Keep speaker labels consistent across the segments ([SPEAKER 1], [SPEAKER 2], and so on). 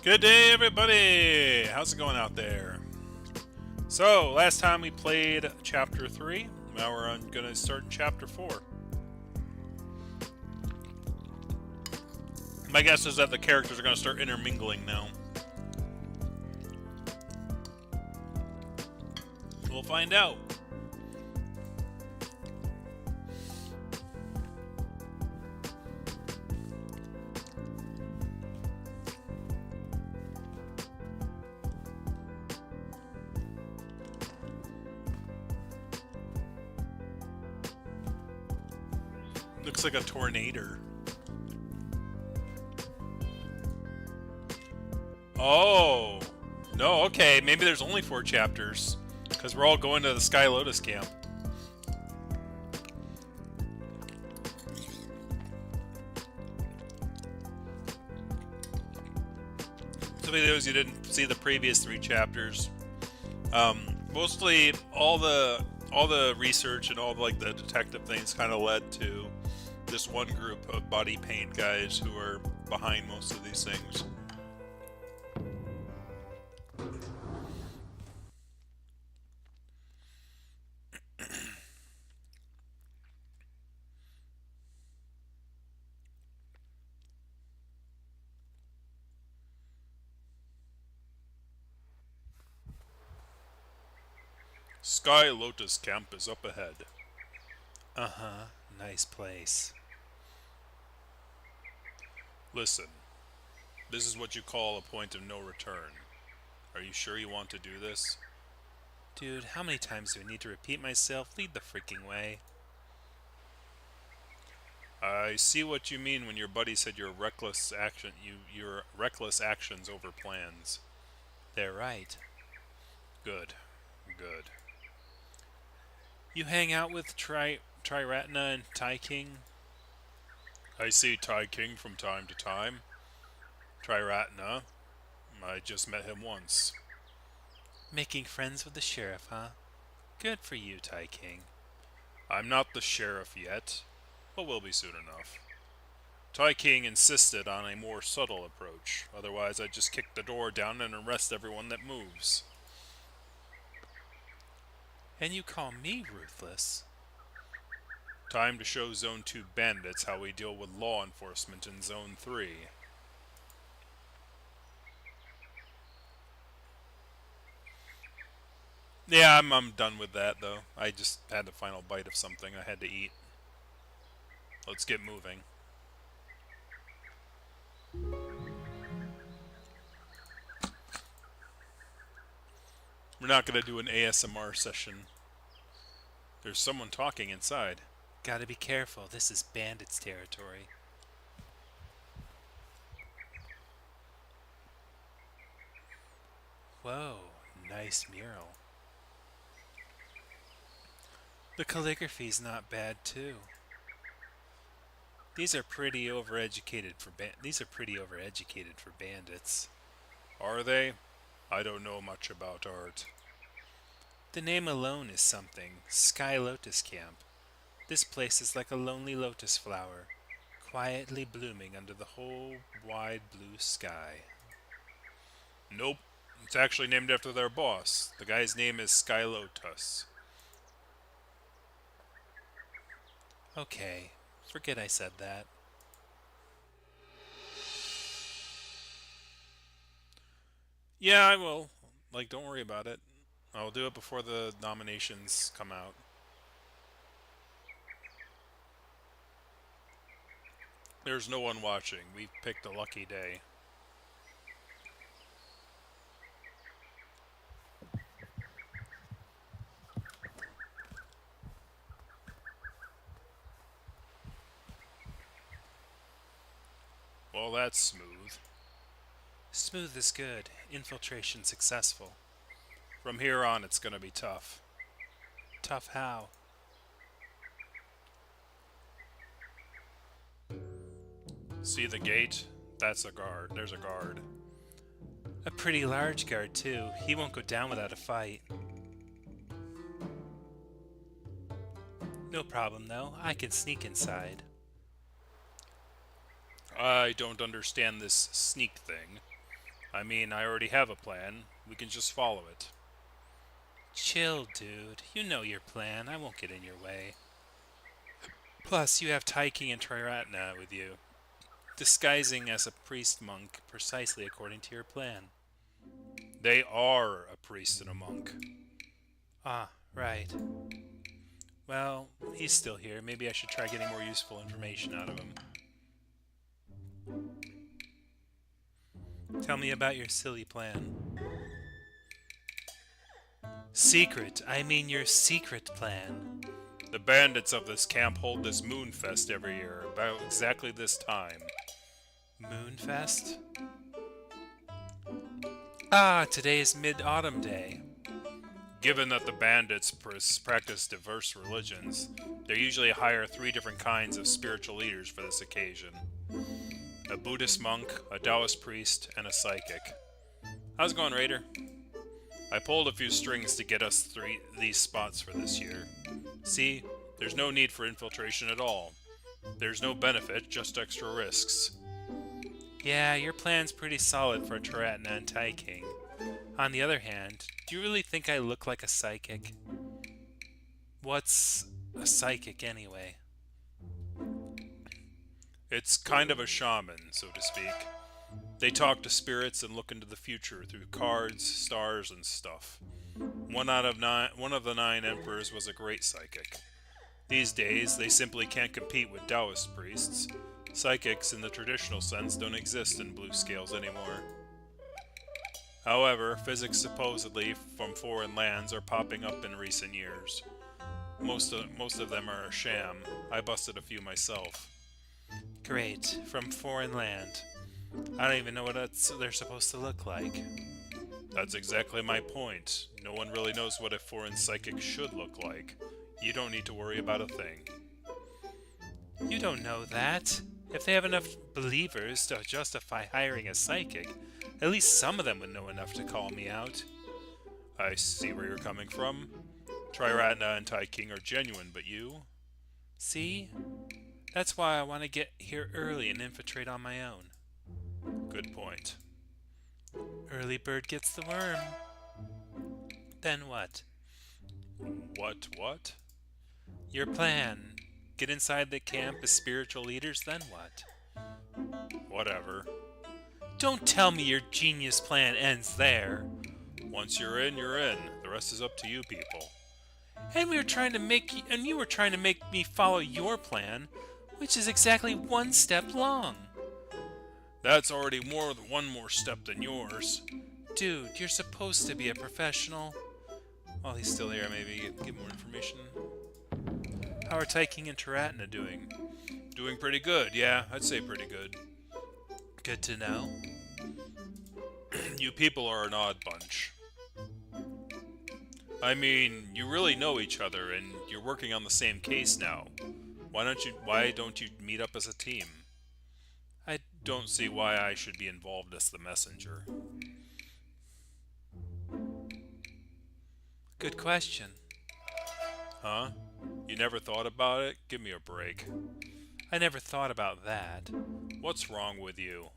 [SPEAKER 1] Good day, everybody! How's it going out there? So, last time we played Chapter 3. Now we're going to start Chapter 4. My guess is that the characters are going to start intermingling now. We'll find out. Looks like a tornado. Oh! No, okay. Maybe there's only 4 chapters. Because we're all going to the SkyLotus camp. So for those who didn't see the previous 3 chapters, mostly all the research and all the detective things kind of led to this one group of body paint guys who are behind most of these things. SkyLotus camp is up ahead.
[SPEAKER 2] Uh-huh. Nice place.
[SPEAKER 1] Listen, this is what you call a point of no return. Are you sure you want to do this?
[SPEAKER 2] Dude, how many times do I need to repeat myself? Lead the freaking way.
[SPEAKER 1] I see what you mean when your buddy said your reckless actions over plans.
[SPEAKER 2] They're right.
[SPEAKER 1] Good. Good.
[SPEAKER 2] You hang out with Triratna and Tai King?
[SPEAKER 1] I see Tai King from time to time. Triratna, I just met him once.
[SPEAKER 2] Making friends with the sheriff, huh? Good for you, Tai King.
[SPEAKER 1] I'm not the sheriff yet, but will be soon enough. Tai King insisted on a more subtle approach, otherwise I'd just kick the door down and arrest everyone that moves.
[SPEAKER 2] And you call me ruthless?
[SPEAKER 1] Time to show Zone 2 bandits how we deal with law enforcement in Zone 3. Yeah, I'm done with that, though. I just had the final bite of something I had to eat. Let's get moving. We're not going to do an ASMR session. There's someone talking inside.
[SPEAKER 2] Gotta be careful, this is bandits' territory. Whoa, nice mural. The calligraphy's not bad too. These are pretty overeducated for bandits.
[SPEAKER 1] Are they? I don't know much about art.
[SPEAKER 2] The name alone is something. SkyLotus camp. This place is like a lonely lotus flower, quietly blooming under the whole wide blue sky.
[SPEAKER 1] Nope. It's actually named after their boss. The guy's name is SkyLotus.
[SPEAKER 2] Okay, forget I said that.
[SPEAKER 1] Yeah, I will. Don't worry about it. I'll do it before the nominations come out. There's no one watching. We've picked a lucky day. Well, that's smooth.
[SPEAKER 2] Smooth is good. Infiltration successful.
[SPEAKER 1] From here on, it's gonna be tough.
[SPEAKER 2] Tough how?
[SPEAKER 1] See the gate? That's a guard. There's a guard.
[SPEAKER 2] A pretty large guard, too. He won't go down without a fight. No problem, though. I can sneak inside.
[SPEAKER 1] I don't understand this sneak thing. I mean, I already have a plan. We can just follow it.
[SPEAKER 2] Chill, dude. You know your plan. I won't get in your way. Plus, you have Tyking and Triratna with you, disguising as a priest monk precisely according to your plan.
[SPEAKER 1] They are a priest and a monk.
[SPEAKER 2] Ah, right. Well, he's still here. Maybe I should try getting more useful information out of him. Tell me about your silly plan. Secret. I mean your secret plan.
[SPEAKER 1] The bandits of this camp hold this Moonfest every year, about exactly this time.
[SPEAKER 2] Moonfest? Ah, today is Mid-Autumn Day.
[SPEAKER 1] Given that the bandits practice diverse religions, they usually hire 3 different kinds of spiritual leaders for this occasion. A Buddhist monk, a Taoist priest, and a psychic. How's it going, Raider? I pulled a few strings to get us these spots for this year. See, there's no need for infiltration at all. There's no benefit, just extra risks.
[SPEAKER 2] Yeah, your plan's pretty solid for Triratna and Tyking. On the other hand, do you really think I look like a psychic? What's a psychic anyway?
[SPEAKER 1] It's kind of a shaman, so to speak. They talk to spirits and look into the future through cards, stars, and stuff. One of the 9 emperors was a great psychic. These days, they simply can't compete with Taoist priests. Psychics, in the traditional sense, don't exist in blue scales anymore. However, physics supposedly from foreign lands are popping up in recent years. Most of them are a sham. I busted a few myself.
[SPEAKER 2] Great, from foreign land. I don't even know what they're supposed to look like.
[SPEAKER 1] That's exactly my point. No one really knows what a foreign psychic should look like. You don't need to worry about a thing.
[SPEAKER 2] You don't know that. If they have enough believers to justify hiring a psychic, at least some of them would know enough to call me out.
[SPEAKER 1] I see where you're coming from. Triratna and Tyking are genuine, but you?
[SPEAKER 2] See? That's why I want to get here early and infiltrate on my own.
[SPEAKER 1] Good point.
[SPEAKER 2] Early bird gets the worm. Then what?
[SPEAKER 1] What?
[SPEAKER 2] Your plan. Get inside the camp as spiritual leaders, then what?
[SPEAKER 1] Whatever.
[SPEAKER 2] Don't tell me your genius plan ends there.
[SPEAKER 1] Once you're in, you're in. The rest is up to you people.
[SPEAKER 2] And you were trying to make me follow your plan, which is exactly 1 step long.
[SPEAKER 1] That's already one more step than yours.
[SPEAKER 2] Dude, you're supposed to be a professional.
[SPEAKER 1] While he's still here, maybe get more information.
[SPEAKER 2] How are Tyking and Triratna doing?
[SPEAKER 1] Doing pretty good, yeah, I'd say pretty good.
[SPEAKER 2] Good to know.
[SPEAKER 1] You people are an odd bunch. I mean, you really know each other, and you're working on the same case now. Why don't you meet up as a team? I don't see why I should be involved as the messenger.
[SPEAKER 2] Good question.
[SPEAKER 1] Huh? You never thought about it? Give me a break.
[SPEAKER 2] I never thought about that.
[SPEAKER 1] What's wrong with you?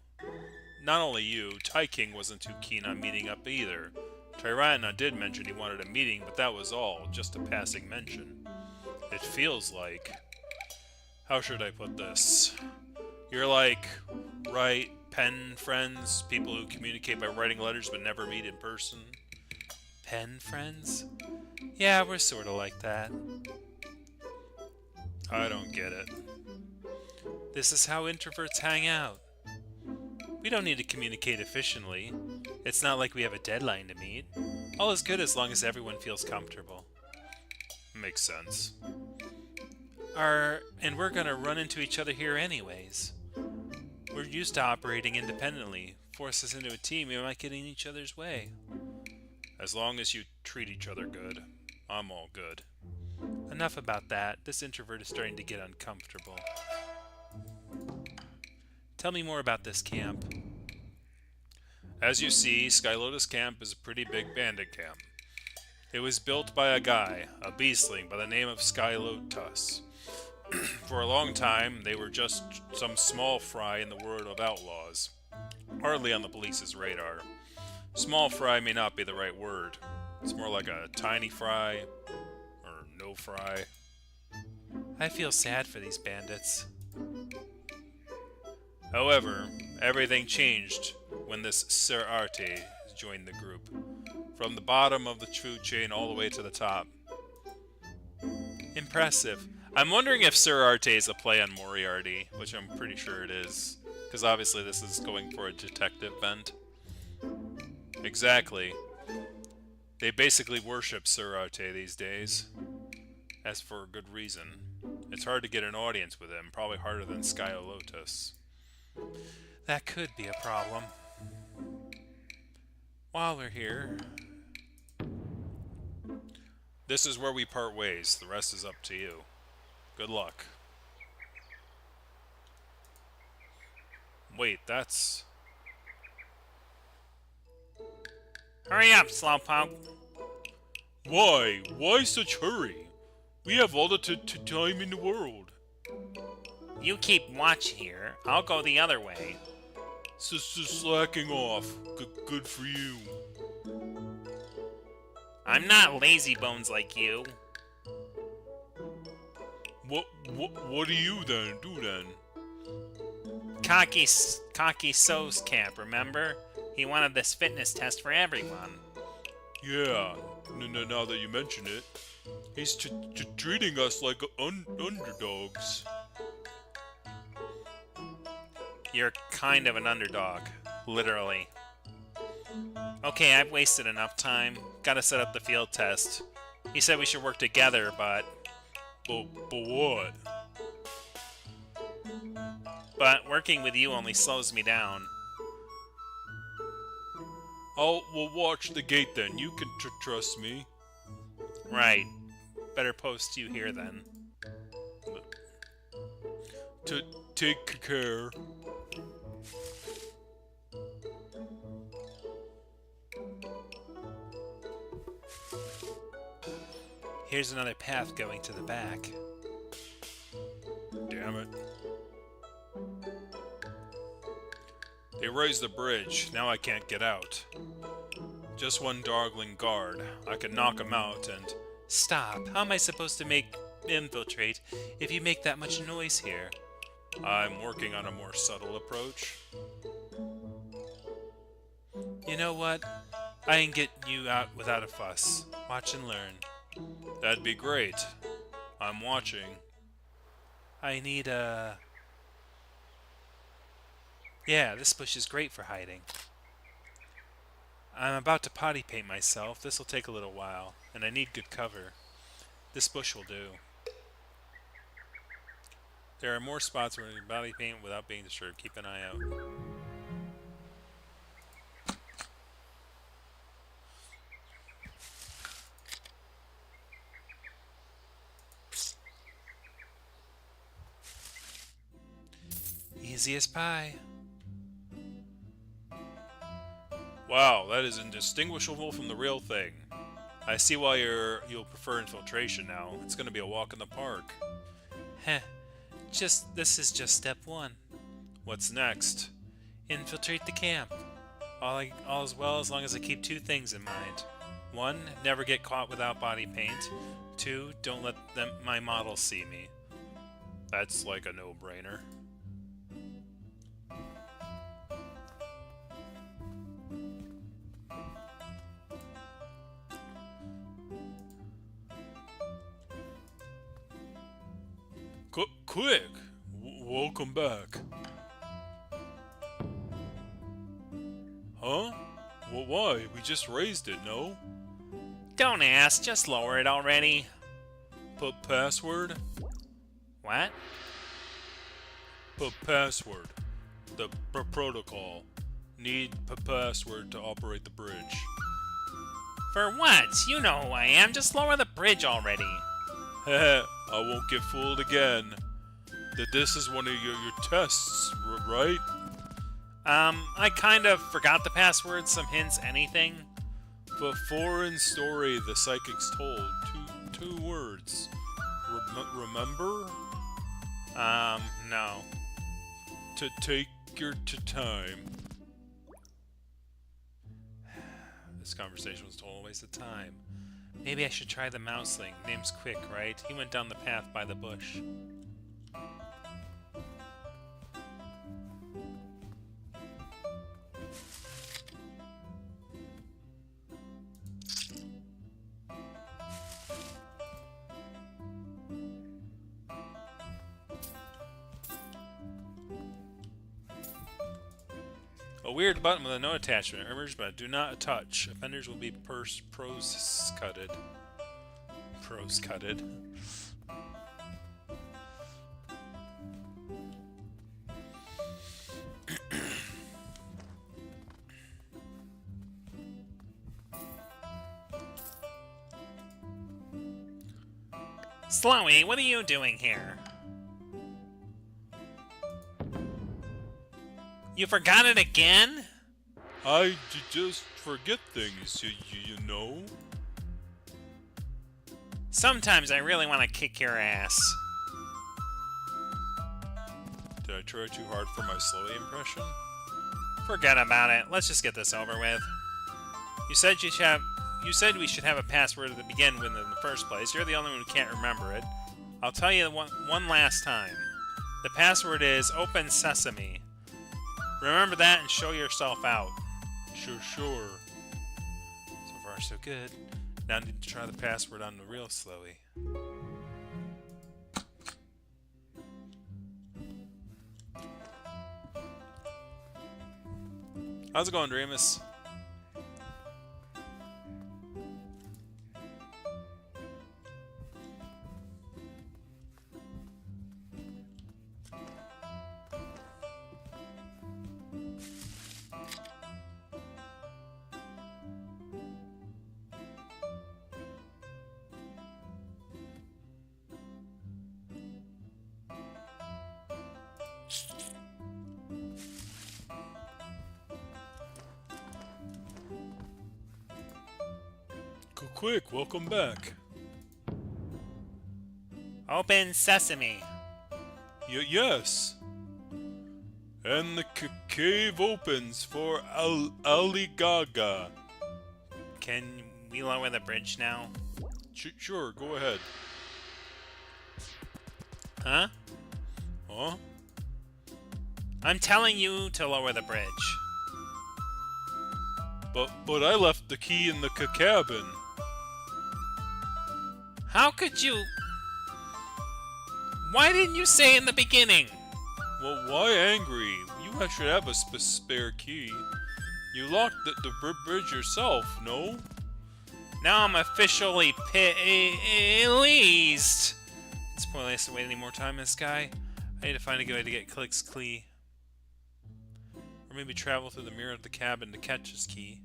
[SPEAKER 1] Not only you, Tyking wasn't too keen on meeting up either. Triratna did mention he wanted a meeting, but that was all, just a passing mention. It feels like... How should I put this? You're like, right, pen friends, people who communicate by writing letters but never meet in person.
[SPEAKER 2] Pen friends? Yeah, we're sort of like that.
[SPEAKER 1] I don't get it.
[SPEAKER 2] This is how introverts hang out. We don't need to communicate efficiently. It's not like we have a deadline to meet. All is good as long as everyone feels comfortable.
[SPEAKER 1] Makes sense.
[SPEAKER 2] And we're gonna run into each other here anyways. We're used to operating independently. Force us into a team, we might get in each other's way.
[SPEAKER 1] As long as you treat each other good, I'm all good.
[SPEAKER 2] Enough about that. This introvert is starting to get uncomfortable. Tell me more about this camp.
[SPEAKER 1] As you see, SkyLotus camp is a pretty big bandit camp. It was built by a guy, a beastling by the name of SkyLotus. For a long time, they were just some small fry in the world of outlaws, hardly on the police's radar. Small fry may not be the right word. It's more like a tiny fry, or no fry.
[SPEAKER 2] I feel sad for these bandits.
[SPEAKER 1] However, everything changed when this Sir Arte joined the group. From the bottom of the food chain all the way to the top. Impressive. I'm wondering if Sir Arte is a play on Moriarty, which I'm pretty sure it is. Because obviously this is going for a detective bent. Exactly. They basically worship Sir Arte these days. As for a good reason. It's hard to get an audience with him, probably harder than SkyLotus.
[SPEAKER 2] That could be a problem. While we're here...
[SPEAKER 1] This is where we part ways. The rest is up to you. Good luck. Wait, that's...
[SPEAKER 2] Hurry up, slowpoke.
[SPEAKER 1] Why? Why such hurry? We have all the time in the world.
[SPEAKER 2] You keep watch here. I'll go the other way.
[SPEAKER 1] Slacking off. Good for you.
[SPEAKER 2] I'm not lazy bones like you.
[SPEAKER 1] What do you then do then?
[SPEAKER 2] Cocky So's camp, remember? He wanted this fitness test for everyone.
[SPEAKER 1] Yeah, now that you mention it. He's treating us like underdogs.
[SPEAKER 2] You're kind of an underdog. Literally. Okay, I've wasted enough time. Gotta set up the field test. He said we should work together, but...
[SPEAKER 1] But what?
[SPEAKER 2] But working with you only slows me down.
[SPEAKER 1] We'll watch the gate then. You can trust me.
[SPEAKER 2] Right. Better post you here then.
[SPEAKER 1] Take care.
[SPEAKER 2] Here's another path going to the back.
[SPEAKER 1] Damn it. They raised the bridge. Now I can't get out. Just one darkling guard. I can knock him out and...
[SPEAKER 2] Stop. How am I supposed to infiltrate if you make that much noise here?
[SPEAKER 1] I'm working on a more subtle approach.
[SPEAKER 2] You know what? I can get you out without a fuss. Watch and learn.
[SPEAKER 1] That'd be great. I'm watching.
[SPEAKER 2] I need a... Yeah, this bush is great for hiding. I'm about to potty paint myself. This'll take a little while, and I need good cover. This bush will do. There are more spots where you can body paint without being disturbed. Keep an eye out. Easy as pie.
[SPEAKER 1] Wow, that is indistinguishable from the real thing. I see why you'll prefer infiltration now. It's gonna be a walk in the park.
[SPEAKER 2] Heh. This is just step one.
[SPEAKER 1] What's next?
[SPEAKER 2] Infiltrate the camp. All is well as long as I keep two things in mind. 1, never get caught without body paint. 2, don't let my models see me.
[SPEAKER 1] That's like a no-brainer. Quick! Welcome back. Huh? Well, why? We just raised it, no?
[SPEAKER 2] Don't ask, just lower it already.
[SPEAKER 1] Password?
[SPEAKER 2] What?
[SPEAKER 1] Password. The protocol. Need password to operate the bridge.
[SPEAKER 2] For what? You know who I am, just lower the bridge already.
[SPEAKER 1] Heh, I won't get fooled again. This is one of your tests, right?
[SPEAKER 2] I kind of forgot the password, some hints, anything.
[SPEAKER 1] The foreign story the psychics told. Two words. Remember?
[SPEAKER 2] No.
[SPEAKER 1] To take your time.
[SPEAKER 2] This conversation was total waste of time. Maybe I should try the mouseling. Name's Quick, right? He went down the path by the bush. A weird button with a no attachment. Emerged, but do not touch. Offenders will be pros-cutted. Pros-cutted. Slowy, what are you doing here? You forgot it again?
[SPEAKER 1] I just forget things, you know?
[SPEAKER 2] Sometimes I really want to kick your ass.
[SPEAKER 1] Did I try too hard for my Slowy impression?
[SPEAKER 2] Forget about it. Let's just get this over with. You said we should have a password to begin with in the first place. You're the only one who can't remember it. I'll tell you one last time. The password is Open Sesame. Remember that and show yourself out.
[SPEAKER 1] Sure.
[SPEAKER 2] So far, so good. Now I need to try the password on the real Slowy.
[SPEAKER 1] How's it going, Dreamus? Quick, welcome back.
[SPEAKER 2] Open Sesame.
[SPEAKER 1] Yes. And the cave opens for Aligaga.
[SPEAKER 2] Can we lower the bridge now?
[SPEAKER 1] Sure, go ahead.
[SPEAKER 2] Huh?
[SPEAKER 1] Huh?
[SPEAKER 2] I'm telling you to lower the bridge.
[SPEAKER 1] But I left the key in the cabin.
[SPEAKER 2] How could you... Why didn't you say in the beginning?
[SPEAKER 1] Well, why angry? You should have a spare key. You locked the bridge yourself, no?
[SPEAKER 2] Now I'm officially pleased. It's pointless to wait any more time in the sky. I need to find a good way to get Click's key. Or maybe travel through the mirror of the cabin to catch his key.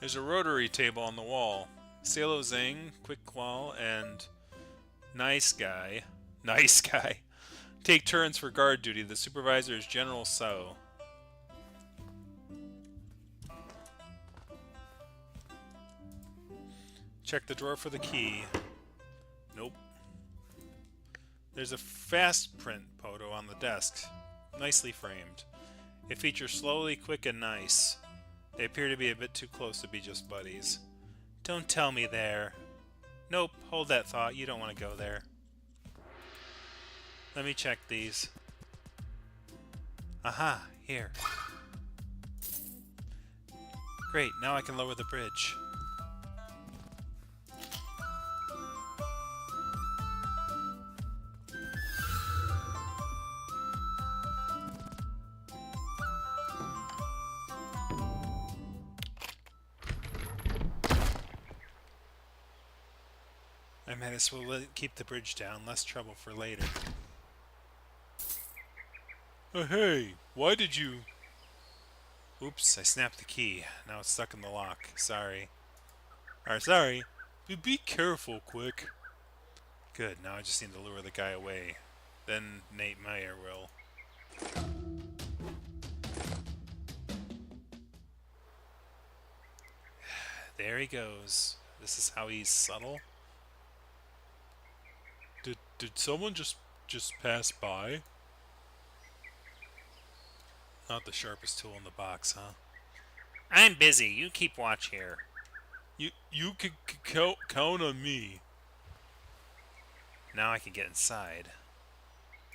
[SPEAKER 1] There's a rotary table on the wall. Salo Zing, Quick Claw, and Nice Guy. Nice Guy. Take turns for guard duty. The supervisor is General So. Check the drawer for the key. Nope. There's a fast print photo on the desk. Nicely framed. It features Slowly, Quick, and Nice. They appear to be a bit too close to be just buddies.
[SPEAKER 2] Don't tell me there. Nope, hold that thought. You don't want to go there. Let me check these. Aha, here. Great, now I can lower the bridge. I might as well keep the bridge down, less trouble for later.
[SPEAKER 1] Hey, why did you...
[SPEAKER 2] Oops, I snapped the key. Now it's stuck in the lock. Sorry.
[SPEAKER 1] Sorry. Be careful, Quick.
[SPEAKER 2] Good, now I just need to lure the guy away. Then Nate Meyer will. There he goes. This is how he's subtle.
[SPEAKER 1] Did someone just pass by?
[SPEAKER 2] Not the sharpest tool in the box, huh? I'm busy. You keep watch here.
[SPEAKER 1] You can count on me.
[SPEAKER 2] Now I can get inside.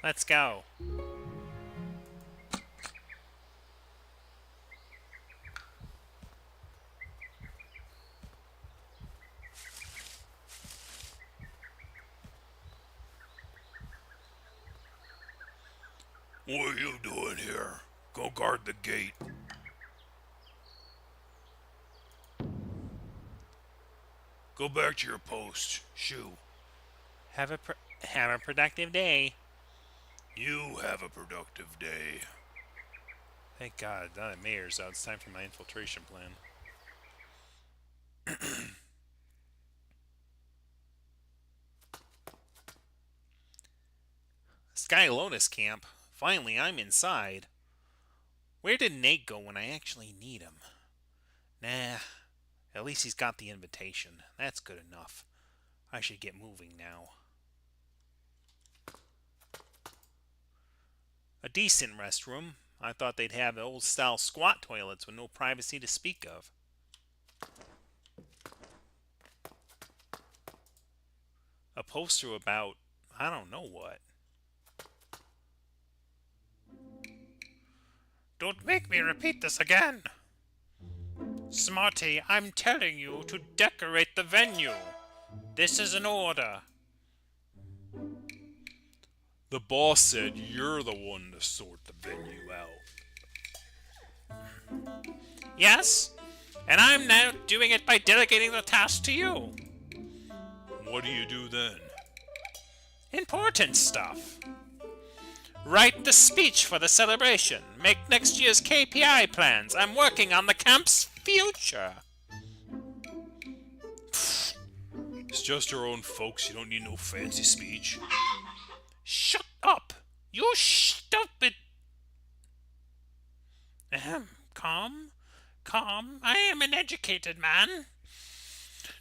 [SPEAKER 2] Let's go.
[SPEAKER 1] What are you doing here? Go guard the gate. Go back to your post. Shoo.
[SPEAKER 2] Have a productive day.
[SPEAKER 1] You have a productive day.
[SPEAKER 2] Thank God, now that Mayor's out, it's time for my infiltration plan. SkyLotus camp. Finally, I'm inside. Where did Nate go when I actually need him? Nah, at least he's got the invitation. That's good enough. I should get moving now. A decent restroom. I thought they'd have old-style squat toilets with no privacy to speak of. A poster about, I don't know what. Don't make me repeat this again. Smarty, I'm telling you to decorate the venue. This is an order.
[SPEAKER 1] The boss said you're the one to sort the venue out.
[SPEAKER 2] Yes, and I'm now doing it by delegating the task to you.
[SPEAKER 1] What do you do then?
[SPEAKER 2] Important stuff. Write the speech for the celebration. Make next year's KPI plans. I'm working on the camp's future.
[SPEAKER 1] It's just your own folks. You don't need no fancy speech.
[SPEAKER 2] Shut up! You stupid... Calm. I am an educated man.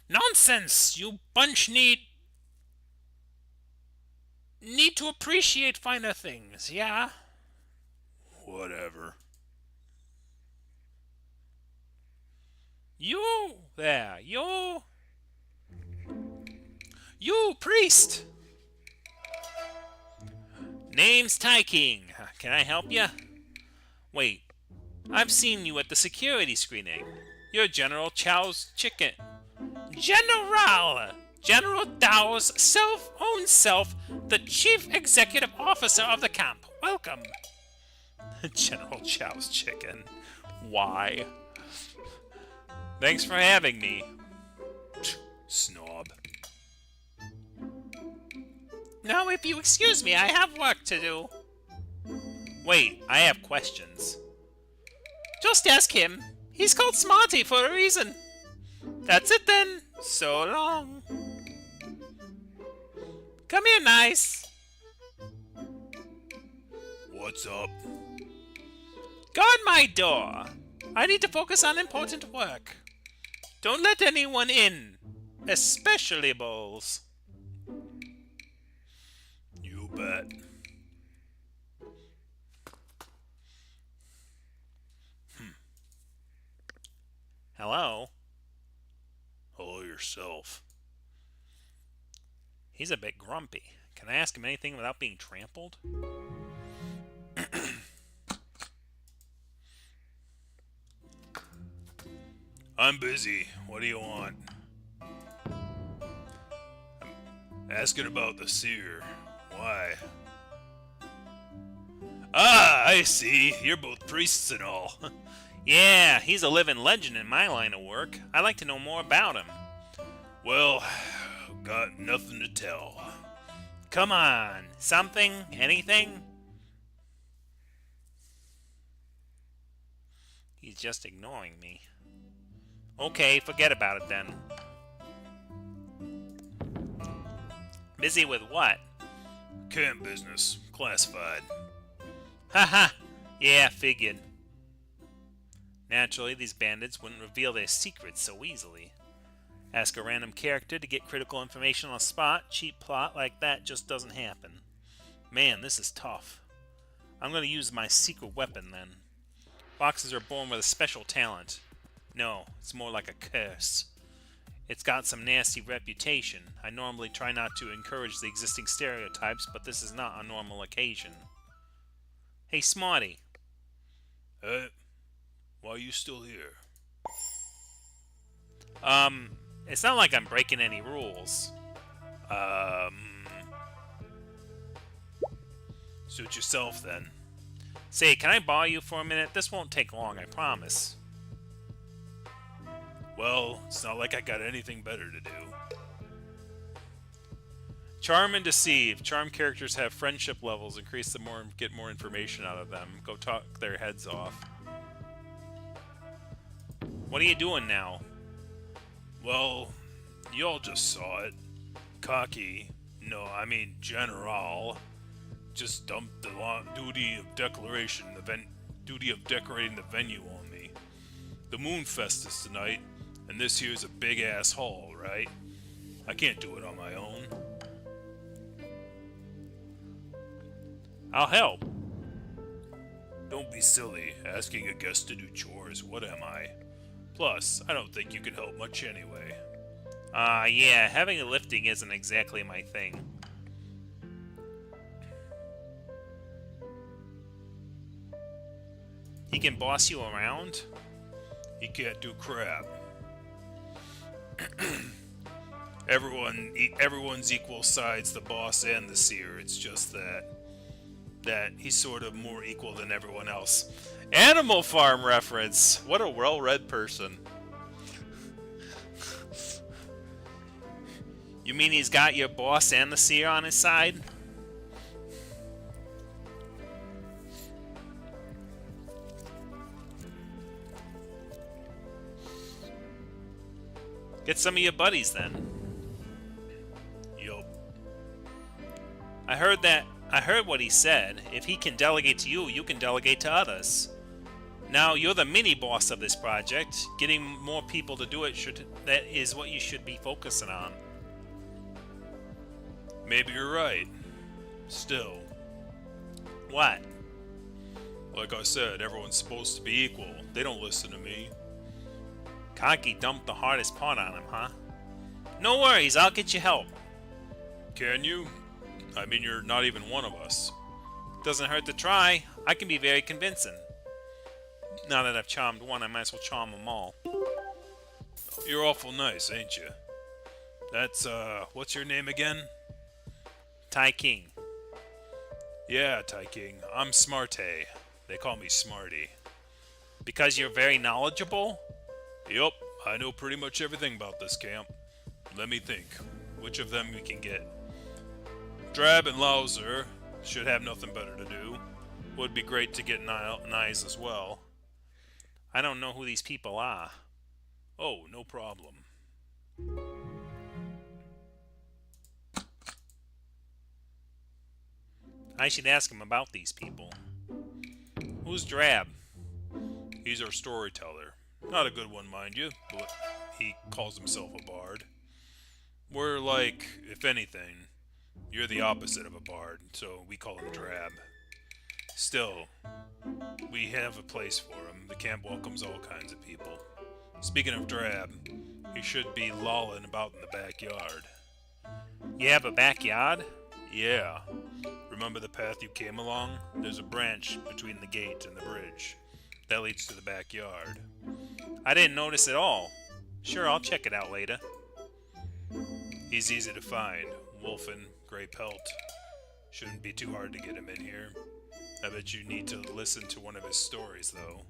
[SPEAKER 2] Nonsense! You bunch need to appreciate finer things, yeah?
[SPEAKER 1] Whatever.
[SPEAKER 2] You there, you priest! Name's Tai King. Can I help you? Wait, I've seen you at the security screening. You're General Chow's chicken. General Dao's own self, the Chief Executive Officer of the camp. Welcome. General Chow's chicken. Why? Thanks for having me.
[SPEAKER 1] Snob.
[SPEAKER 2] Now, if you excuse me, I have work to do. Wait, I have questions. Just ask him. He's called Smarty for a reason. That's it then. So long. Come here, nice.
[SPEAKER 1] What's up?
[SPEAKER 2] Guard my door. I need to focus on important work. Don't let anyone in. Especially Bowles.
[SPEAKER 1] You bet.
[SPEAKER 2] Hello?
[SPEAKER 1] Hello yourself.
[SPEAKER 2] He's a bit grumpy. Can I ask him anything without being trampled?
[SPEAKER 1] I'm busy. What do you want? I'm asking about the seer. Why? Ah, I see. You're both priests and all.
[SPEAKER 2] Yeah, he's a living legend in my line of work. I'd like to know more about him.
[SPEAKER 1] Well, got nothing to tell.
[SPEAKER 2] Come on. Something? Anything? He's just ignoring me. Okay, forget about it then. Busy with what?
[SPEAKER 1] Camp business. Classified.
[SPEAKER 2] Haha. Yeah, figured. Naturally, these bandits wouldn't reveal their secrets so easily. Ask a random character to get critical information on the spot. Cheap plot like that just doesn't happen. Man, this is tough. I'm going to use my secret weapon then. Foxes are born with a special talent. No, it's more like a curse. It's got some nasty reputation. I normally try not to encourage the existing stereotypes, but this is not a normal occasion. Hey, Smarty.
[SPEAKER 1] Why are you still here?
[SPEAKER 2] It's not like I'm breaking any rules.
[SPEAKER 1] Suit yourself then.
[SPEAKER 2] Say, can I borrow you for a minute? This won't take long, I promise.
[SPEAKER 1] Well, it's not like I got anything better to do.
[SPEAKER 2] Charm and deceive. Charm characters have friendship levels. Increase the more, get more information out of them. Go talk their heads off. What are you doing now?
[SPEAKER 1] Well, y'all just saw it. Cocky, no, I mean General, just dumped the duty of decorating the venue on me. The Moonfest is tonight, and this here's a big-ass hall, right? I can't do it on my own.
[SPEAKER 2] I'll help.
[SPEAKER 1] Don't be silly, asking a guest to do chores. What am I? Plus, I don't think you can help much anyway.
[SPEAKER 2] Yeah, having a lifting isn't exactly my thing. He can boss you around?
[SPEAKER 1] He can't do crap. Everyone's equal sides, the boss and the seer. It's just that he's sort of more equal than everyone else.
[SPEAKER 2] Animal Farm reference! What a well-read person. You mean he's got your boss and the seer on his side? Get some of your buddies then.
[SPEAKER 1] Yup.
[SPEAKER 2] I heard what he said. If he can delegate to you, you can delegate to others. Now, you're the mini-boss of this project. Getting more people to do it that is what you should be focusing on.
[SPEAKER 1] Maybe you're right. Still.
[SPEAKER 2] What?
[SPEAKER 1] Like I said, everyone's supposed to be equal. They don't listen to me.
[SPEAKER 2] Conky dumped the hardest part on him, huh? No worries, I'll get you help.
[SPEAKER 1] Can you? I mean, you're not even one of us.
[SPEAKER 2] Doesn't hurt to try. I can be very convincing. Now that I've charmed one, I might as well charm them all.
[SPEAKER 1] You're awful nice, ain't you? That's, what's your name again?
[SPEAKER 2] Tai King.
[SPEAKER 1] Yeah, Tai King. I'm Smarte. They call me Smarty.
[SPEAKER 2] Because you're very knowledgeable?
[SPEAKER 1] Yup, I know pretty much everything about this camp. Let me think. Which of them we can get? Drab and Louser should have nothing better to do. Would be great to get Nyes as well.
[SPEAKER 2] I don't know who these people are.
[SPEAKER 1] Oh, no problem.
[SPEAKER 2] I should ask him about these people. Who's Drab?
[SPEAKER 1] He's our storyteller. Not a good one, mind you, but he calls himself a bard. We're like, if anything, you're the opposite of a bard, so we call him Drab. Still, we have a place for him. The camp welcomes all kinds of people. Speaking of Drab, he should be lolling about in the backyard.
[SPEAKER 2] You have a backyard?
[SPEAKER 1] Yeah. Remember the path you came along? There's a branch between the gate and the bridge. That leads to the backyard.
[SPEAKER 2] I didn't notice at all. Sure, I'll check it out later.
[SPEAKER 1] He's easy to find. Wolfen, gray pelt. Shouldn't be too hard to get him in here. I bet you need to listen to one of his stories, though.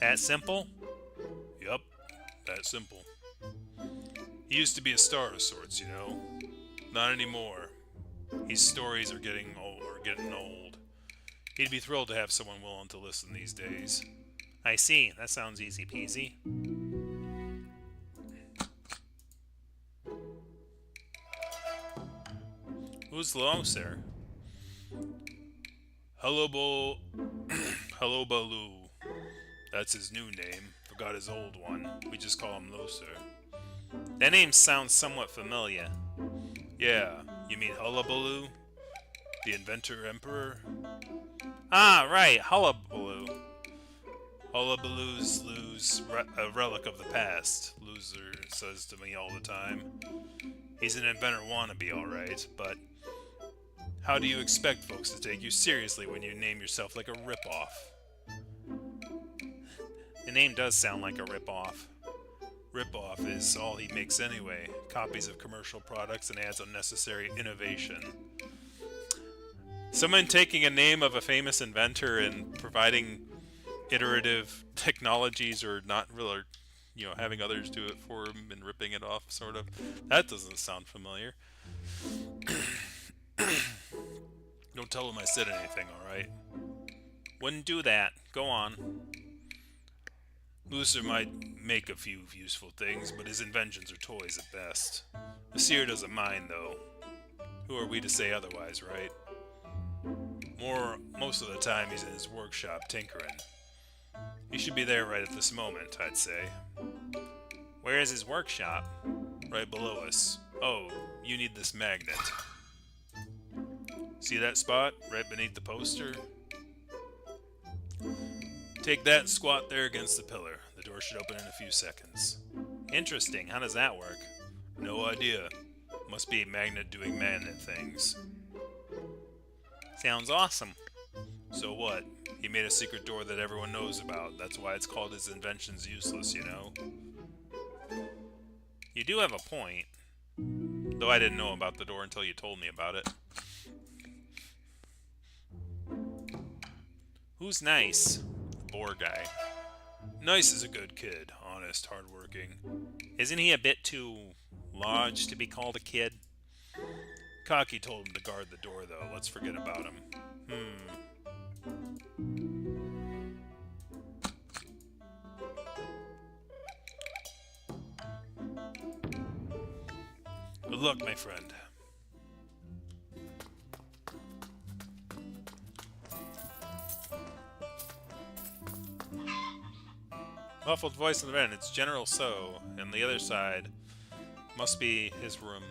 [SPEAKER 2] That simple?
[SPEAKER 1] Yup, that simple. He used to be a star of sorts, you know. Not anymore. His stories are getting old. He'd be thrilled to have someone willing to listen these days.
[SPEAKER 2] I see. That sounds easy peasy. Who's low, sir?
[SPEAKER 1] Hello, Hello, Baloo. That's his new name. Forgot his old one. We just call him Loser.
[SPEAKER 2] That name sounds somewhat familiar.
[SPEAKER 1] Yeah, you mean Hullabaloo? The inventor emperor?
[SPEAKER 2] Ah, right, Hullabaloo.
[SPEAKER 1] Hullabaloo's a relic of the past, Loser says to me all the time. He's an inventor wannabe, alright, but how do you expect folks to take you seriously when you name yourself like a ripoff?
[SPEAKER 2] The name does sound like a ripoff.
[SPEAKER 1] Ripoff is all he makes anyway, copies of commercial products and adds unnecessary innovation. Someone taking a name of a famous inventor and providing iterative technologies or not really, having others do it for him and ripping it off, sort of. That doesn't sound familiar. Don't tell him I said anything, alright?
[SPEAKER 2] Wouldn't do that. Go on.
[SPEAKER 1] Lucer might make a few useful things, but his inventions are toys at best. The seer doesn't mind, though. Who are we to say otherwise, right? Most of the time he's in his workshop tinkering. He should be there right at this moment, I'd say.
[SPEAKER 2] Where is his workshop?
[SPEAKER 1] Right below us. Oh, you need this magnet. See that spot right beneath the poster? Take that and squat there against the pillar. The door should open in a few seconds.
[SPEAKER 2] Interesting. How does that work?
[SPEAKER 1] No idea. Must be a magnet doing magnet things.
[SPEAKER 2] Sounds awesome.
[SPEAKER 1] So what? He made a secret door that everyone knows about. That's why it's called his inventions useless, you know?
[SPEAKER 2] You do have a point.
[SPEAKER 1] Though I didn't know about the door until you told me about it.
[SPEAKER 2] Who's nice?
[SPEAKER 1] Boar guy. Nice is a good kid. Honest, hardworking.
[SPEAKER 2] Isn't he a bit too large to be called a kid?
[SPEAKER 1] Cocky told him to guard the door, though. Let's forget about him. Good luck, my friend.
[SPEAKER 2] Muffled voice in the vent. It's General So, and the other side must be his room.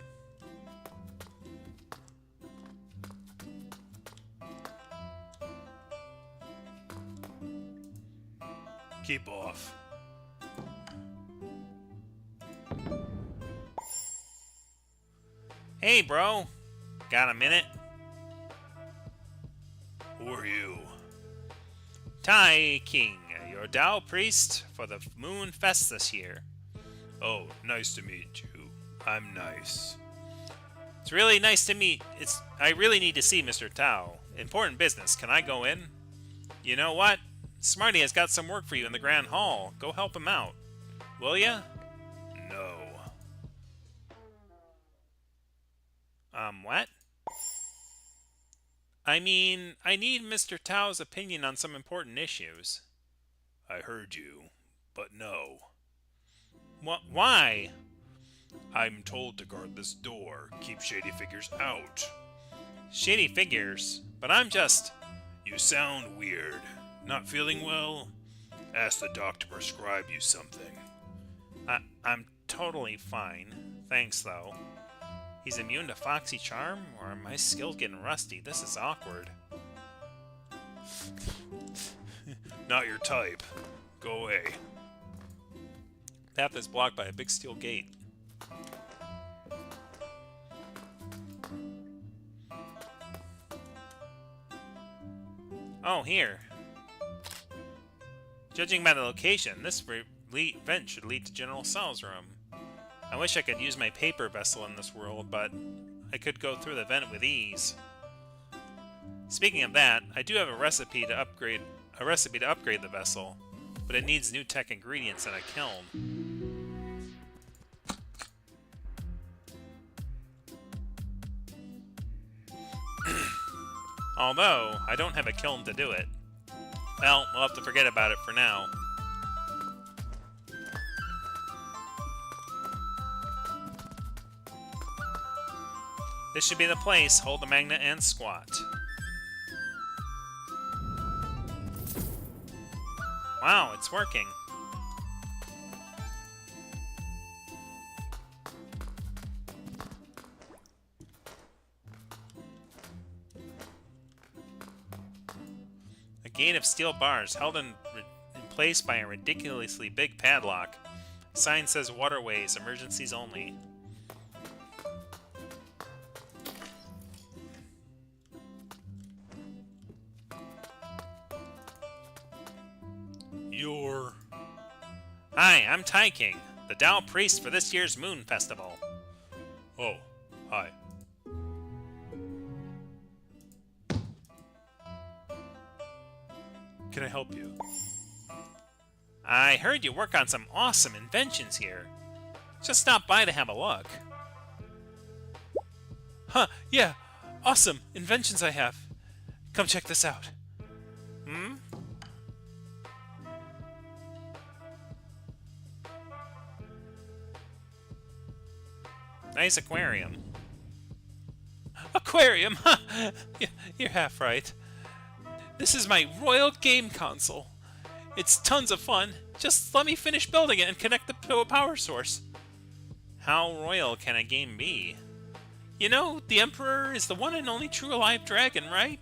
[SPEAKER 1] Keep off.
[SPEAKER 2] Hey, bro. Got a minute?
[SPEAKER 1] Who are you?
[SPEAKER 2] Tai King, your Tao priest for the Moon Fest this year.
[SPEAKER 1] Oh, nice to meet you. I'm nice.
[SPEAKER 2] It's really nice to meet. I really need to see Mr. Tao. Important business. Can I go in? You know what? Smarty has got some work for you in the Grand Hall. Go help him out. Will ya?
[SPEAKER 1] No.
[SPEAKER 2] What? I mean, I need Mr. Tao's opinion on some important issues.
[SPEAKER 1] I heard you, but no.
[SPEAKER 2] Why?
[SPEAKER 1] I'm told to guard this door. Keep shady figures out.
[SPEAKER 2] Shady figures? But I'm just...
[SPEAKER 1] You sound weird. Not feeling well? Ask the doc to prescribe you something.
[SPEAKER 2] I'm totally fine. Thanks, though. He's immune to Foxy Charm? Or are my skills getting rusty? This is awkward.
[SPEAKER 1] Not your type. Go away.
[SPEAKER 2] Path is blocked by a big steel gate. Oh, here. Judging by the location, this vent should lead to General Sal's room. I wish I could use my paper vessel in this world, but I could go through the vent with ease. Speaking of that, I do have a recipe to upgrade the vessel, but it needs new tech ingredients in a kiln. Although, I don't have a kiln to do it. Well, we'll have to forget about it for now. This should be the place. Hold the magnet and squat. Wow, it's working. gate of steel bars held in place by a ridiculously big padlock. Sign says waterways, emergencies only.
[SPEAKER 1] You're...
[SPEAKER 2] Hi, I'm Tai King, the Tao priest for this year's Moon Festival.
[SPEAKER 1] Oh, hi. Can I help you?
[SPEAKER 2] I heard you work on some awesome inventions here. Just stop by to have a look.
[SPEAKER 3] Huh, yeah. Awesome inventions I have. Come check this out.
[SPEAKER 2] Hmm? Nice aquarium.
[SPEAKER 3] Aquarium! Huh. You're half right. This is my Royal Game Console. It's tons of fun. Just let me finish building it and connect it to a power source.
[SPEAKER 2] How royal can a game be?
[SPEAKER 3] You know, the Emperor is the one and only true alive dragon, right?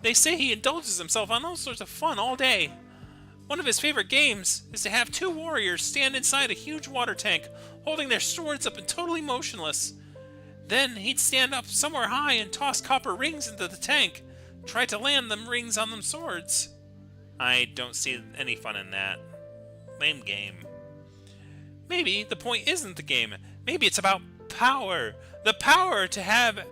[SPEAKER 3] They say he indulges himself on all sorts of fun all day. One of his favorite games is to have two warriors stand inside a huge water tank, holding their swords up and totally motionless. Then he'd stand up somewhere high and toss copper rings into the tank, try to land them rings on them swords.
[SPEAKER 2] I don't see any fun in that. Lame game.
[SPEAKER 3] Maybe the point isn't the game. Maybe it's about power. The power to have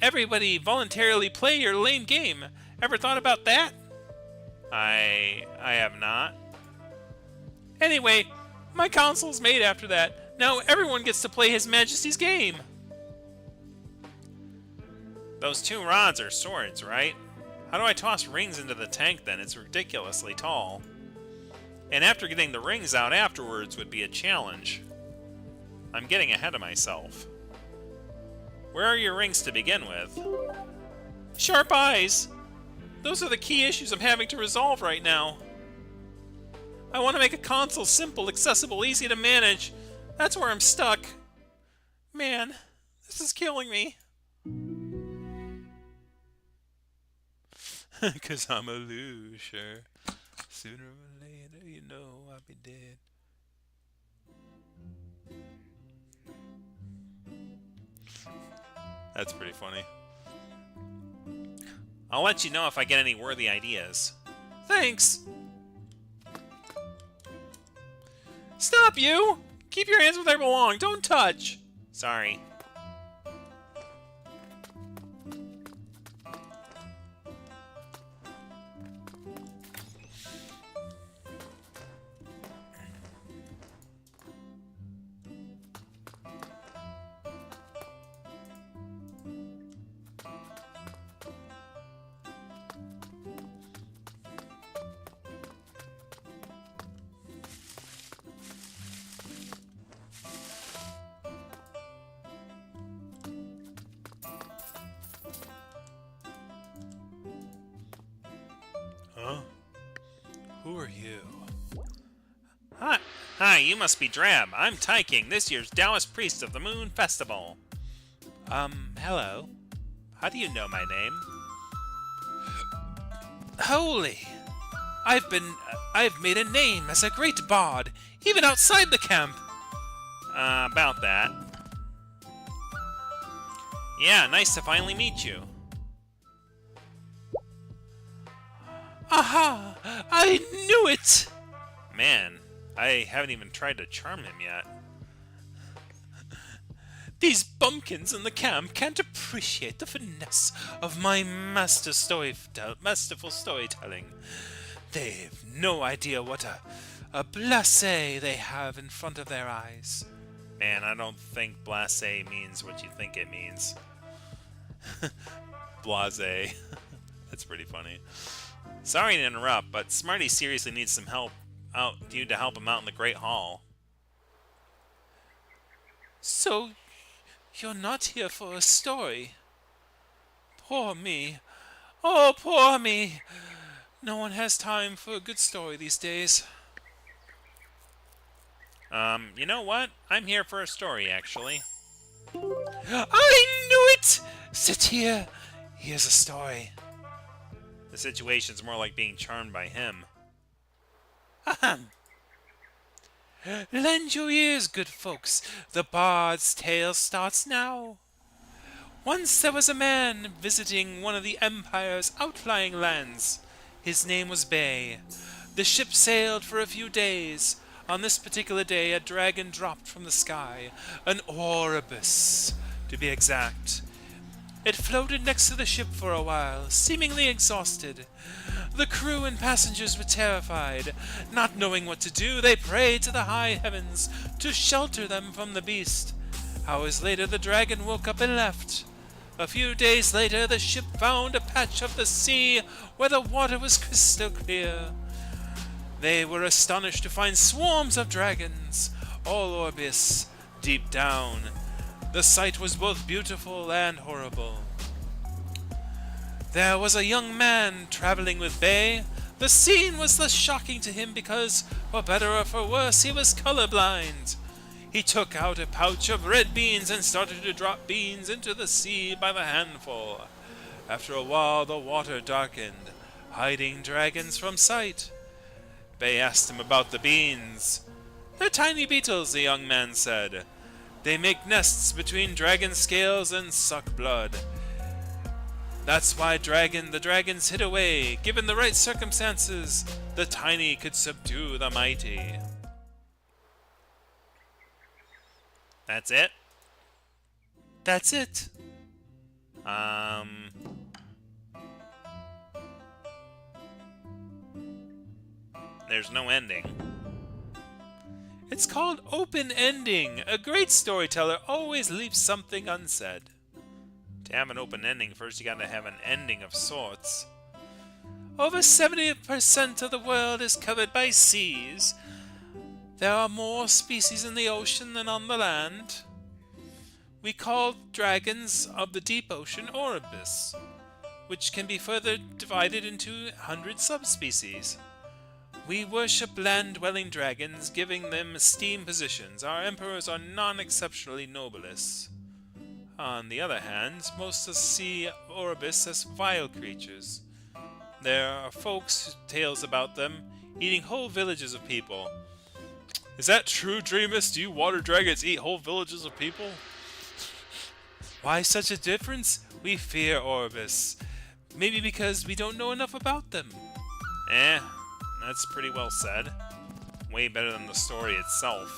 [SPEAKER 3] everybody voluntarily play your lame game. Ever thought about that?
[SPEAKER 2] I have not.
[SPEAKER 3] Anyway, my console's made after that. Now everyone gets to play His Majesty's game.
[SPEAKER 2] Those two rods are swords, right? How do I toss rings into the tank then? It's ridiculously tall. And after getting the rings out afterwards would be a challenge. I'm getting ahead of myself. Where are your rings to begin with?
[SPEAKER 3] Sharp eyes! Those are the key issues I'm having to resolve right now. I want to make a console simple, accessible, easy to manage. That's where I'm stuck. Man, this is killing me.
[SPEAKER 1] 'Cause I'm a loser. Sooner or later, you know I'll be dead. That's pretty funny.
[SPEAKER 2] I'll let you know if I get any worthy ideas.
[SPEAKER 3] Thanks. Stop, you! Keep your hands where they belong. Don't touch.
[SPEAKER 2] Sorry.
[SPEAKER 1] Huh? Who are you?
[SPEAKER 2] Hi, you must be Drab. I'm Tai King, this year's Taoist priest of the Moon Festival.
[SPEAKER 3] Hello.
[SPEAKER 2] How do you know my name?
[SPEAKER 3] Holy! I've made a name as a great bard, even outside the camp.
[SPEAKER 2] About that. Yeah, nice to finally meet you.
[SPEAKER 3] Aha! I knew it!
[SPEAKER 2] Man, I haven't even tried to charm him yet.
[SPEAKER 3] These bumpkins in the camp can't appreciate the finesse of my masterful storytelling. They've no idea what a blasé they have in front of their eyes.
[SPEAKER 2] Man, I don't think blasé means what you think it means.
[SPEAKER 1] Blase. That's pretty funny.
[SPEAKER 2] Sorry to interrupt, but Smarty seriously needs some help you to help him out in the Great Hall.
[SPEAKER 3] So, you're not here for a story? Poor me. Oh, poor me. No one has time for a good story these days.
[SPEAKER 2] You know what? I'm here for a story, actually.
[SPEAKER 3] I knew it! Sit here. Here's a story.
[SPEAKER 2] The situation's more like being charmed by him.
[SPEAKER 3] Ahem. Lend your ears, good folks. The bard's tale starts now. Once there was a man visiting one of the Empire's outlying lands. His name was Bay. The ship sailed for a few days. On this particular day, a dragon dropped from the sky. An Oribus, to be exact. It floated next to the ship for a while, seemingly exhausted. The crew and passengers were terrified. Not knowing what to do, they prayed to the high heavens to shelter them from the beast. Hours later, the dragon woke up and left. A few days later, the ship found a patch of the sea where the water was crystal clear. They were astonished to find swarms of dragons, all Orbis, deep down. The sight was both beautiful and horrible. There was a young man traveling with Bay. The scene was less shocking to him because, for better or for worse, he was colorblind. He took out a pouch of red beans and started to drop beans into the sea by the handful. After a while, the water darkened, hiding dragons from sight. Bay asked him about the beans. "They're tiny beetles," the young man said. "They make nests between dragon scales and suck blood. That's why the dragons hid away. Given the right circumstances, the tiny could subdue the mighty."
[SPEAKER 2] That's it?
[SPEAKER 3] That's it.
[SPEAKER 2] There's no ending.
[SPEAKER 3] It's called open ending. A great storyteller always leaves something unsaid.
[SPEAKER 2] To have an open ending, first you gotta have an ending of sorts.
[SPEAKER 3] Over 70% of the world is covered by seas. There are more species in the ocean than on the land. We call dragons of the deep ocean Oribus, which can be further divided into 100 subspecies. We worship land-dwelling dragons, giving them esteemed positions. Our emperors are non-exceptionally nobilis. On the other hand, most of us see Oribus as vile creatures. There are folks' tales about them eating whole villages of people.
[SPEAKER 1] Is that true, Dreamus? Do you water dragons eat whole villages of people?
[SPEAKER 3] Why such a difference? We fear Oribus. Maybe because we don't know enough about them.
[SPEAKER 2] That's pretty well said. Way better than the story itself.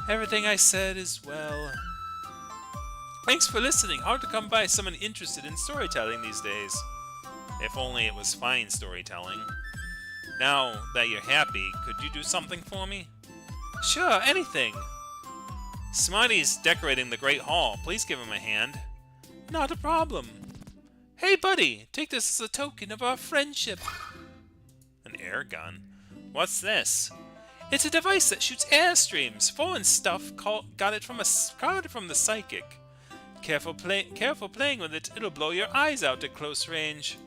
[SPEAKER 3] Everything I said is, well... Thanks for listening. Hard to come by someone interested in storytelling these days.
[SPEAKER 2] If only it was fine storytelling. Now that you're happy, could you do something for me?
[SPEAKER 3] Sure, anything.
[SPEAKER 2] Smarty's decorating the Great Hall. Please give him a hand.
[SPEAKER 3] Not a problem. Hey, buddy, take this as a token of our friendship.
[SPEAKER 2] An air gun? What's this?
[SPEAKER 3] It's a device that shoots airstreams. Foreign stuff got it from the psychic. Careful playing with it. It'll blow your eyes out at close range.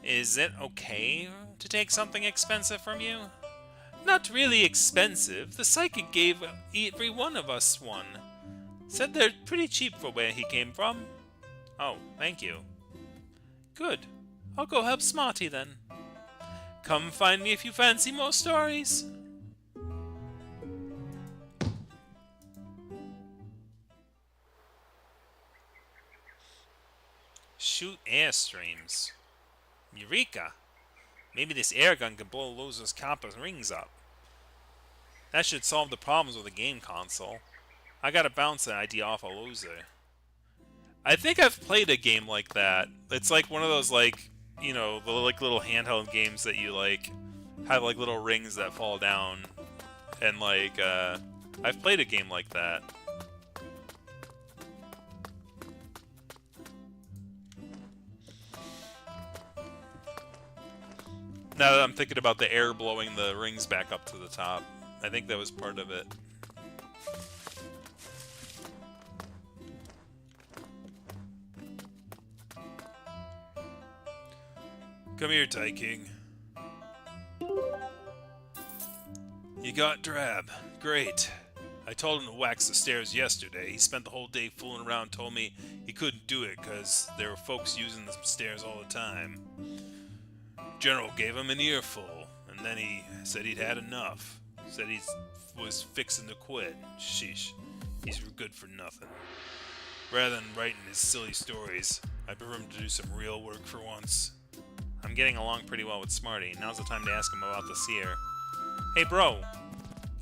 [SPEAKER 2] Is it okay to take something expensive from you?
[SPEAKER 3] Not really expensive. The psychic gave every one of us one. Said they're pretty cheap for where he came from.
[SPEAKER 2] Oh, thank you.
[SPEAKER 3] Good. I'll go help Smarty then. Come find me if you fancy more stories.
[SPEAKER 2] Shoot airstreams. Eureka! Maybe this air gun can blow Loser's copper rings up. That should solve the problems with the game console. I gotta bounce that idea off of Loser.
[SPEAKER 1] I think I've played a game like that. It's like one of those, like, you know, the like little handheld games that you like have like little rings that fall down, and like I've played a game like that. Now that I'm thinking about the air blowing the rings back up to the top, I think that was part of it. Come here, Tai King. You got Drab. Great. I told him to wax the stairs yesterday. He spent the whole day fooling around, told me he couldn't do it because there were folks using the stairs all the time. General gave him an earful, and then he said he'd had enough. Said he was fixing to quit. Sheesh, he's good for nothing. Rather than writing his silly stories, I prefer him to do some real work for once.
[SPEAKER 2] I'm getting along pretty well with Smarty. Now's the time to ask him about the seer. Hey, bro,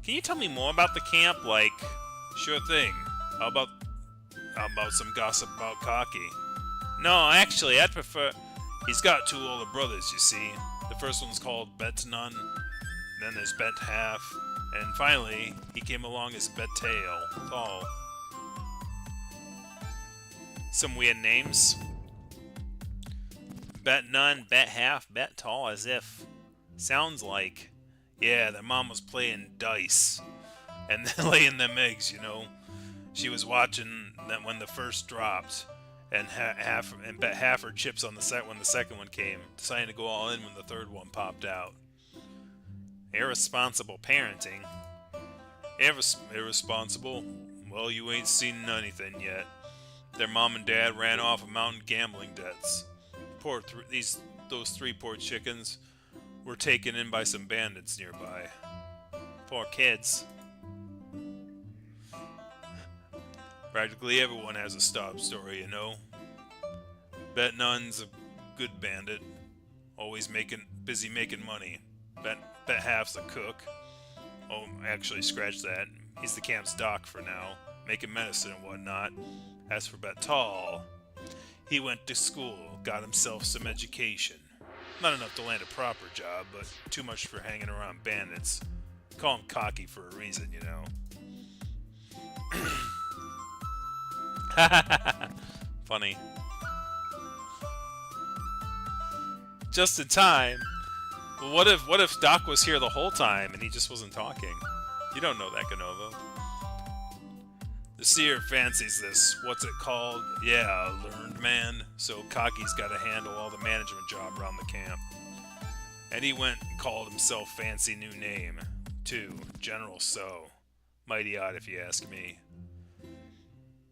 [SPEAKER 2] can you tell me more about the camp? Like,
[SPEAKER 1] Sure thing. How about some gossip about Cocky?
[SPEAKER 2] no, actually, I'd prefer.
[SPEAKER 1] He's got two older brothers, you see. The first one's called Bet None, then there's Bet Half, and finally, he came along as Bet Tail. Tall.
[SPEAKER 2] Some weird names. Bet None, Bet Half, Bet Tall, as if. Sounds like.
[SPEAKER 1] Yeah, their mom was playing dice, and then laying them eggs, you know. She was watching them when the first dropped, and bet half her chips on when the second one came, deciding to go all in when the third one popped out.
[SPEAKER 2] Irresponsible parenting.
[SPEAKER 1] Irresponsible? Well, you ain't seen anything yet. Their mom and dad ran off of mountain gambling debts. Those three poor chickens were taken in by some bandits nearby.
[SPEAKER 2] Poor kids.
[SPEAKER 1] Practically everyone has a sob story, you know. Bet None's a good bandit, always busy making money. Bet Half's a cook. Oh, actually, scratch that. He's the camp's doc for now, making medicine and whatnot. As for Bet Tall, he went to school, got himself some education. Not enough to land a proper job, but too much for hanging around bandits. Call him Cocky for a reason, you know.
[SPEAKER 2] Funny. Just in time.
[SPEAKER 1] Well, what if Doc was here the whole time and he just wasn't talking? You don't know that, Ganova. The seer fancies this, what's it called? Yeah, a learned man. So Cocky's got to handle all the management job around the camp. And he went and called himself fancy new name, too, General So. Mighty odd if you ask me.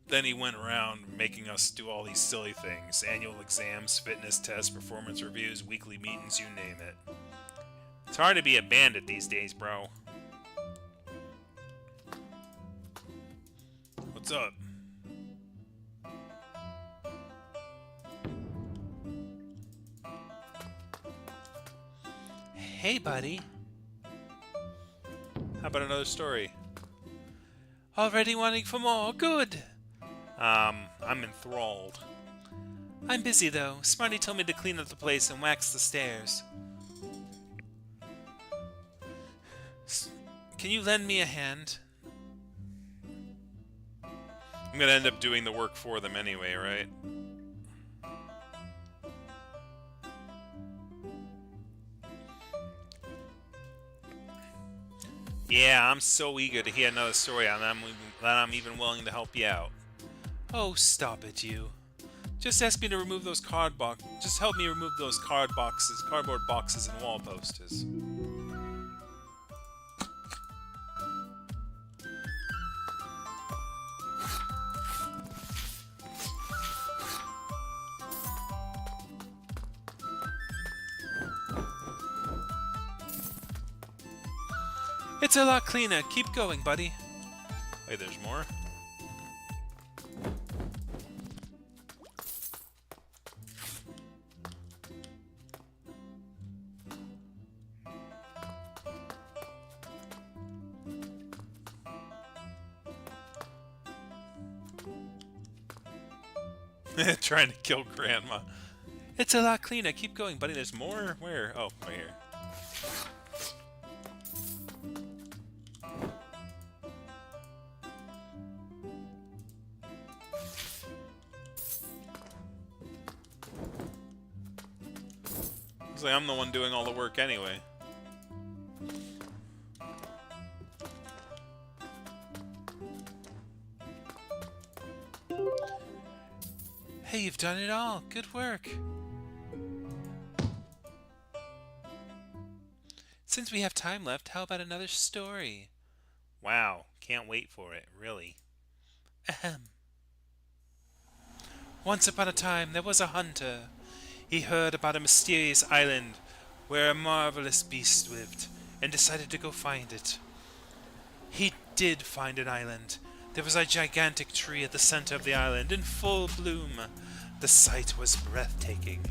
[SPEAKER 1] Then he went around making us do all these silly things. Annual exams, fitness tests, performance reviews, weekly meetings, you name it.
[SPEAKER 2] It's hard to be a bandit these days, bro.
[SPEAKER 1] What's up?
[SPEAKER 3] Hey, buddy.
[SPEAKER 1] How about another story?
[SPEAKER 3] Already wanting for more? Good.
[SPEAKER 2] I'm enthralled.
[SPEAKER 3] I'm busy, though. Smarty told me to clean up the place and wax the stairs. Can you lend me a hand?
[SPEAKER 1] I'm gonna end up doing the work for them anyway, right?
[SPEAKER 2] Yeah, I'm so eager to hear another story that I'm even willing to help you out.
[SPEAKER 3] Oh, stop it, you. Just ask me to remove those Just help me remove those cardboard boxes and wall posters. It's a lot cleaner. Keep going, buddy.
[SPEAKER 1] Wait, there's more? Trying to kill Grandma.
[SPEAKER 3] It's a lot cleaner. Keep going, buddy.
[SPEAKER 1] There's more? Where? Oh, right here. Looks like I'm the one doing all the work anyway.
[SPEAKER 3] Hey, you've done it all. Good work. Since we have time left, how about another story?
[SPEAKER 2] Wow, can't wait for it, really.
[SPEAKER 3] Ahem. Once upon a time there was a hunter. He heard about a mysterious island where a marvelous beast lived and decided to go find it. He did find an island. There was a gigantic tree at the center of the island in full bloom. The sight was breathtaking.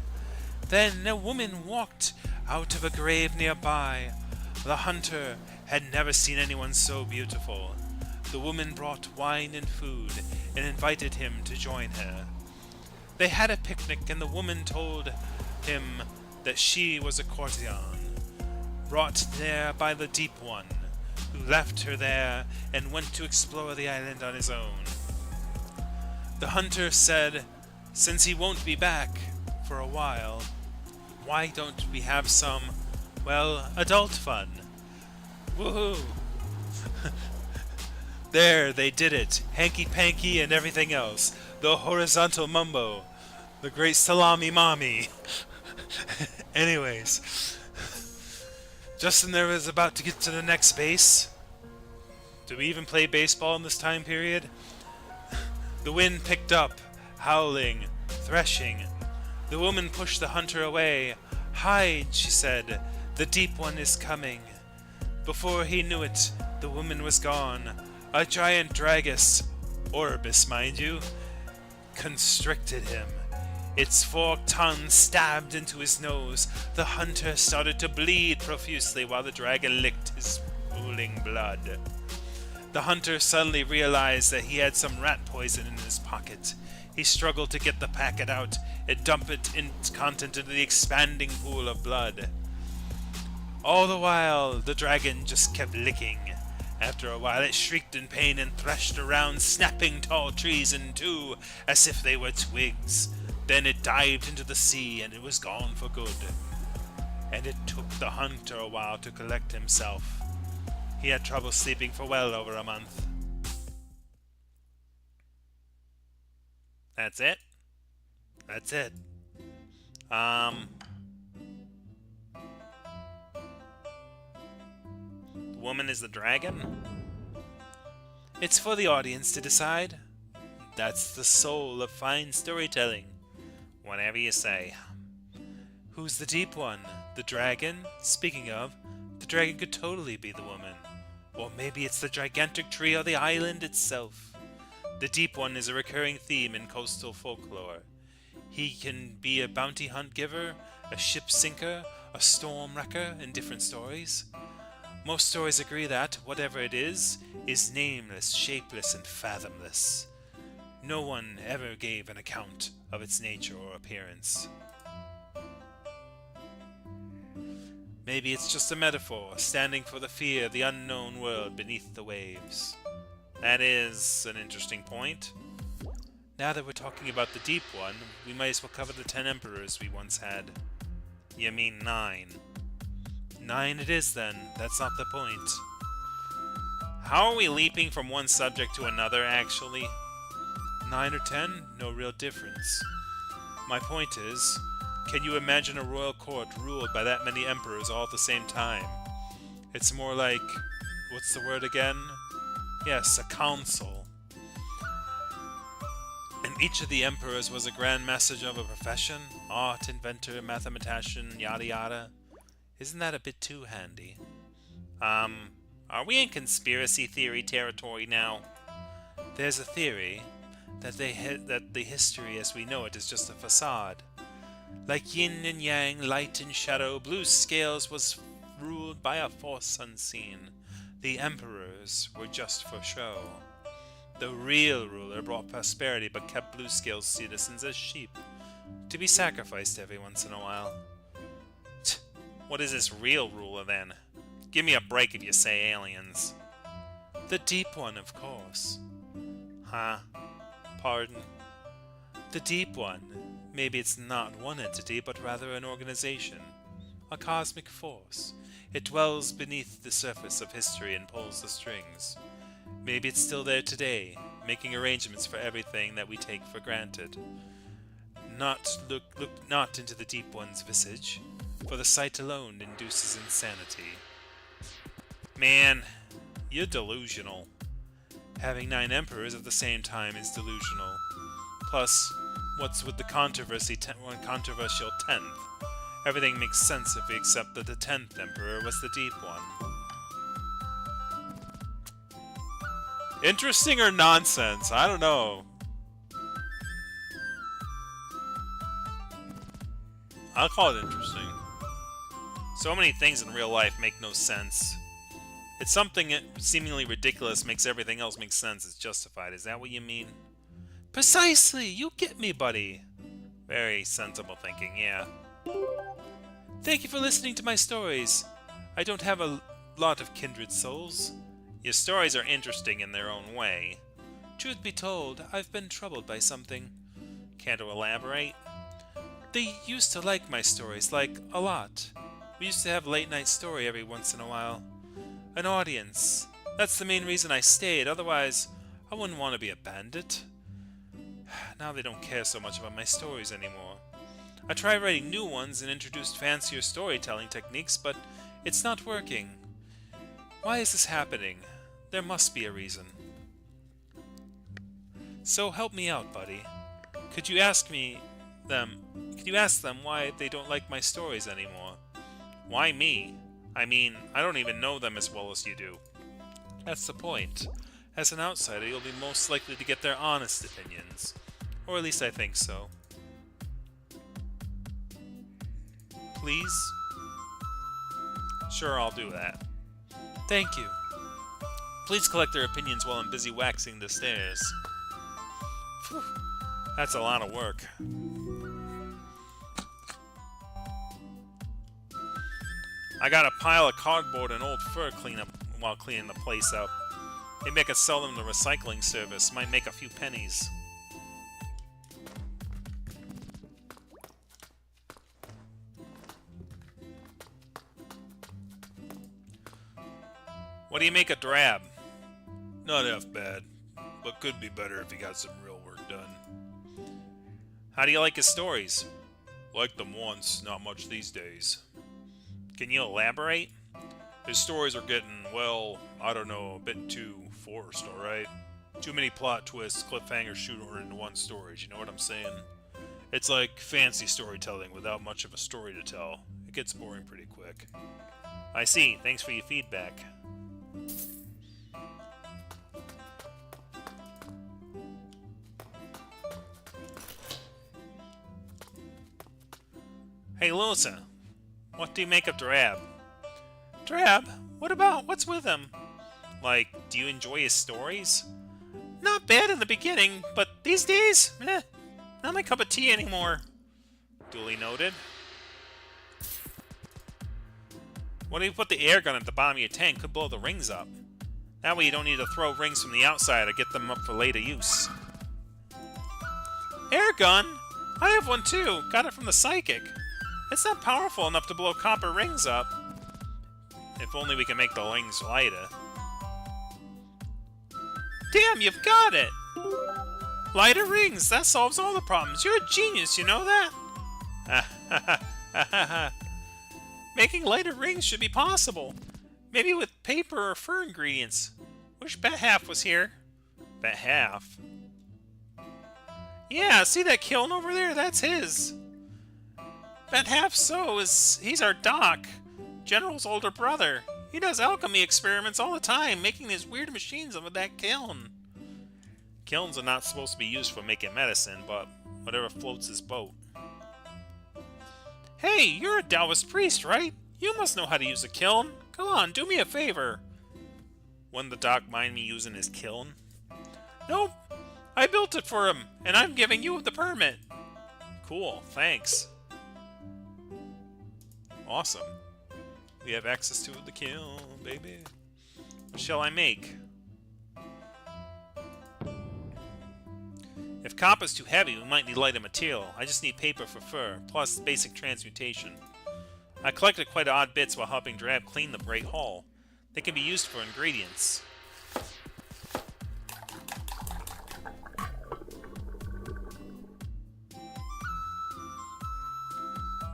[SPEAKER 3] Then a woman walked out of a grave nearby. The hunter had never seen anyone so beautiful. The woman brought wine and food and invited him to join her. They had a picnic, and the woman told him that she was a courtisan, brought there by the Deep One, who left her there and went to explore the island on his own. The hunter said, since he won't be back for a while, why don't we have some, well, adult fun? Woohoo! There, they did it. Hanky-panky and everything else. The horizontal mumbo. The great salami mommy. Anyways. Just when there was about to get to the next base. Do we even play baseball in this time period? The wind picked up, howling, threshing. The woman pushed the hunter away. Hide, she said. The Deep One is coming. Before he knew it, the woman was gone. A giant dragus, Orbis mind you, constricted him. Its forked tongue stabbed into his nose. The hunter started to bleed profusely while the dragon licked his pooling blood. The hunter suddenly realized that he had some rat poison in his pocket. He struggled to get the packet out and dump its content into the expanding pool of blood. All the while, the dragon just kept licking. After a while, it shrieked in pain and threshed around, snapping tall trees in two as if they were twigs. Then it dived into the sea, and it was gone for good. And it took the hunter a while to collect himself. He had trouble sleeping for well over a month.
[SPEAKER 2] That's it?
[SPEAKER 3] That's it.
[SPEAKER 2] The woman is the dragon?
[SPEAKER 3] It's for the audience to decide. That's the soul of fine storytelling.
[SPEAKER 2] Whatever you say.
[SPEAKER 3] Who's the Deep One? The dragon? Speaking of, the dragon could totally be the woman. Or maybe it's the gigantic tree or the island itself. The Deep One is a recurring theme in coastal folklore. He can be a bounty hunt giver, a ship sinker, a storm wrecker in different stories. Most stories agree that, whatever it is nameless, shapeless, and fathomless. No one ever gave an account of its nature or appearance. Maybe it's just a metaphor, standing for the fear of the unknown world beneath the waves.
[SPEAKER 2] That is an interesting point.
[SPEAKER 3] Now that we're talking about the Deep One, we might as well cover the 10 emperors we once had.
[SPEAKER 2] You mean 9?
[SPEAKER 3] 9 it is then, that's not the point.
[SPEAKER 2] How are we leaping from one subject to another, actually?
[SPEAKER 3] 9 or 10, no real difference. My point is, can you imagine a royal court ruled by that many emperors all at the same time? It's more like, what's the word again? Yes, a council. And each of the emperors was a grand master of a profession, art, inventor, mathematician, yada yada. Isn't that a bit too handy?
[SPEAKER 2] Are we in conspiracy theory territory now?
[SPEAKER 3] There's a theory that the history as we know it is just a facade. Like yin and yang, light and shadow, blue scales was ruled by a force unseen. The emperors were just for show. The real ruler brought prosperity but kept blue scales citizens as sheep, to be sacrificed every once in a while.
[SPEAKER 2] What is this real ruler then? Give me a break if you say aliens.
[SPEAKER 3] The Deep One, of course.
[SPEAKER 2] Huh?
[SPEAKER 3] Pardon? The Deep One. Maybe it's not one entity, but rather an organization. A cosmic force. It dwells beneath the surface of history and pulls the strings. Maybe it's still there today, making arrangements for everything that we take for granted. Look not into the Deep One's visage, for the sight alone induces insanity.
[SPEAKER 2] Man, You're delusional. Having 9 emperors at the same time is delusional. Plus, what's with the controversial 10th? Everything makes sense if we accept that the 10th emperor was the deep one. Interesting or nonsense? I don't know. I'll call it interesting. So many things in real life make no sense. It's something seemingly ridiculous makes everything else make sense. It's justified. Is that what you mean? Precisely! You get me, buddy! Very sensible thinking, yeah. Thank you for listening to my stories. I don't have a lot of kindred souls. Your stories are interesting in their own way. Truth be told, I've been troubled by something. Care to elaborate? They used to like my stories, like, a lot. We used to have late-night story every once in a while. An audience. That's the main reason I stayed, otherwise I wouldn't want to be a bandit. Now they don't care so much about my stories anymore. I tried writing new ones and introduced fancier storytelling techniques, but it's not working. Why is this happening? There must be a reason. So help me out, buddy. Could you ask them why they don't like my stories anymore? Why me? I mean, I don't even know them as well as you do. That's the point. As an outsider, you'll be most likely to get their honest opinions. Or at least I think so. Please? Sure, I'll do that. Thank you. Please collect their opinions while I'm busy waxing the stairs. Phew, that's a lot of work. I got a pile of cardboard and old fur cleanup while cleaning the place up. Maybe I could sell them to recycling service. Might make a few pennies. What do you make a drab? Not half bad, but could be better if he got some real work done. How do you like his stories? Liked them once, not much these days. Can you elaborate? His stories are getting, well, I don't know, a bit too forced, alright? Too many plot twists, cliffhangers shooting into one story, you know what I'm saying? It's like fancy storytelling without much of a story to tell. It gets boring pretty quick. I see, thanks for your feedback. Hey, Louisa, what do you make of Drab? Drab? What's with him? Like, do you enjoy his stories? Not bad in the beginning, but these days, not my cup of tea anymore. Duly noted. What if you put the air gun at the bottom of your tank? Could blow the rings up. That way you don't need to throw rings from the outside or get them up for later use. Air gun? I have one too. Got it from the psychic. It's not powerful enough to blow copper rings up. If only we can make the rings lighter. Damn, you've got it! Lighter rings, that solves all the problems. You're a genius, you know that? Making lighter rings should be possible. Maybe with paper or fur ingredients. Wish Bet Half was here. Bet Half? Yeah, see that kiln over there? That's his. Bet Half he's our doc. General's older brother. He does alchemy experiments all the time, making these weird machines with that kiln. Kilns are not supposed to be used for making medicine, but whatever floats his boat. Hey, you're a Taoist priest, right? You must know how to use a kiln. Come on, do me a favor. Wouldn't the doc mind me using his kiln? Nope. I built it for him, and I'm giving you the permit. Cool, thanks. Awesome. We have access to the kiln, baby. What shall I make? If copper's too heavy, we might need lighter material. I just need paper for fur, plus basic transmutation. I collected quite odd bits while helping Drab clean the Great Hall. They can be used for ingredients.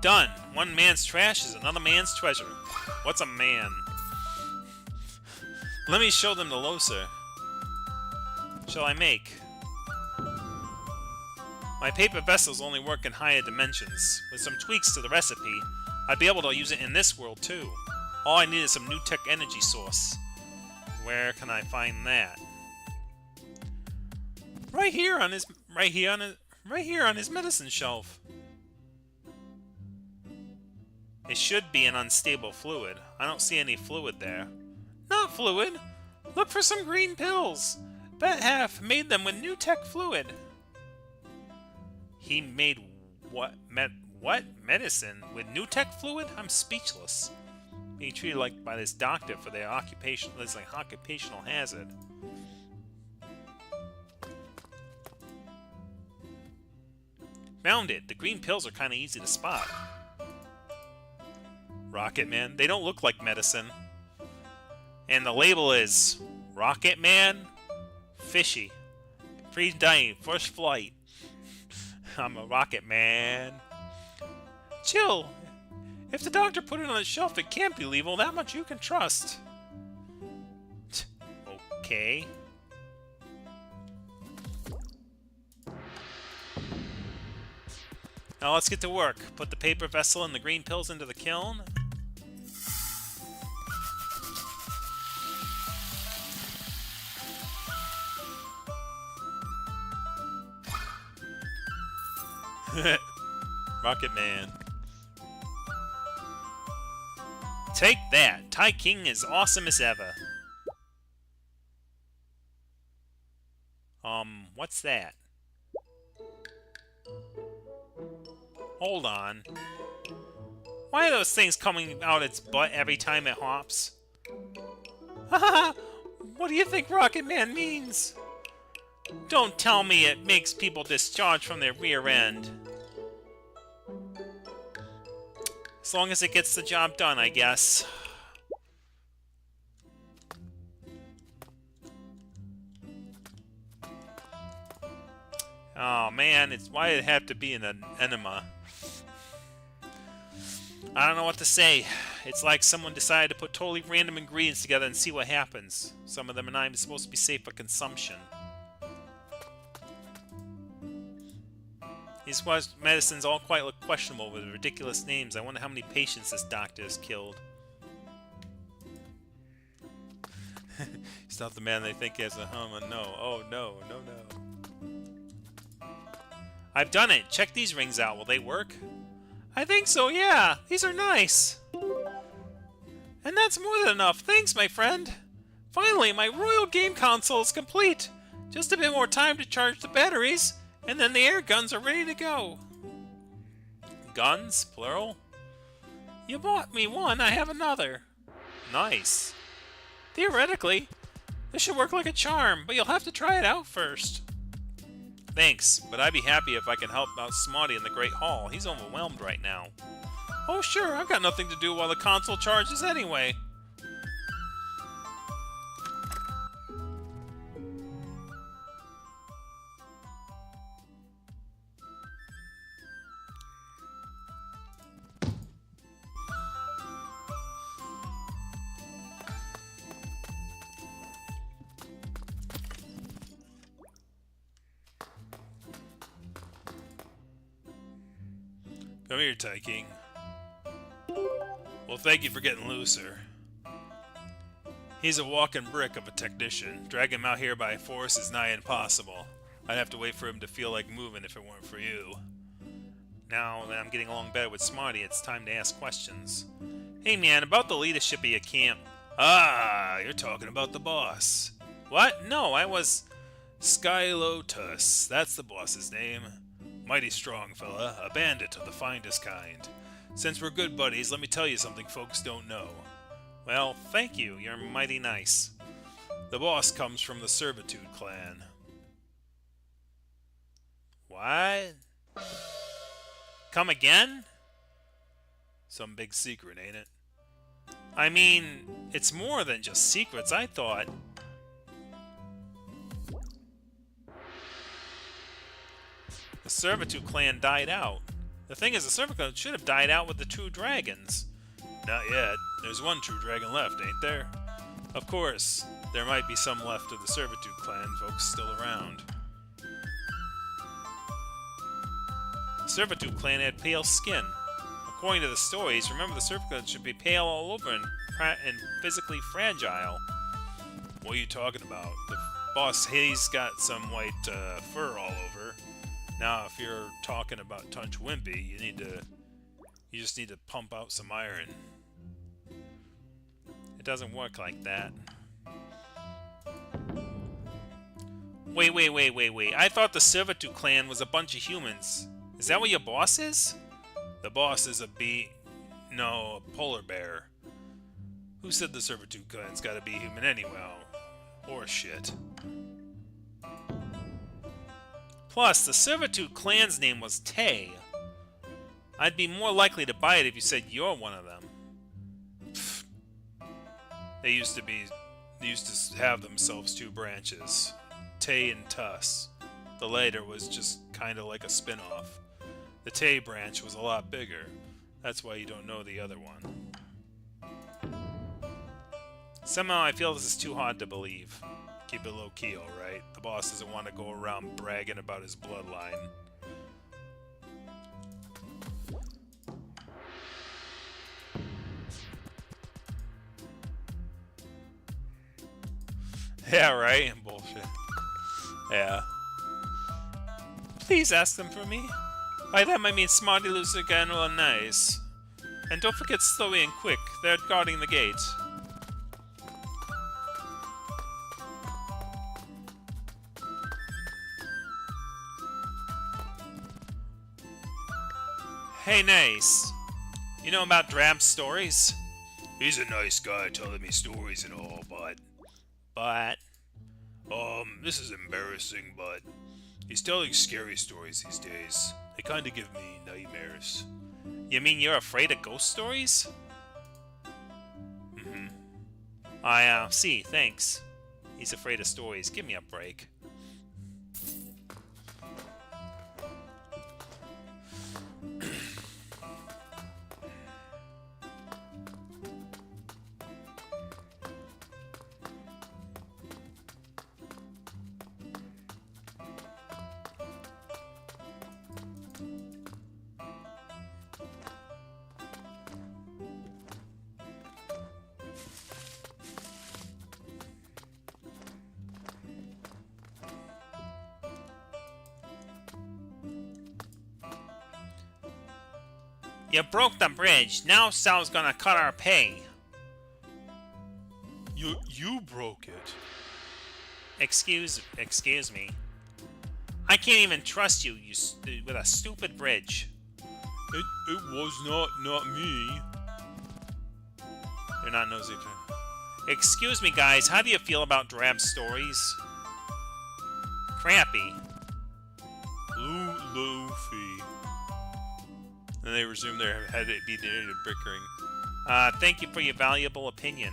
[SPEAKER 2] Done! One man's trash is another man's treasure. What's a man? Let me show them the Loser. Shall I make? My paper vessels only work in higher dimensions. With some tweaks to the recipe, I'd be able to use it in this world too. All I need is some new tech energy source. Where can I find that? Right here on his medicine shelf. It should be an unstable fluid. I don't see any fluid there. Not fluid. Look for some green pills. Bet Half made them with new tech fluid. He made what? What? Medicine with new tech fluid? I'm speechless. Being treated like by this doctor for their occupation. It's like occupational hazard. Found it. The green pills are kind of easy to spot. Rocket Man. They don't look like medicine. And the label is Rocket Man, fishy, freeze dying, first flight. I'm a Rocket Man. Chill. If the doctor put it on the shelf, it can't be lethal. That much you can trust. Okay. Now let's get to work. Put the paper vessel and the green pills into the kiln. Rocket Man. Take that! Tai King is awesome as ever. What's that? Hold on. Why are those things coming out its butt every time it hops? Haha! What do you think Rocket Man means? Don't tell me it makes people discharge from their rear end. As long as it gets the job done, I guess. Oh man, why did it have to be an enema? I don't know what to say. It's like someone decided to put totally random ingredients together and see what happens. Some of them are not even supposed to be safe for consumption. These medicines all quite look questionable with ridiculous names. I wonder how many patients this doctor has killed. He's not the man they think he has a no. Oh no, no, no. I've done it. Check these rings out. Will they work? I think so, yeah. These are nice. And that's more than enough. Thanks, my friend. Finally, my royal game console is complete. Just a bit more time to charge the batteries. And then the air guns are ready to go. Guns? Plural? You bought me one, I have another. Nice. Theoretically, this should work like a charm, but you'll have to try it out first. Thanks, but I'd be happy if I can help out Smarty in the Great Hall. He's overwhelmed right now. Oh sure, I've got nothing to do while the console charges anyway. Come here, Tai King. Well, thank you for getting Looser. He's a walking brick of a technician. Dragging him out here by force is nigh impossible. I'd have to wait for him to feel like moving if it weren't for you. Now that I'm getting along better with Smarty, it's time to ask questions. Hey man, about the leadership of your camp. Ah, you're talking about the boss. What? No, I was... SkyLotus. That's the boss's name. Mighty strong fella, a bandit of the finest kind. Since we're good buddies, let me tell you something folks don't know. Well, thank you, you're mighty nice. The boss comes from the Servitude clan. What? Come again? Some big secret, ain't it? I mean, it's more than just secrets, I thought. The Servitude clan died out. The thing is, the Servitude clan should have died out with the true dragons. Not yet. There's one true dragon left, ain't there? Of course. There might be some left of the Servitude clan folks still around. The Servitude clan had pale skin. According to the stories, remember the Servitude clan should be pale all over and physically fragile. What are you talking about? The boss, he's got some white fur all over. Now, if you're talking about Tunch Wimpy, you just need to pump out some iron. It doesn't work like that. Wait. I thought the Servitude clan was a bunch of humans. Is that what your boss is? The boss is a polar bear. Who said the Servitude clan's gotta be human anyway? Horse shit. Plus, the Servitude clan's name was Tay. I'd be more likely to buy it if you said you're one of them. Pfft. They used to have themselves two branches, Tay and Tuss. The latter was just kind of like a spin-off. The Tay branch was a lot bigger. That's why you don't know the other one. Somehow I feel this is too hard to believe. Keep it low-key, alright? The boss doesn't want to go around bragging about his bloodline. Yeah, right? Bullshit. Yeah. Please ask them for me. By them I mean Smarty, Loose, Ganrel, and Nice. And don't forget Slowy and Quick. They're guarding the gate. Hey, Nice. You know about Drab's stories? He's a nice guy telling me stories and all, but... This is embarrassing, but... He's telling scary stories these days. They kinda give me nightmares. You mean you're afraid of ghost stories? Mm-hmm. I see, thanks. He's afraid of stories. Give me a break. You broke the bridge. Now Sal's gonna cut our pay. You broke it. Excuse me. I can't even trust you, with a stupid bridge. It was not me. You're not nosy. Excuse me, guys. How do you feel about Drab stories? Crappy. Luffy. Then they resumed their heated bickering. Thank you for your valuable opinion.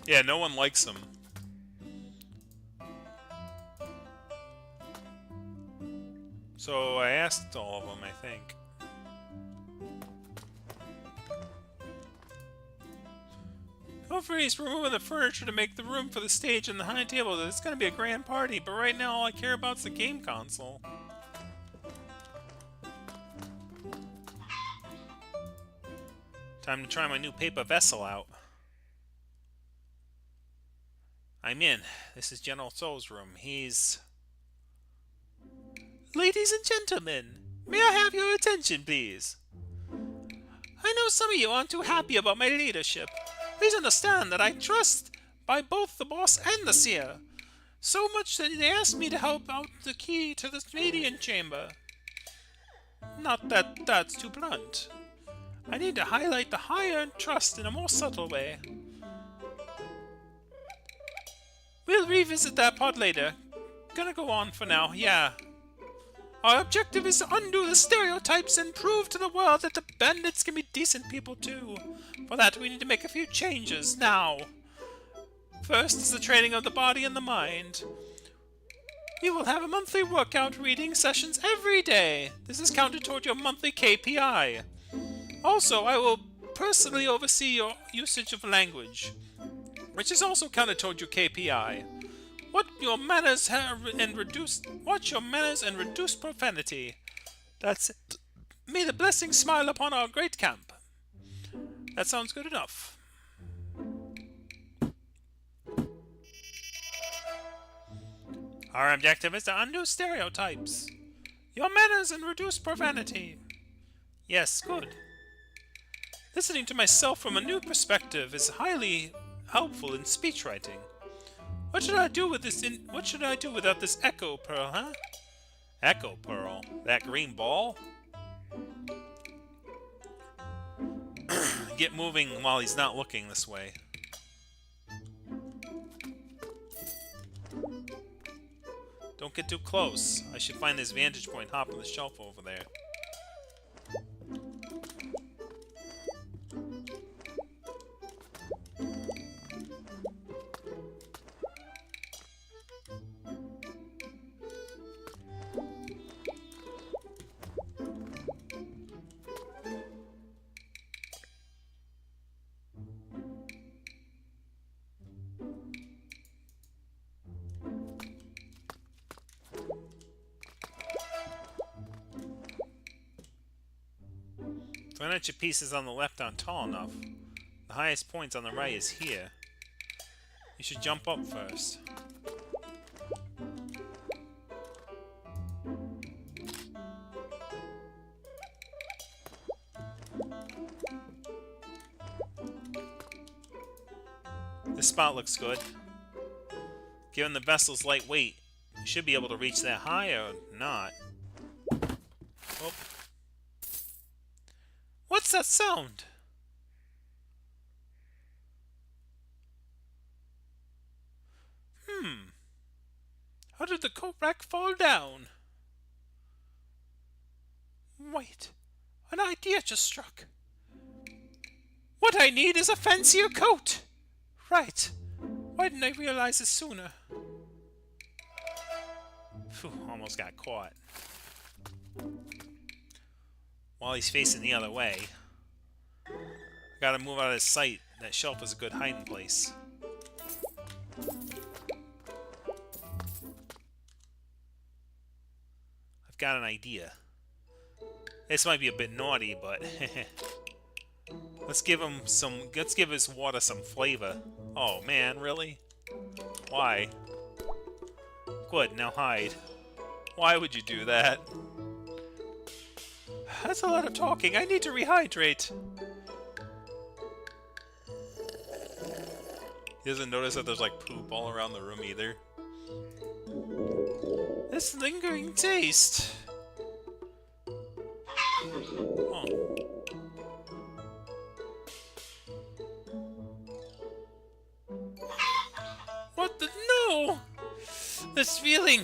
[SPEAKER 2] Yeah, no one likes him. So I asked all of them, I think. Hopefully removing the furniture to make the room for the stage and the high table. It's gonna be a grand party, but right now all I care about is the game console. Time to try my new paper vessel out. I'm in. This is General Soul's room. He's... Ladies and gentlemen, may I have your attention, please? I know some of you aren't too happy about my leadership. Please understand that I trust by both the boss and the seer. So much that they asked me to help out the key to the Canadian chamber.
[SPEAKER 3] Not that that's too blunt. I need to highlight the high-earned trust in a more subtle way. We'll revisit that part later. Gonna go on for now, yeah. Our objective is to undo the stereotypes and prove to the world that the bandits can be decent people too. For that, we need to make a few changes now. First is the training of the body and the mind. We will have a monthly workout reading sessions every day. This is counted toward your monthly KPI. Also, I will personally oversee your usage of language, which is also counted toward your KPI. Watch your manners and reduce profanity. That's it. May the blessings smile upon our great camp. That sounds good enough. Our objective is to undo stereotypes. Your manners and reduce profanity. Yes, good. Listening to myself from a new perspective is highly helpful in speech writing. What should I do with this? What should I do without this echo pearl, huh? Echo pearl? That green ball? Get moving while he's not looking this way. Don't get too close. I should find this vantage point hop on the shelf over there. Furniture pieces on the left aren't tall enough. The highest point on the right is here. You should jump up first. This spot looks good. Given the vessel's light weight, you should be able to reach that high or not. Oh. What's that sound? How did the coat rack fall down? Wait, an idea just struck. What I need is a fancier coat! Right. Why didn't I realize this sooner? Phew, almost got caught. While he's facing the other way. I gotta move out of his sight. That shelf is a good hiding place. I've got an idea. This might be a bit naughty, but let's give his water some flavor. Oh man, really? Why? Good, now hide. Why would you do that? That's a lot of talking. I need to rehydrate. He doesn't notice that there's like poop all around the room either. This lingering taste. Oh. What the? No! This feeling.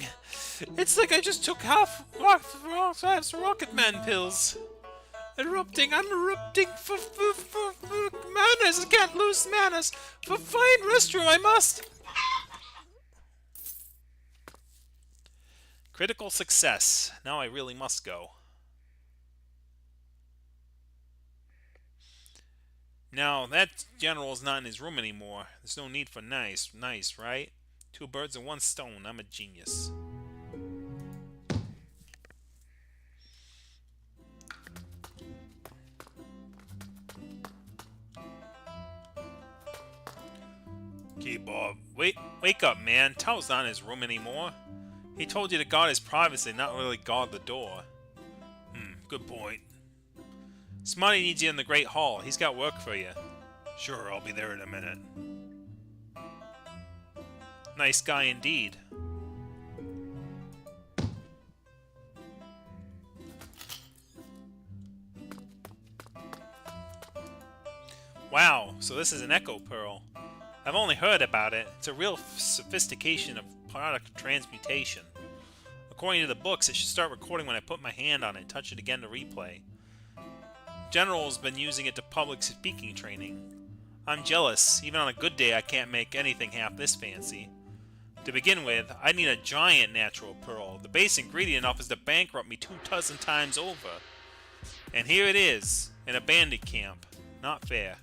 [SPEAKER 3] It's like I just took half Rocket Man pills. Erupting, I'm erupting for manners. I can't lose manners. For fine restroom, I must. Critical success. Now I really must go. Now, that general's not in his room anymore. There's no need for nice, right? Two birds and one stone. I'm a genius. Okay, Bob. Wake up, man. Tao's not in his room anymore. He told you to guard his privacy, not really guard the door. Good point. Smarty needs you in the Great Hall. He's got work for you. Sure, I'll be there in a minute. Nice guy indeed.
[SPEAKER 2] Wow, so this is an echo pearl. I've only heard about it. It's a real sophistication of product transmutation. According to the books, it should start recording when I put my hand on it and touch it again to replay. General's been using it to public speaking training. I'm jealous. Even on a good day, I can't make anything half this fancy. To begin with, I need a giant natural pearl. The base ingredient offers to bankrupt me 2,000 times over. And here it is, in a bandit camp. Not fair.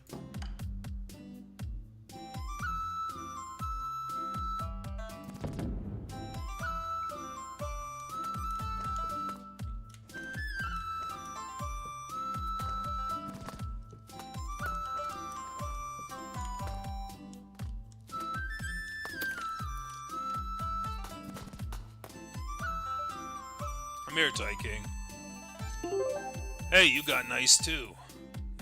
[SPEAKER 1] I'm here, Tai King. Hey, you got nice too.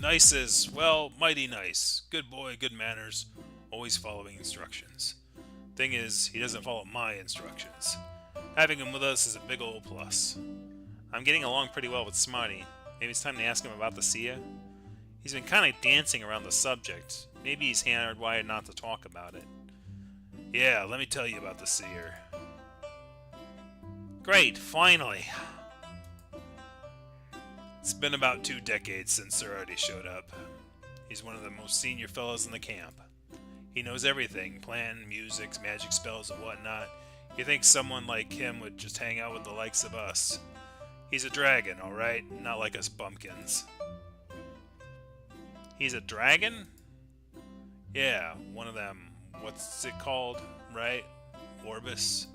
[SPEAKER 1] Nice as, well, mighty nice. Good boy, good manners, always following instructions. Thing is, he doesn't follow my instructions. Having him with us is a big old plus.
[SPEAKER 2] I'm getting along pretty well with Smarty. Maybe it's time to ask him about the seer? He's been kind of dancing around the subject. Maybe he's hardwired not to talk about it.
[SPEAKER 1] Yeah, let me tell you about the seer.
[SPEAKER 2] Great, finally.
[SPEAKER 1] It's been about 2 decades since Sorority showed up. He's one of the most senior fellows in the camp. He knows everything, plan, music, magic spells, and whatnot. You think someone like him would just hang out with the likes of us. He's a dragon, alright? Not like us bumpkins.
[SPEAKER 2] He's a dragon?
[SPEAKER 1] Yeah, one of them. What's it called, right? Orbis?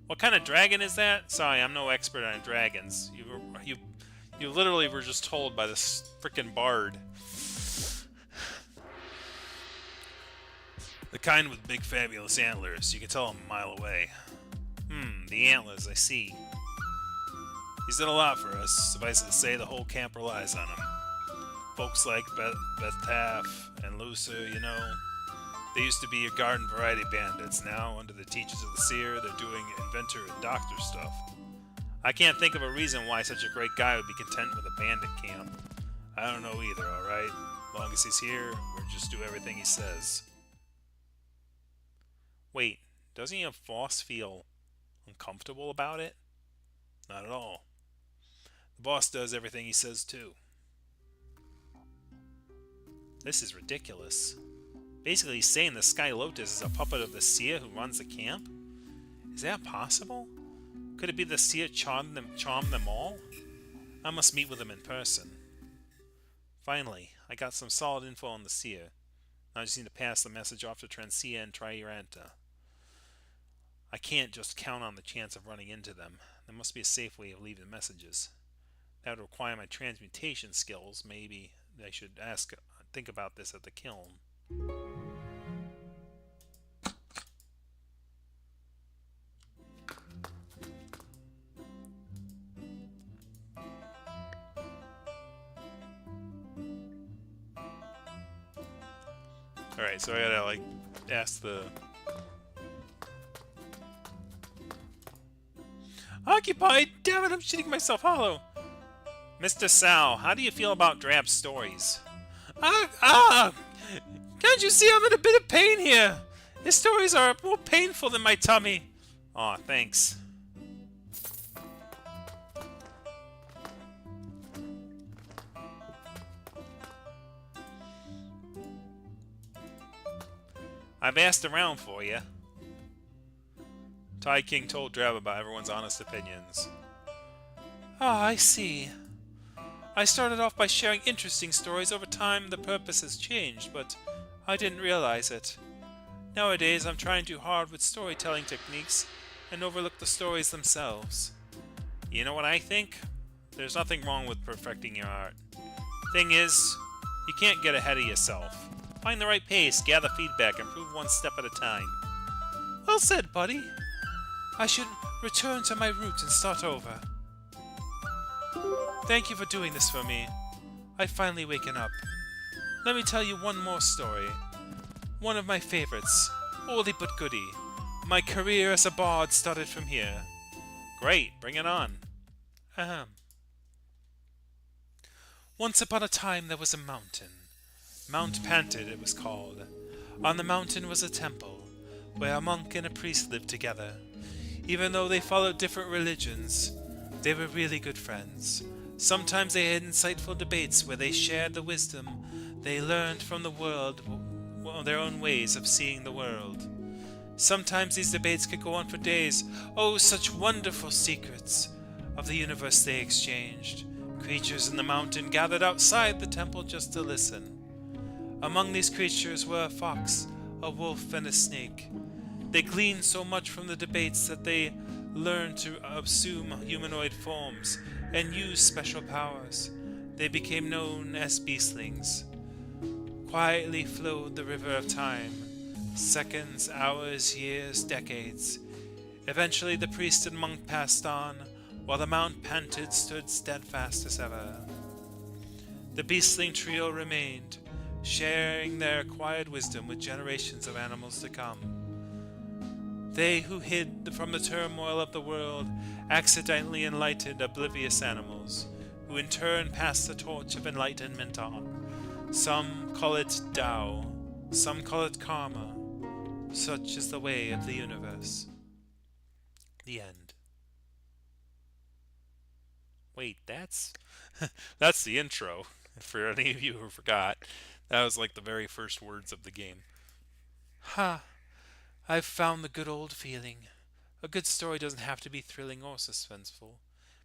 [SPEAKER 2] What kind of dragon is that? Sorry, I'm no expert on dragons. You literally were just told by this frickin' bard.
[SPEAKER 1] The kind with big fabulous antlers. You can tell him a mile away.
[SPEAKER 2] The antlers, I see.
[SPEAKER 1] He's done a lot for us. Suffice it to say, the whole camp relies on him. Folks like Beth Taff and Lucer, you know. They used to be your garden variety bandits. Now, under the teachers of the seer, they're doing inventor and doctor stuff.
[SPEAKER 2] I can't think of a reason why such a great guy would be content with a bandit camp.
[SPEAKER 1] I don't know either, alright? As long as he's here, we'll just do everything he says.
[SPEAKER 2] Wait, doesn't he have Voss feel uncomfortable about it?
[SPEAKER 1] Not at all. The boss does everything he says too.
[SPEAKER 2] This is ridiculous. Basically, he's saying the SkyLotus is a puppet of the seer who runs the camp? Is that possible? Could it be the seer charmed them all? I must meet with him in person. Finally, I got some solid info on the seer. Now I just need to pass the message off to Transia and Triuranta. I can't just count on the chance of running into them. There must be a safe way of leaving messages. That would require my transmutation skills. Maybe I should think about this at the kiln.
[SPEAKER 1] Alright, so I gotta, ask the...
[SPEAKER 2] Occupied! Damn it, I'm shitting myself hollow! Mr. Sal, how do you feel about Drab's stories? Can't you see I'm in a bit of pain here? His stories are more painful than my tummy. Aw, thanks. I've asked around for you.
[SPEAKER 1] Tai King told Drab about everyone's honest opinions.
[SPEAKER 2] Ah, I see. I started off by sharing interesting stories. Over time, the purpose has changed, but I didn't realize it. Nowadays, I'm trying too hard with storytelling techniques and overlook the stories themselves. You know what I think? There's nothing wrong with perfecting your art. Thing is, you can't get ahead of yourself. Find the right pace, gather feedback, improve one step at a time. Well said, buddy. I should return to my roots and start over. Thank you for doing this for me. I've finally waken up. Let me tell you one more story. One of my favorites. Oldie but goodie. My career as a bard started from here. Great, bring it on. Once upon a time there was a mountain. Mount Panted, it was called. On the mountain was a temple, where a monk and a priest lived together. Even though they followed different religions, they were really good friends. Sometimes they had insightful debates where they shared the wisdom they learned from the world, their own ways of seeing the world. Sometimes these debates could go on for days. Oh, such wonderful secrets of the universe they exchanged. Creatures in the mountain gathered outside the temple just to listen. Among these creatures were a fox, a wolf, and a snake. They gleaned so much from the debates that they learned to assume humanoid forms and use special powers. They became known as beastlings. Quietly flowed the river of time. Seconds, hours, years, decades. Eventually the priest and monk passed on, while the Mount Panted stood steadfast as ever. The beastling trio remained, sharing their quiet wisdom with generations of animals to come. They who hid from the turmoil of the world accidentally enlightened oblivious animals, who in turn passed the torch of enlightenment on. Some call it Tao, some call it karma. Such is the way of the universe. The end.
[SPEAKER 1] Wait, that's that's the intro. For any of you who forgot, that was like the very first words of the game.
[SPEAKER 2] Ha! I've found the good old feeling. A good story doesn't have to be thrilling or suspenseful.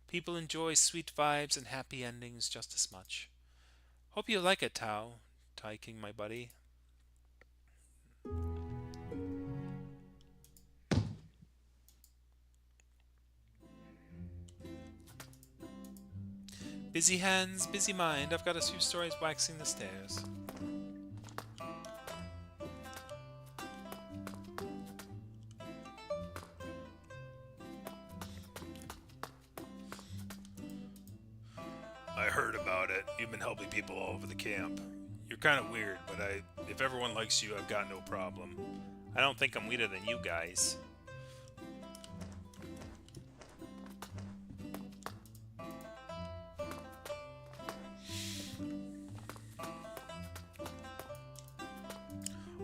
[SPEAKER 2] People enjoy sweet vibes and happy endings just as much. Hope you like it, Tao. Tai King, my buddy. Busy hands, busy mind. I've got a few stories waxing the stairs.
[SPEAKER 1] I heard about it. You've been helping people all over the camp. You're kind of weird, but if everyone likes you, I've got no problem.
[SPEAKER 3] I don't think I'm weirder than you guys.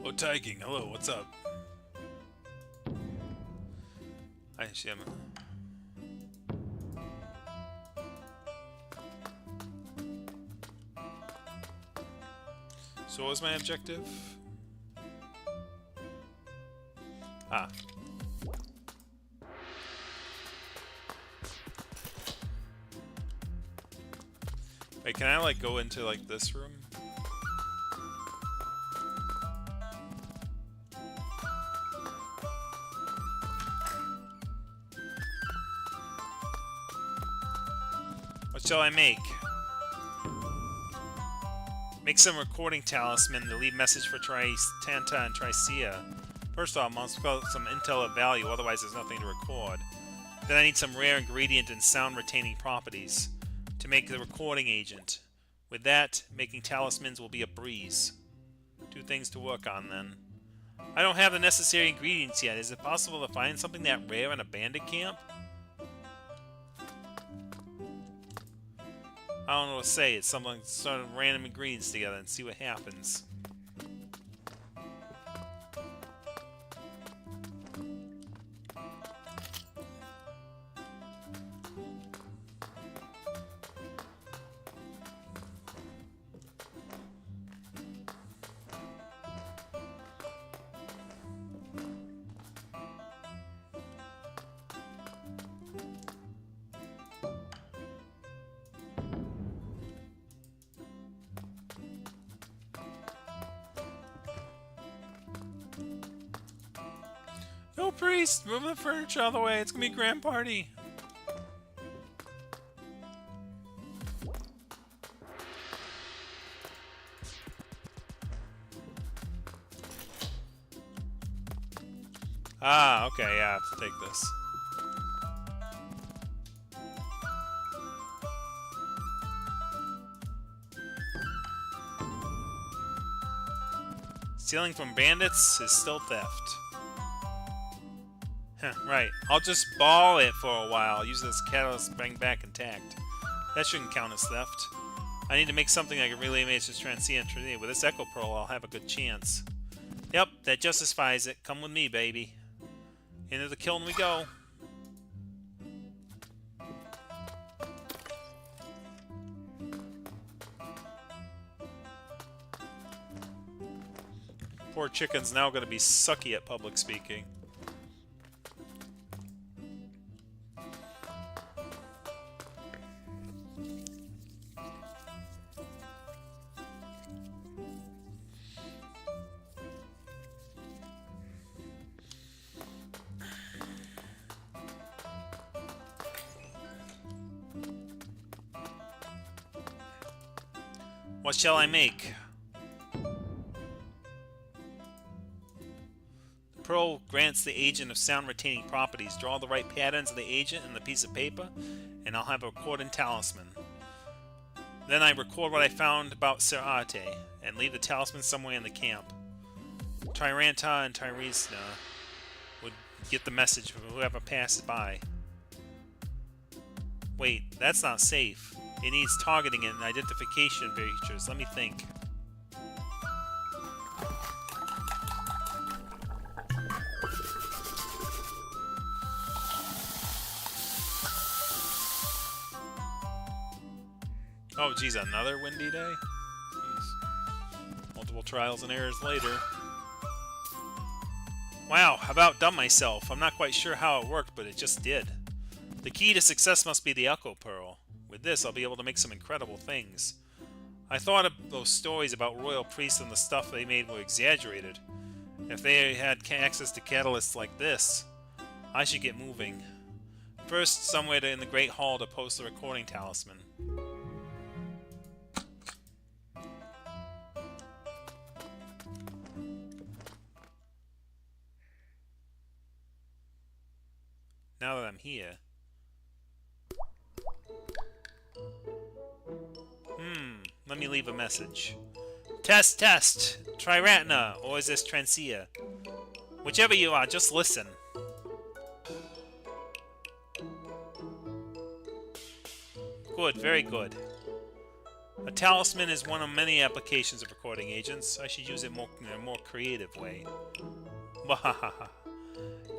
[SPEAKER 1] Oh, Tai King, hello, what's up?
[SPEAKER 2] I see him.
[SPEAKER 1] So what was my objective?
[SPEAKER 2] Ah.
[SPEAKER 1] Wait, can I like go into like this room?
[SPEAKER 3] What shall I make? Make some recording talisman to leave message for Tanta and Tricia. First off, I must put some intel of value, otherwise there's nothing to record. Then I need some rare ingredient and sound-retaining properties to make the recording agent. With that, making talismans will be a breeze. 2 things to work on then. I don't have the necessary ingredients yet. Is it possible to find something that rare in a bandit camp? I don't know what to say. It's something sort of random ingredients together and see what happens.
[SPEAKER 1] No, priest! Move the furniture out of the way. It's gonna be a grand party.
[SPEAKER 3] Ah, okay, yeah, I have to take this. Stealing from bandits is still theft. Huh, right. I'll just ball it for a while. Use this catalyst to bring back intact. That shouldn't count as theft.
[SPEAKER 2] I need to make something that can relay messages transient. With this Echo Pearl, I'll have a good chance. Yep, that justifies it. Come with me, baby. Into the kiln we go. Poor chicken's now going to be sucky at public speaking. What shall I make? The pearl grants the agent of sound-retaining properties. Draw the right patterns of the agent in the piece of paper, and I'll have a recording talisman. Then I record what I found about Sir Arte, and leave the talisman somewhere in the camp. Tyranta and Tyresna would get the message from whoever passes by. Wait, that's not safe. It needs targeting and identification features. Let me think. Oh, geez, another windy day? Jeez. Multiple trials and errors later. Wow, I've outdone myself. I'm not quite sure how it worked, but it just did. The key to success must be the Echo Pearl. With this, I'll be able to make some incredible things. I thought of those stories about royal priests and the stuff they made were exaggerated. If they had access to catalysts like this, I should get moving. First, somewhere in the Great Hall to post the recording talisman. Now that I'm here... let me leave a message. Test, test! Triratna, or is this Transia? Whichever you are, just listen. Good, very good. A talisman is one of many applications of recording agents. I should use it in a more creative way. Wahahaha.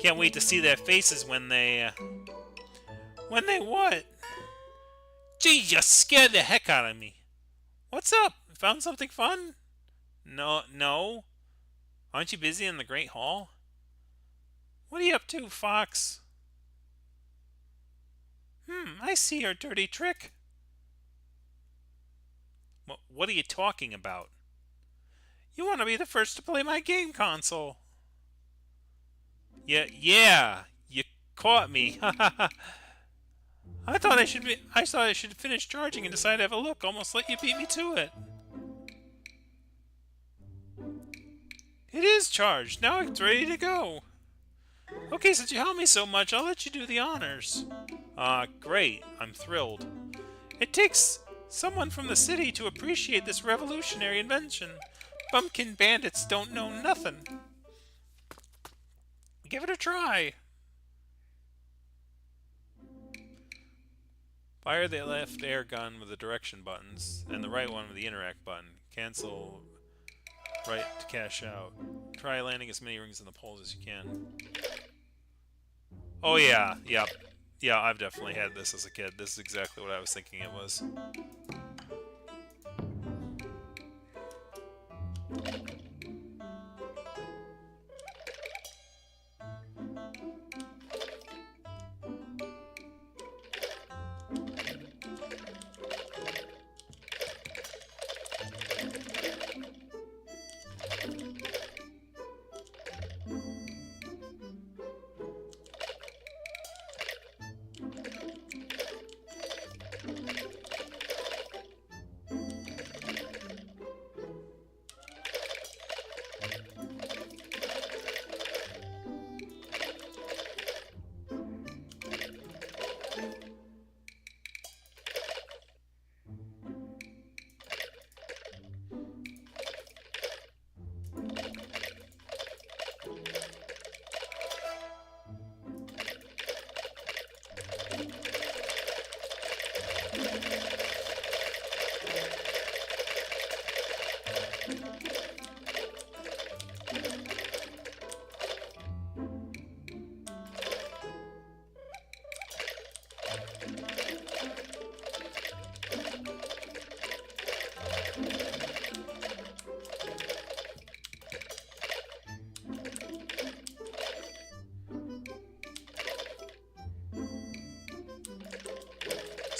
[SPEAKER 2] Can't wait to see their faces when they... When they what? Gee, you scared the heck out of me. What's up? Found something fun? No. Aren't you busy in the Great Hall? What are you up to, Fox? I see your dirty trick. What are you talking about? You want to be the first to play my game console. Yeah, you caught me. I thought I should finish charging and decide to have a look. Almost let you beat me to it. It is charged. Now it's ready to go. Okay, since you helped me so much, I'll let you do the honors. Great. I'm thrilled. It takes someone from the city to appreciate this revolutionary invention. Bumpkin bandits don't know nothing. Give it a try. Fire the left air gun with the direction buttons, and the right one with the interact button. Cancel right to cash out. Try landing as many rings in the poles as you can. Oh yeah, yep. Yeah, I've definitely had this as a kid. This is exactly what I was thinking it was.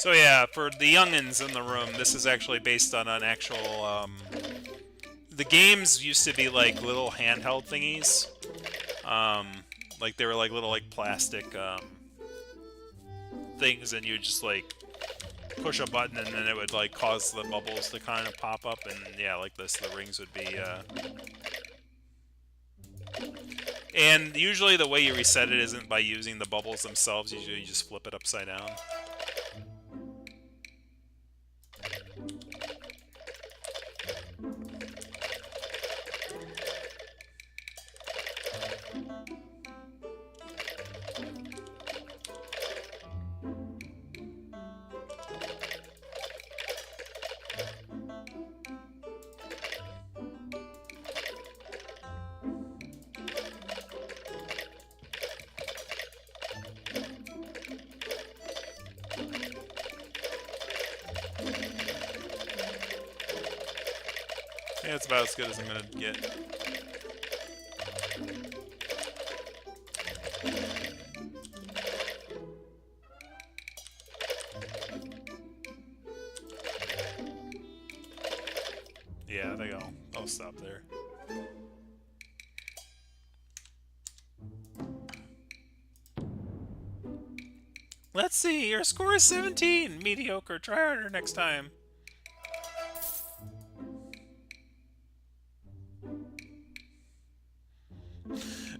[SPEAKER 1] So yeah, for the youngins in the room, this is actually based on an actual. The games used to be like little handheld thingies. Like they were like little like plastic things, and you just like push a button, and then it would like cause the bubbles to kind of pop up, and yeah, like this, the rings would be. And usually the way you reset it isn't by using the bubbles themselves. Usually you just flip it upside down. Yeah, it's about as good as I'm gonna get. Yeah, I think I'll stop there.
[SPEAKER 3] Let's see, your score is 17. Mediocre. Try harder next time.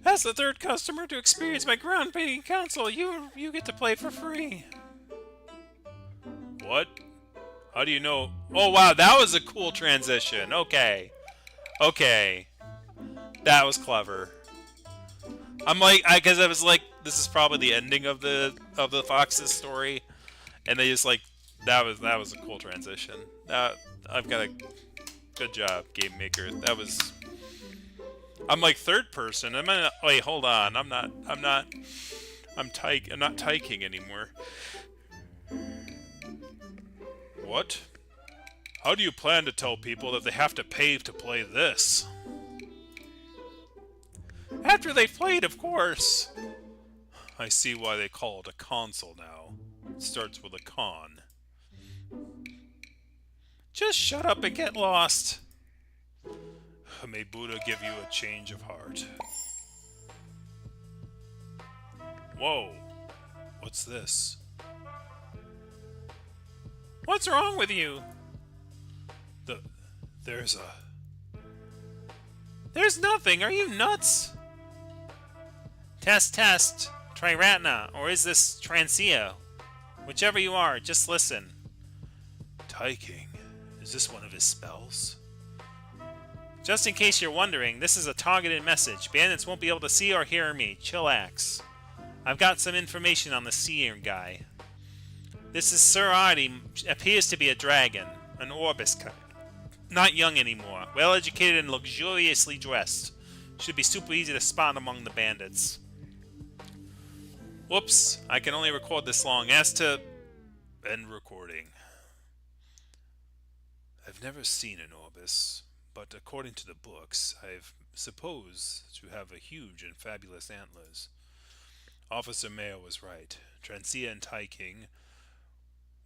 [SPEAKER 3] As the third customer to experience my groundbreaking console, you get to play for free.
[SPEAKER 1] What? How do you know? Oh wow, that was a cool transition. Okay. Okay. That was clever. I'm like, because I was like, this is probably the ending of the Fox's story, and they just like, that was a cool transition. I've got a good job, game maker. That was. I'm like third person. Wait, hold on. I'm not tyking anymore. What? How do you plan to tell people that they have to pay to play this?
[SPEAKER 3] After they've played, of course.
[SPEAKER 1] I see why they call it a console now. It starts with a con.
[SPEAKER 3] Just shut up and get lost.
[SPEAKER 1] May Buddha give you a change of heart. Whoa. What's this?
[SPEAKER 3] What's wrong with you?
[SPEAKER 1] There's
[SPEAKER 3] nothing. Are you nuts? Test. Triratna, or is this Transia? Whichever you are, just listen.
[SPEAKER 1] Tyking. Is this one of his spells?
[SPEAKER 3] Just in case you're wondering, this is a targeted message. Bandits won't be able to see or hear me. Chillax. I've got some information on the seer guy. This is Sir Artie, appears to be a dragon, an Orbis kind. Not young anymore, well-educated and luxuriously dressed. Should be super easy to spot among the bandits.
[SPEAKER 1] Whoops, I can only record this long. As to... end recording. I've never seen an Orbis, but according to the books, I suppose to have a huge and fabulous antlers. Officer Mayo was right. Transia and Tyking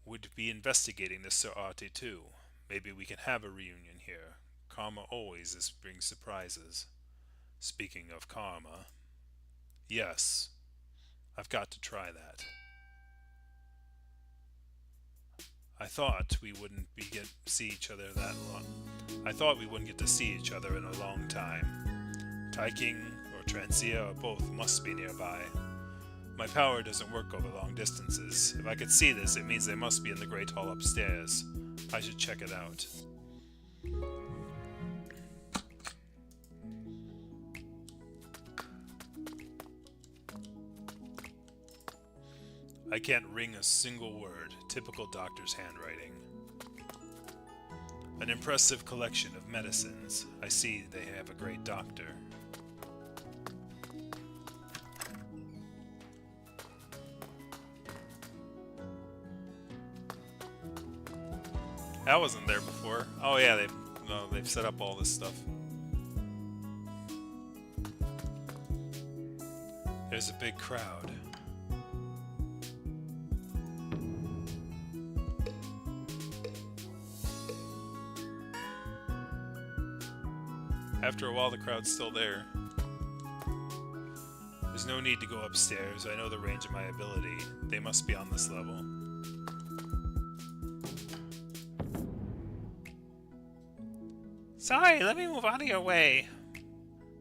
[SPEAKER 1] would be investigating this Sir Artie too. Maybe we can have a reunion here. Karma always brings surprises. Speaking of karma... Yes, I've got to try that. I thought we wouldn't get to see each other that long. I thought we wouldn't get to see each other in a long time. Tyking or Transia or both must be nearby. My power doesn't work over long distances. If I could see this, it means they must be in the Great Hall upstairs. I should check it out. I can't ring a single word. Typical doctor's handwriting. An impressive collection of medicines. I see they have a great doctor. That wasn't there before. Oh yeah, they've set up all this stuff. There's a big crowd. After a while, the crowd's still there.
[SPEAKER 2] There's no need to go upstairs. I know the range of my ability. They must be on this level.
[SPEAKER 3] Sorry, let me move out of your way.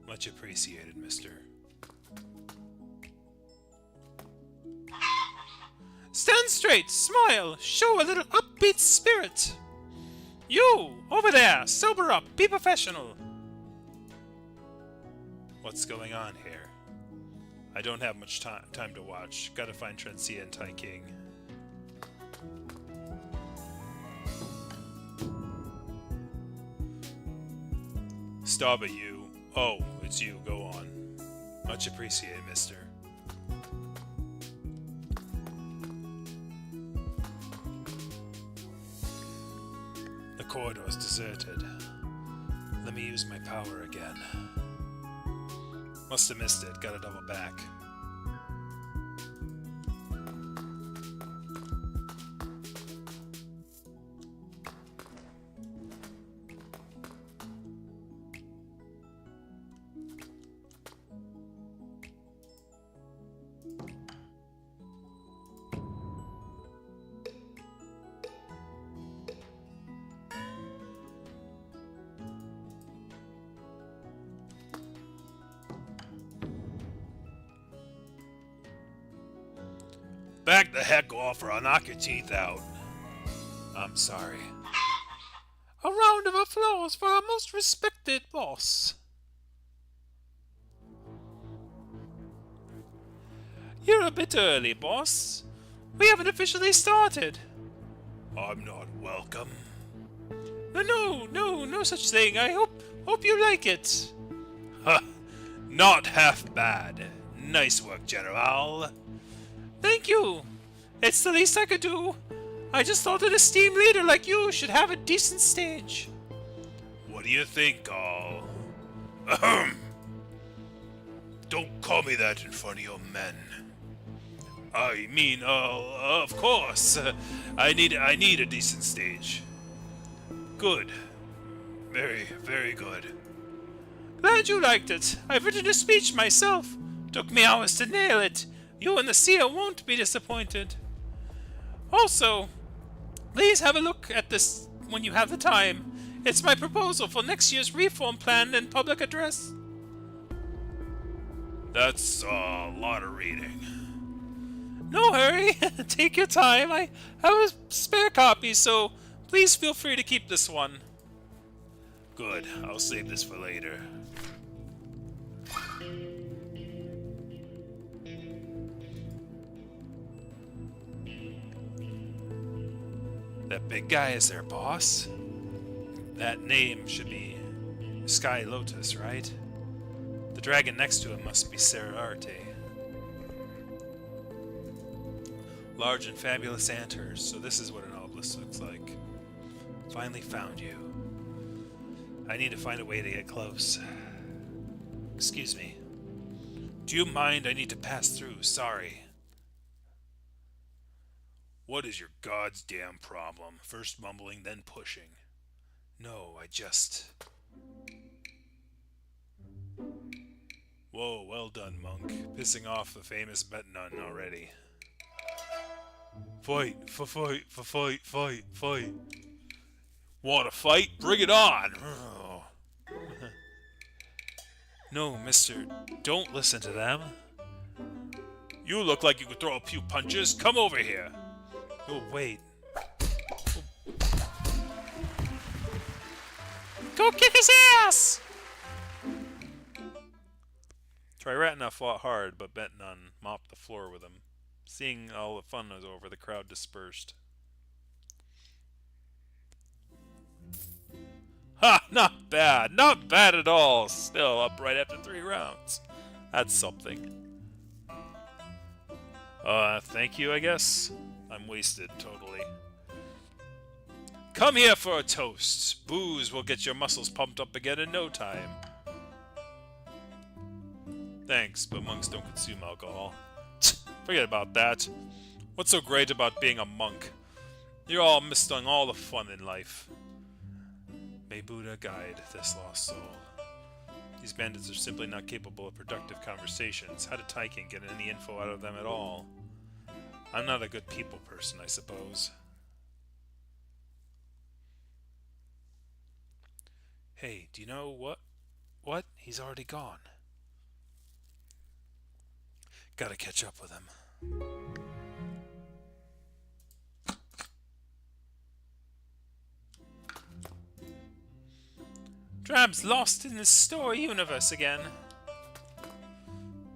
[SPEAKER 2] Much appreciated, mister.
[SPEAKER 3] Stand straight, smile, show a little upbeat spirit. You, over there, sober up, be professional.
[SPEAKER 2] What's going on here? I don't have much time to watch. Gotta find Trencia and Tai King. Stop it, you. Oh, it's you. Go on. Much appreciated, mister. The corridor's deserted. Let me use my power again. Must have missed it. Gotta double back. Back the heck off or I'll knock your teeth out. I'm sorry.
[SPEAKER 3] A round of applause for our most respected boss. You're a bit early, boss. We haven't officially started.
[SPEAKER 2] I'm not welcome.
[SPEAKER 3] No such thing. I hope you like it.
[SPEAKER 2] Ha! Not half bad. Nice work, General.
[SPEAKER 3] Thank you. It's the least I could do. I just thought that a steam leader like you should have a decent stage.
[SPEAKER 2] What do you think, all? Ahem. Don't call me that in front of your men. I mean, of course. I need a decent stage. Good. Very, very good.
[SPEAKER 3] Glad you liked it. I've written a speech myself. Took me hours to nail it. You and the seer won't be disappointed. Also, please have a look at this when you have the time. It's my proposal for next year's reform plan and public address.
[SPEAKER 2] That's a lot of reading.
[SPEAKER 3] No hurry. Take your time. I have a spare copy, so please feel free to keep this one.
[SPEAKER 2] Good. I'll save this for later. That big guy is their boss? That name should be SkyLotus, right? The dragon next to him must be Serarte. Large and fabulous antlers, so this is what an obelisk looks like. Finally found you. I need to find a way to get close. Excuse me. Do you mind? I need to pass through. Sorry. What is your god's damn problem? First mumbling, then pushing. No, I just... Whoa, well done, monk. Pissing off the famous Bet-Nun already. Fight, fight. Want to fight? Bring it on! Oh. No, mister, don't listen to them. You look like you could throw a few punches. Come over here. Oh, wait.
[SPEAKER 3] Go kick his ass!
[SPEAKER 1] Triratna fought hard, but Bet-Nun mopped the floor with him. Seeing all the fun was over, the crowd dispersed. Ha! Not bad! Not bad at all! Still up right after 3 rounds. That's something. Thank you, I guess? I'm wasted, totally. Come here for a toast. Booze will get your muscles pumped up again in no time. Thanks, but monks don't consume alcohol. Forget about that. What's so great about being a monk? You're all missing all the fun in life. May Buddha guide this lost soul.
[SPEAKER 2] These bandits are simply not capable of productive conversations. How did Tai King get any info out of them at all? I'm not a good people person, I suppose. Hey, do you know what? What? He's already gone. Gotta catch up with him.
[SPEAKER 3] Drab's lost in the story universe again.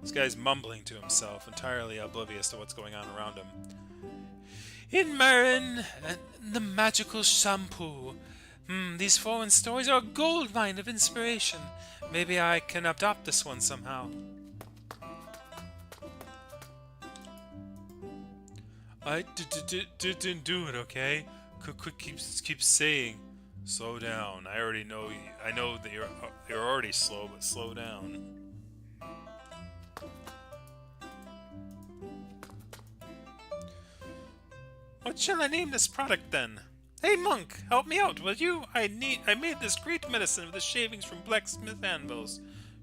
[SPEAKER 2] This guy's mumbling to himself, entirely oblivious to what's going on around him.
[SPEAKER 3] In Marin, and the magical shampoo. These foreign stories are a goldmine of inspiration. Maybe I can adopt this one somehow.
[SPEAKER 2] I didn't do it, okay? Quick, keep saying, slow down. I already know. I know that you're already slow, but slow down.
[SPEAKER 3] What shall I name this product then? Hey monk, help me out, will you? I made this great medicine with the shavings from blacksmith anvils.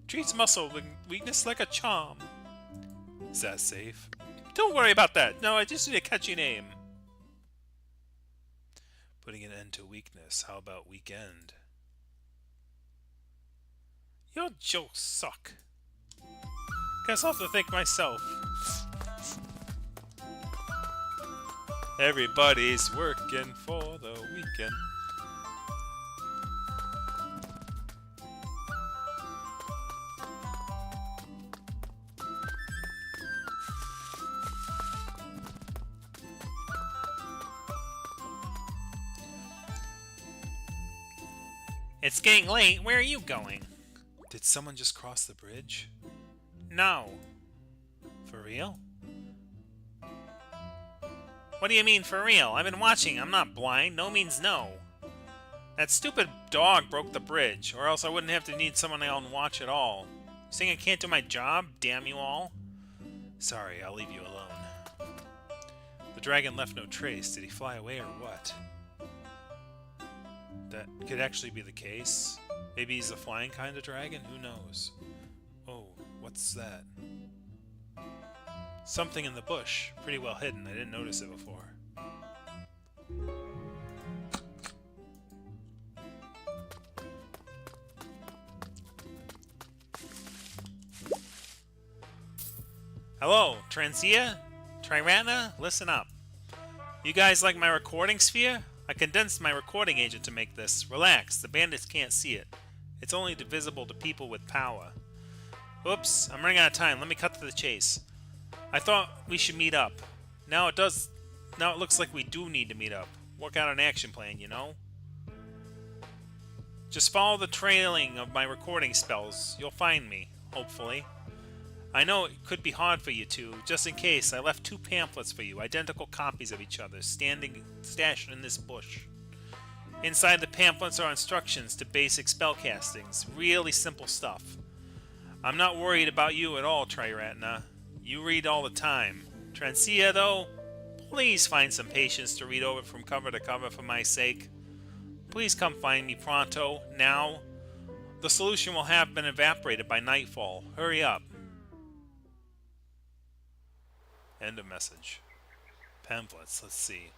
[SPEAKER 3] Treats muscle weakness like a charm.
[SPEAKER 2] Is that safe?
[SPEAKER 3] Don't worry about that. No, I just need a catchy name.
[SPEAKER 2] Putting an end to weakness. How about weekend?
[SPEAKER 3] Your jokes suck. Guess I'll have to think myself.
[SPEAKER 2] Everybody's working for the weekend.
[SPEAKER 3] It's getting late. Where are you going?
[SPEAKER 2] Did someone just cross the bridge?
[SPEAKER 3] No.
[SPEAKER 2] For real?
[SPEAKER 3] What do you mean for real? I've been watching. I'm not blind. No means no. That stupid dog broke the bridge, or else I wouldn't have to need someone out and watch at all. You saying I can't do my job? Damn you all.
[SPEAKER 2] Sorry, I'll leave you alone. The dragon left no trace. Did he fly away or what? That could actually be the case. Maybe he's a flying kind of dragon? Who knows? Oh, what's that? Something in the bush. Pretty well hidden. I didn't notice it before.
[SPEAKER 3] Hello, Transia? Triratna? Listen up. You guys like my recording sphere? I condensed my recording agent to make this. Relax, the bandits can't see it. It's only visible to people with power. Oops, I'm running out of time. Let me cut to the chase. I thought we should meet up. Now it looks like we do need to meet up. Work out an action plan, you know? Just follow the trailing of my recording spells. You'll find me, hopefully. I know it could be hard for you two. Just in case, I left 2 pamphlets for you, identical copies of each other, stashed in this bush. Inside the pamphlets are instructions to basic spellcastings. Really simple stuff. I'm not worried about you at all, Triratna. You read all the time. Transia, though, please find some patience to read over from cover to cover for my sake. Please come find me pronto, now. The solution will have been evaporated by nightfall. Hurry up.
[SPEAKER 2] End of message. Pamphlets, let's see.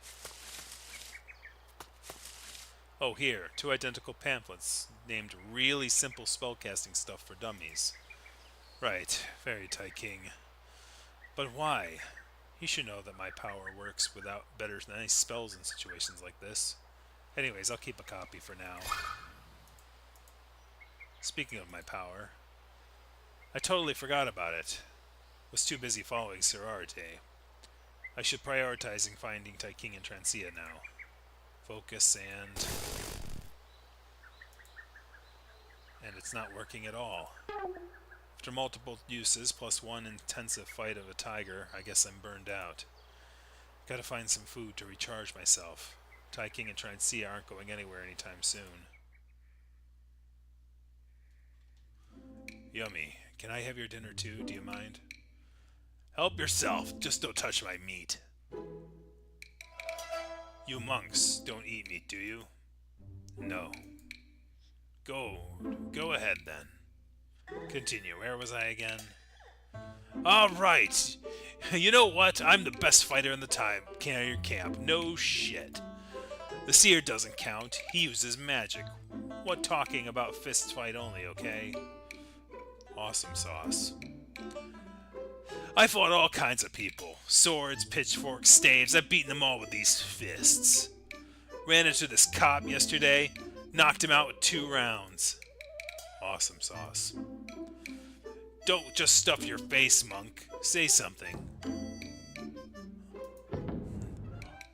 [SPEAKER 2] Oh, here, 2 identical pamphlets named Really Simple Spellcasting Stuff for Dummies. Right, very Tai King. But why? He should know that my power works without better than any spells in situations like this. Anyways, I'll keep a copy for now. Speaking of my power, I totally forgot about it. Was too busy following Sir Arte. I should prioritize in finding Tai King and Transia now. Focus and it's not working at all. After multiple uses, plus 1 intensive fight of a tiger, I guess I'm burned out. Gotta find some food to recharge myself. Tai King and Transia aren't going anywhere anytime soon. Yummy. Can I have your dinner too, do you mind? Help yourself, just don't touch my meat. You monks don't eat meat, do you? No. Go ahead then. Continue. Where was I again? All right. You know what? I'm the best fighter in the carrier camp. No shit. The seer doesn't count. He uses magic. What talking about fist fight only, okay? Awesome sauce. I fought all kinds of people. Swords, pitchforks, staves. I've beaten them all with these fists. Ran into this cop yesterday. Knocked him out with 2 rounds. Awesome sauce. Don't just stuff your face, monk. Say something.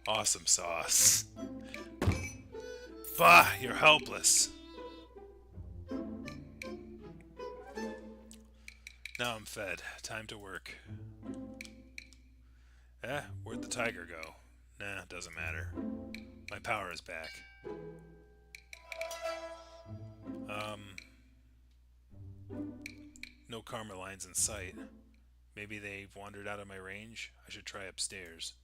[SPEAKER 2] Awesome sauce. Bah, you're helpless. Now I'm fed. Time to work. Where'd the tiger go? Nah, doesn't matter. My power is back. No karma lines in sight. Maybe they've wandered out of my range? I should try upstairs.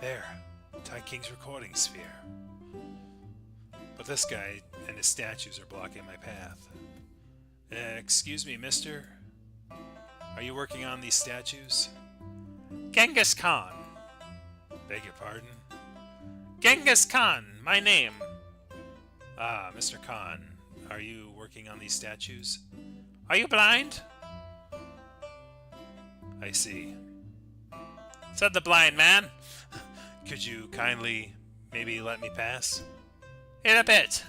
[SPEAKER 2] There. Tai King's recording sphere. But this guy and his statues are blocking my path. Excuse me, mister? Are you working on these statues?
[SPEAKER 3] Genghis Khan.
[SPEAKER 2] Beg your pardon?
[SPEAKER 3] Genghis Khan, my name.
[SPEAKER 2] Ah, Mr. Khan, are you working on these statues?
[SPEAKER 3] Are you blind?
[SPEAKER 2] I see.
[SPEAKER 3] Said the blind man.
[SPEAKER 2] Could you kindly maybe let me pass?
[SPEAKER 3] In a bit.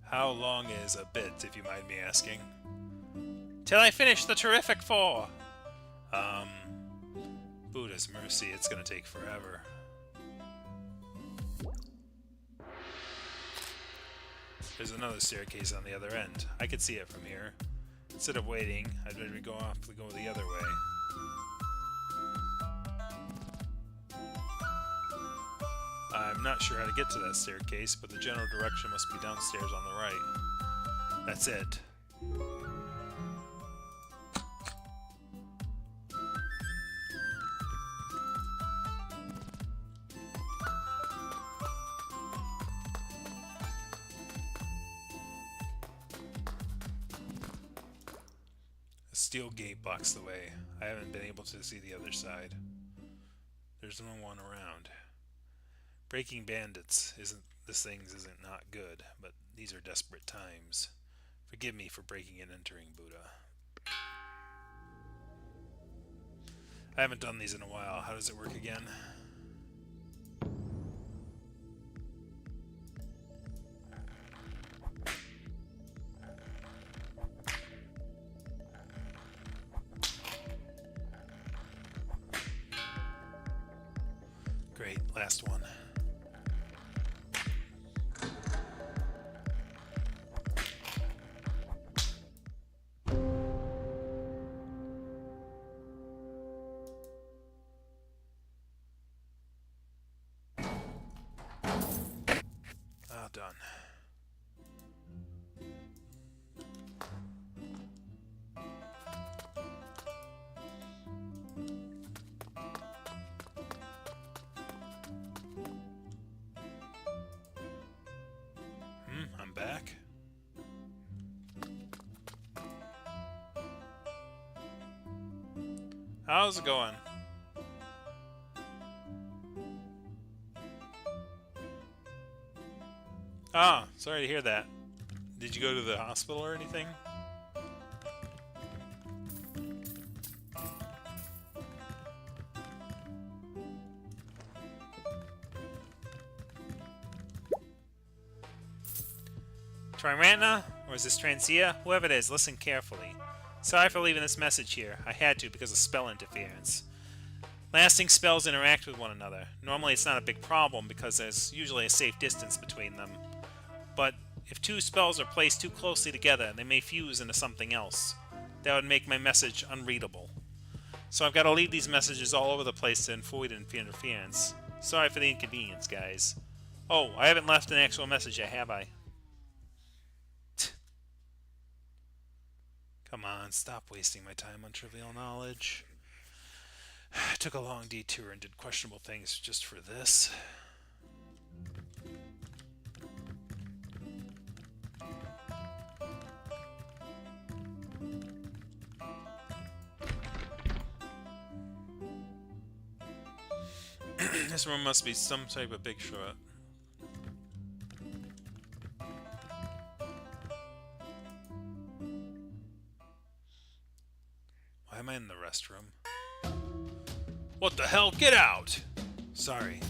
[SPEAKER 2] How long is a bit, if you mind me asking?
[SPEAKER 3] Till I finish the terrific 4.
[SPEAKER 2] Buddha's mercy, it's gonna take forever. There's another staircase on the other end. I could see it from here. Instead of waiting, I'd rather go the other way. I'm not sure how to get to that staircase, but the general direction must be downstairs on the right. That's it. A steel gate blocks the way. I haven't been able to see the other side. There's no one around. Breaking bandits isn't not good, but these are desperate times. Forgive me for breaking and entering, Buddha. I haven't done these in a while. How does it work again? Great, last one. Done. I'm back. How's it going? Ah, sorry to hear that. Did you go to the hospital or anything?
[SPEAKER 3] Trirantna? Or is this Transia? Whoever it is, listen carefully. Sorry for leaving this message here. I had to because of spell interference. Lasting spells interact with one another. Normally it's not a big problem because there's usually a safe distance between them. But if 2 spells are placed too closely together, they may fuse into something else. That would make my message unreadable. So I've got to leave these messages all over the place to avoid interference. Sorry for the inconvenience, guys. Oh, I haven't left an actual message yet, have I?
[SPEAKER 2] Come on, stop wasting my time on trivial knowledge. I took a long detour and did questionable things just for this.
[SPEAKER 1] This room must be some type of big shot.
[SPEAKER 2] Why am I in the restroom?
[SPEAKER 1] What the hell? Get out!
[SPEAKER 2] Sorry.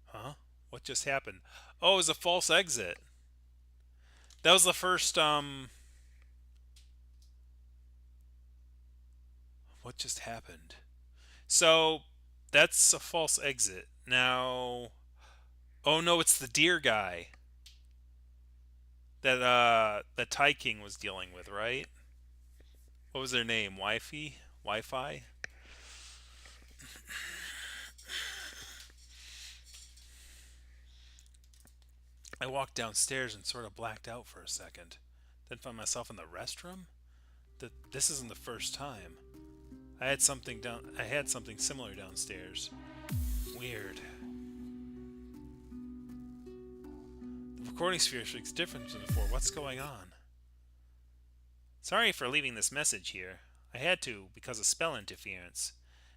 [SPEAKER 2] Huh?
[SPEAKER 1] What just happened? Oh, it was a false exit. That was the first, What just happened? So, that's a false exit. Now... Oh no, it's the deer guy. That Tai King was dealing with, right? What was their name? Wi-Fi?
[SPEAKER 2] I walked downstairs and sort of blacked out for a second. Then found myself in the restroom? This isn't the first time. I had something similar downstairs. Weird. The recording sphere looks different than before. What's going on?
[SPEAKER 3] Sorry for leaving this message here. I had to because of spell interference.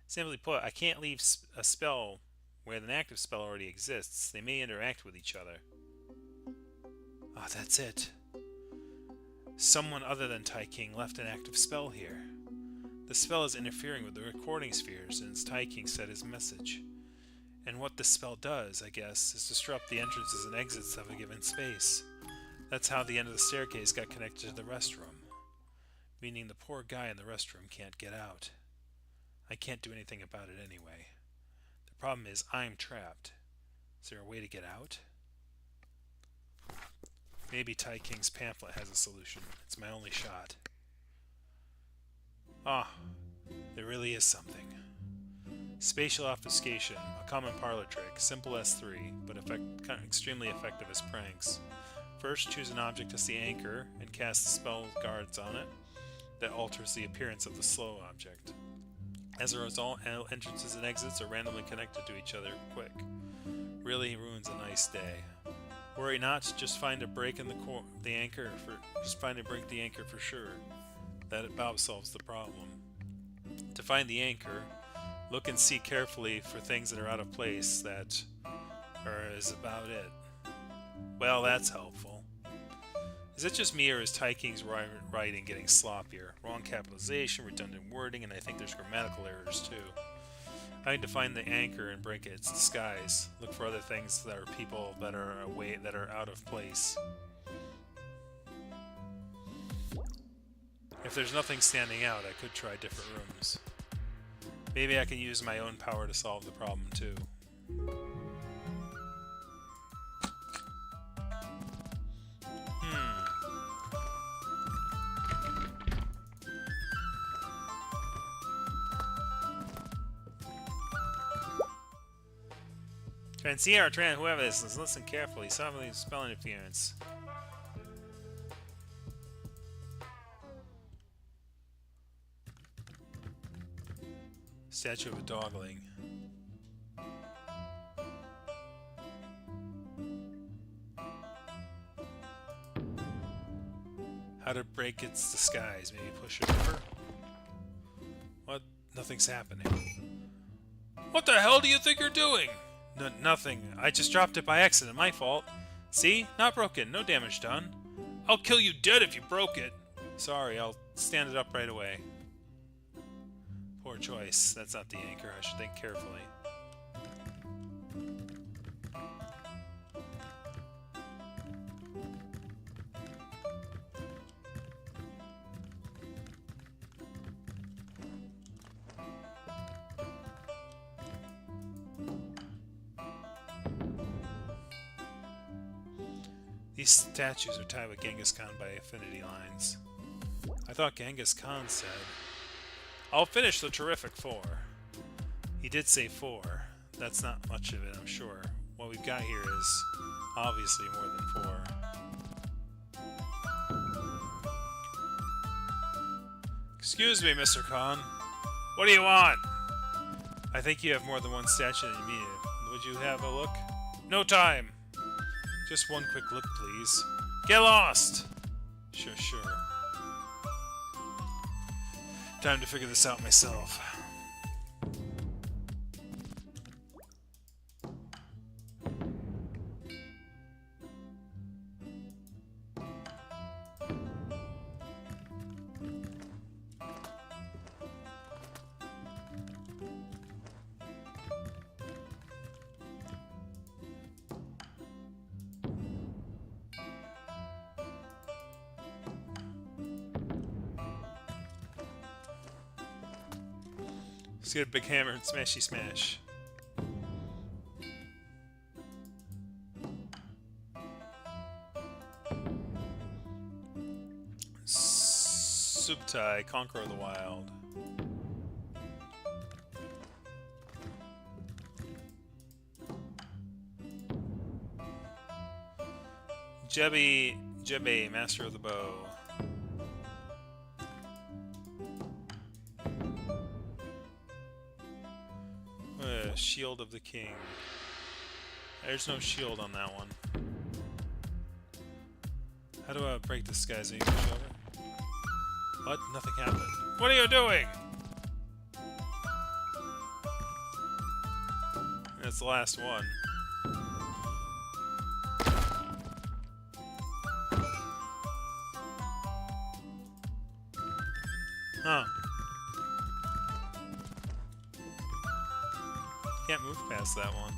[SPEAKER 3] Simply put, I can't leave a spell where an active spell already exists. They may interact with each other.
[SPEAKER 2] Ah, that's it. Someone other than Tai King left an active spell here. The spell is interfering with the recording spheres, and it's Tai King said his message. And what the spell does, I guess, is disrupt the entrances and exits of a given space. That's how the end of the staircase got connected to the restroom. Meaning the poor guy in the restroom can't get out. I can't do anything about it anyway. The problem is I'm trapped. Is there a way to get out? Maybe Tai King's pamphlet has a solution. It's my only shot. Ah, there really is something. Spatial obfuscation, a common parlor trick, simple S3, but extremely effective as pranks. First, choose an object as the anchor and cast the spell guards on it. That alters the appearance of the slow object. As a result, entrances and exits are randomly connected to each other quick. Really ruins a nice day. Worry not, just find a break in the anchor for sure. That about solves the problem. To find the anchor, look and see carefully for things that are out of place. That is about it. Well, that's helpful. Is it just me, or is Tai King's writing getting sloppier? Wrong capitalization, redundant wording, and I think there's grammatical errors too. I need to find the anchor and break its disguise. Look for other things that are people that are out of place. If there's nothing standing out, I could try different rooms. Maybe I can use my own power to solve the problem too.
[SPEAKER 3] Transier, whoever this is, listen carefully. Suddenly, spell interference.
[SPEAKER 2] Statue of a dogling. How to break its disguise. Maybe push it over? What? Nothing's happening.
[SPEAKER 1] What the hell do you think you're doing?
[SPEAKER 2] Nothing. I just dropped it by accident. My fault. See? Not broken. No damage done.
[SPEAKER 1] I'll kill you dead if you broke it.
[SPEAKER 2] Sorry, I'll stand it up right away. Poor choice. That's not the anchor. I should think carefully. These statues are tied with Genghis Khan by affinity lines. I thought Genghis Khan said, "I'll finish the terrific 4." He did say 4. That's not much of it, I'm sure. What we've got here is obviously more than 4. Excuse me, Mr. Khan. What do you want? I think you have more than one statue than you need. Would you have a look? No time! Just one quick look, please. Get lost! Sure, sure. Time to figure this out myself. Let's get a big hammer and smashy smash. Subtai, Conqueror of the Wild. Jebe, Master of the Bow. Shield of the King. There's no shield on that one. How do I break this guy's English over? What? Nothing happened. What are you doing? That's the last one. Huh. Can't move past that one.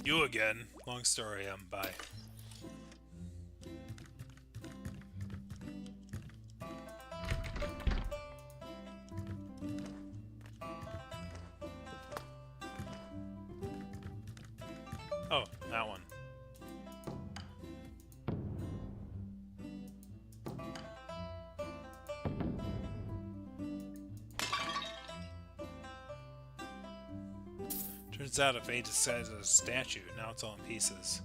[SPEAKER 2] You again. Long story, bye. Oh, that one. Turns out if Age decides as a statue, now it's all in pieces.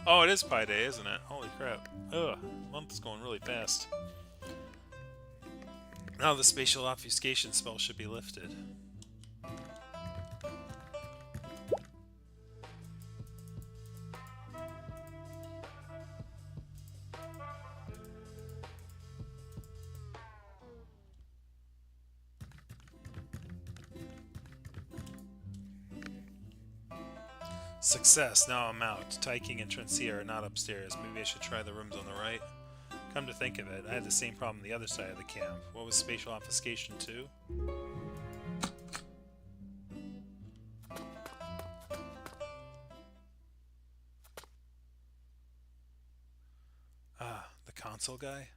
[SPEAKER 2] Oh, it is Pi Day, isn't it? Holy crap. Ugh, month is going really fast. Now the spatial obfuscation spell should be lifted. Success, now I'm out. Taiking and Trencia are not upstairs. Maybe I should try the rooms on the right. Come to think of it, I had the same problem on the other side of the camp. What was spatial obfuscation 2? Ah, the console guy?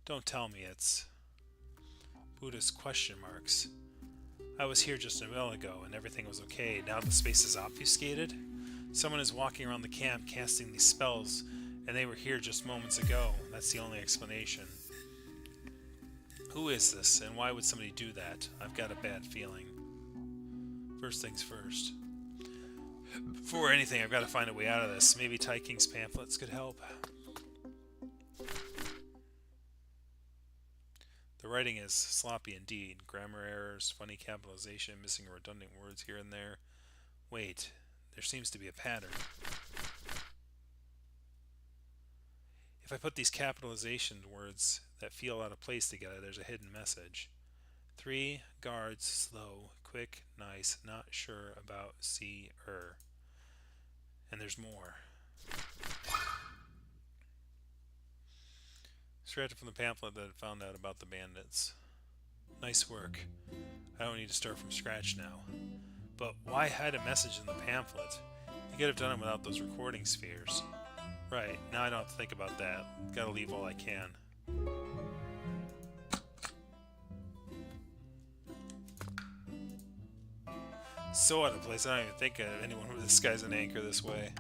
[SPEAKER 2] Don't tell me it's Buddhist question marks. I was here just a while ago and everything was okay. Now the space is obfuscated? Someone is walking around the camp casting these spells and they were here just moments ago. That's the only explanation. Who is this and why would somebody do that? I've got a bad feeling. First things first. Before anything, I've got to find a way out of this. Maybe Taiking's pamphlets could help. The writing is sloppy indeed. Grammar errors, funny capitalization, missing redundant words here and there. Wait, there seems to be a pattern. If I put these capitalization words that feel out of place together, there's a hidden message. 3 guards, slow, quick, nice, not sure about see-er. And there's more. Extracted from the pamphlet that had found out about the bandits. Nice work. I don't need to start from scratch now. But why hide a message in the pamphlet? You could have done it without those recording spheres. Right, now I don't have to think about that. Gotta leave all I can. So out of place, I don't even think anyone with this guy's an anchor this way.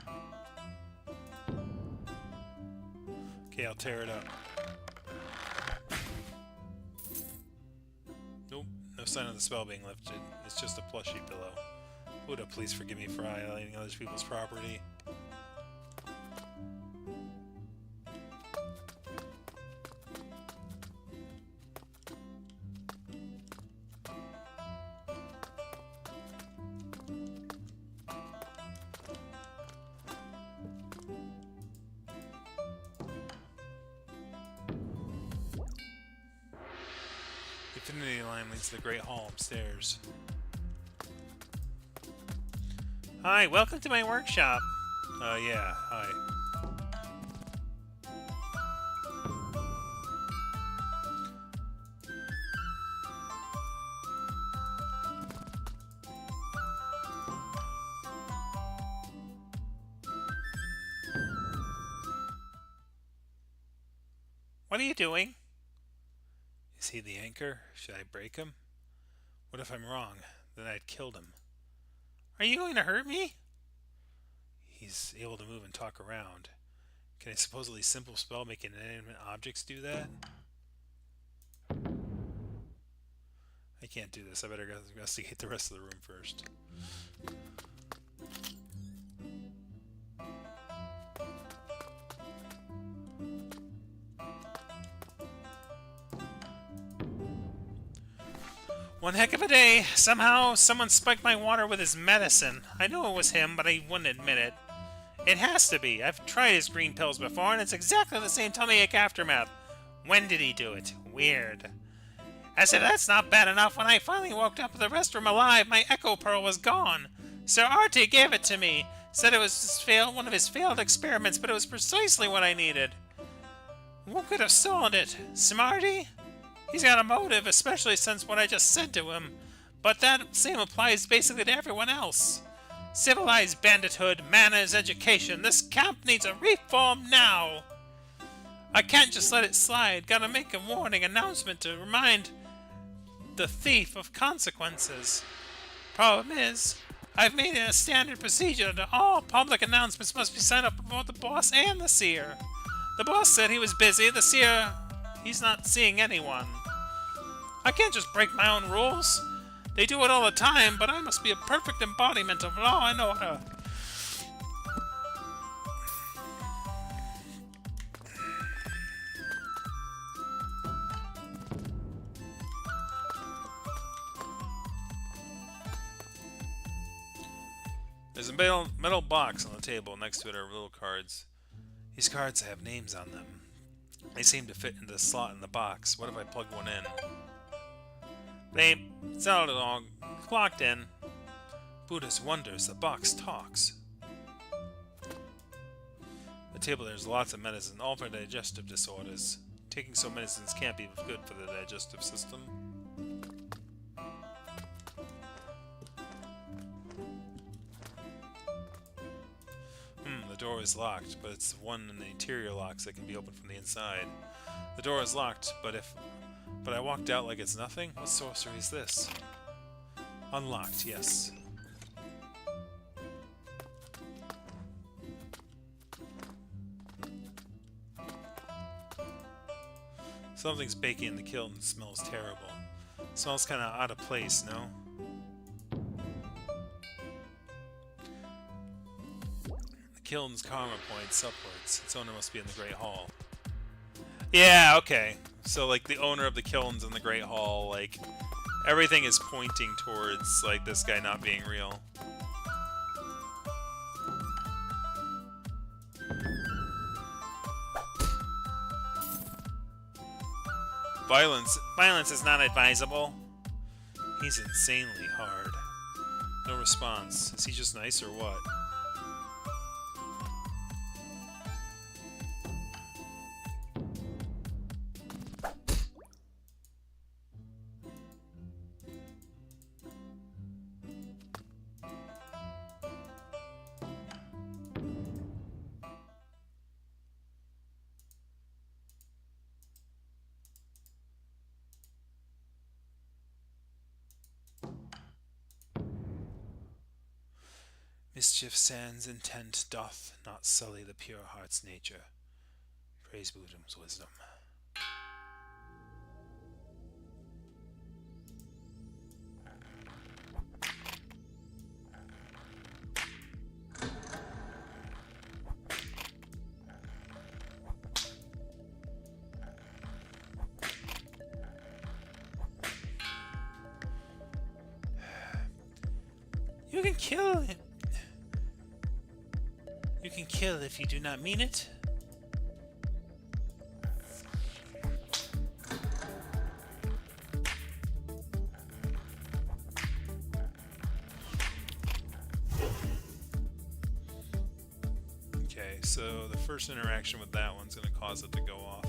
[SPEAKER 2] Okay, I'll tear it up. Nope, No sign of the spell being lifted. It's just a plushy pillow. Buddha, please forgive me for violating other people's property. The Infinity line leads to the Great Hall upstairs.
[SPEAKER 3] Hi, welcome to my workshop.
[SPEAKER 2] Yeah, hi.
[SPEAKER 3] What are you doing?
[SPEAKER 2] Is he the anchor? Should I break him? What if I'm wrong? Then I'd killed him.
[SPEAKER 3] Are you going to hurt me?
[SPEAKER 2] He's able to move and talk around. Can a supposedly simple spell make inanimate objects do that? I can't do this. I better go investigate the rest of the room first.
[SPEAKER 3] One heck of a day. Somehow, someone spiked my water with his medicine. I knew it was him, but I wouldn't admit it. It has to be. I've tried his green pills before, and it's exactly the same tummy ache aftermath. When did he do it? Weird. As if that's not bad enough, when I finally woke up in the restroom alive, my Echo Pearl was gone. Sir Artie gave it to me. Said it was one of his failed experiments, but it was precisely what I needed. Who could have stolen it? Smarty? He's got a motive, especially since what I just said to him. But that same applies basically to everyone else. Civilized bandithood, manners, education. This camp needs a reform now. I can't just let it slide. Gotta make a warning announcement to remind the thief of consequences. Problem is, I've made it a standard procedure that all public announcements must be signed up before the boss and the seer. The boss said he was busy. The seer, he's not seeing anyone. I can't just break my own rules. They do it all the time, but I must be a perfect embodiment of law and order.
[SPEAKER 2] There's a metal box on the table. Next to it are little cards. These cards have names on them. They seem to fit into the slot in the box. What if I plug one in?
[SPEAKER 3] Babe, it's all along. Clocked in.
[SPEAKER 2] Buddhist wonders. The box talks. The table there's lots of medicine, all for digestive disorders. Taking some medicines can't be good for the digestive system. The door is locked, but it's one in the interior locks that can be opened from the inside. The door is locked, but I walked out like it's nothing? What sorcery is this? Unlocked, yes. Something's baking in the kiln and smells terrible. Smells kind of out of place, no? The kiln's karma points upwards. Its owner must be in the Great Hall. Yeah, okay. So, like, the owner of the kiln's in the Great Hall, like, everything is pointing towards, like, this guy not being real.
[SPEAKER 3] Violence is not advisable.
[SPEAKER 2] He's insanely hard. No response. Is he just nice or what? Mischief sans intent doth not sully the pure heart's nature. Praise Buddham's wisdom. You can kill him. You can kill if you do not mean it.
[SPEAKER 1] Okay, so the first interaction with that one's going to cause it to go off.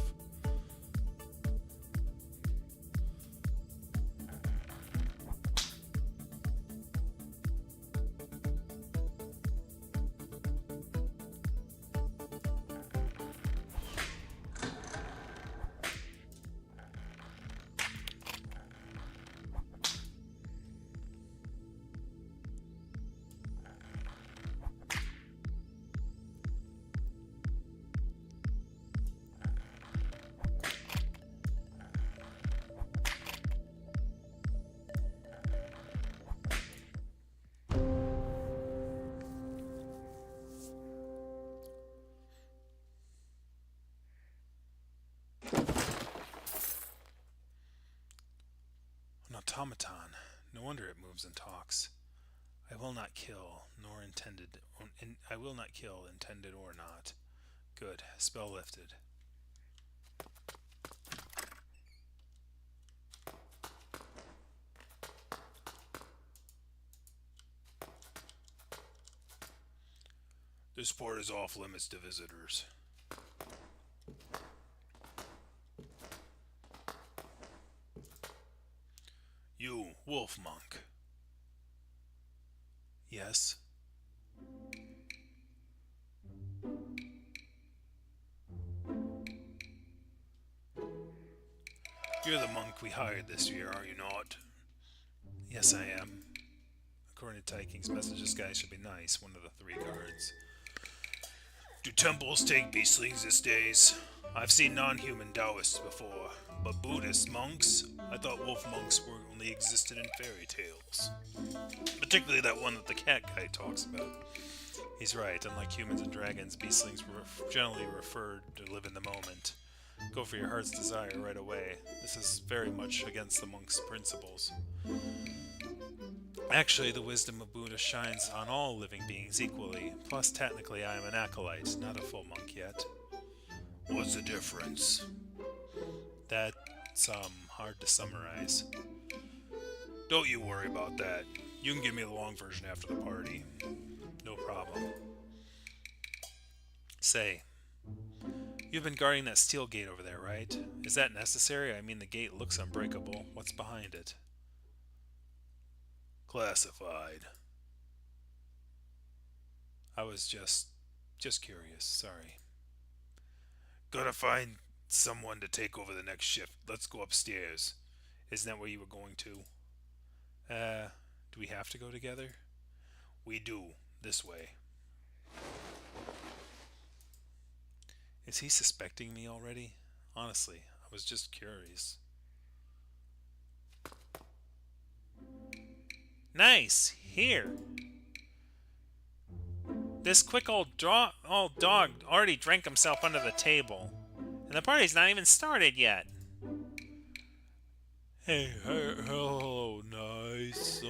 [SPEAKER 2] An automaton. No wonder it moves and talks. I will not kill, nor intended. I will not kill, intended or not. Good. Spell lifted.
[SPEAKER 1] This part is off limits to visitors. You, wolf monk.
[SPEAKER 2] Yes.
[SPEAKER 1] You're the monk we hired this year, are you not?
[SPEAKER 2] Yes, I am. According to Taiking's message, this guy should be nice. One of the 3 guards.
[SPEAKER 1] Do temples take beastlings these days? I've seen non-human Taoists before, but Buddhist monks? I thought wolf monks were only existed in fairy tales. Particularly that one that the cat guy talks about.
[SPEAKER 2] He's right. Unlike humans and dragons, beastlings were generally referred to live in the moment. Go for your heart's desire right away. This is very much against the monk's principles. Actually, the wisdom of Buddha shines on all living beings equally. Plus, technically, I am an acolyte, not a full monk yet.
[SPEAKER 1] What's the difference?
[SPEAKER 2] That's, hard to summarize.
[SPEAKER 1] Don't you worry about that. You can give me the long version after the party.
[SPEAKER 2] No problem. Say, you've been guarding that steel gate over there, right? Is that necessary? I mean, the gate looks unbreakable. What's behind it?
[SPEAKER 1] Classified.
[SPEAKER 2] I was just curious. Sorry.
[SPEAKER 1] Gotta find someone to take over the next shift. Let's go upstairs.
[SPEAKER 2] Isn't that where you were going to? Do we have to go together?
[SPEAKER 1] We do. This way.
[SPEAKER 2] Is he suspecting me already? Honestly, I was just curious. Nice! Here! This quick old dog already drank himself under the table. And the party's not even started yet.
[SPEAKER 1] Hey, hello, nice.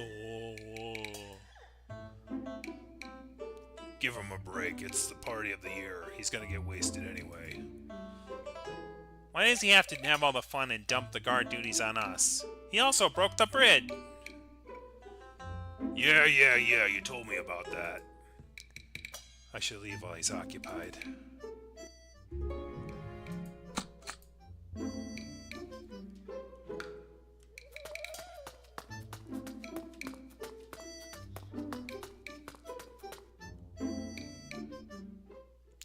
[SPEAKER 1] Give him a break. It's the party of the year. He's gonna get wasted anyway.
[SPEAKER 2] Why does he have to have all the fun and dump the guard duties on us? He also broke the bridge.
[SPEAKER 1] Yeah, you told me about that.
[SPEAKER 2] I should leave while he's occupied.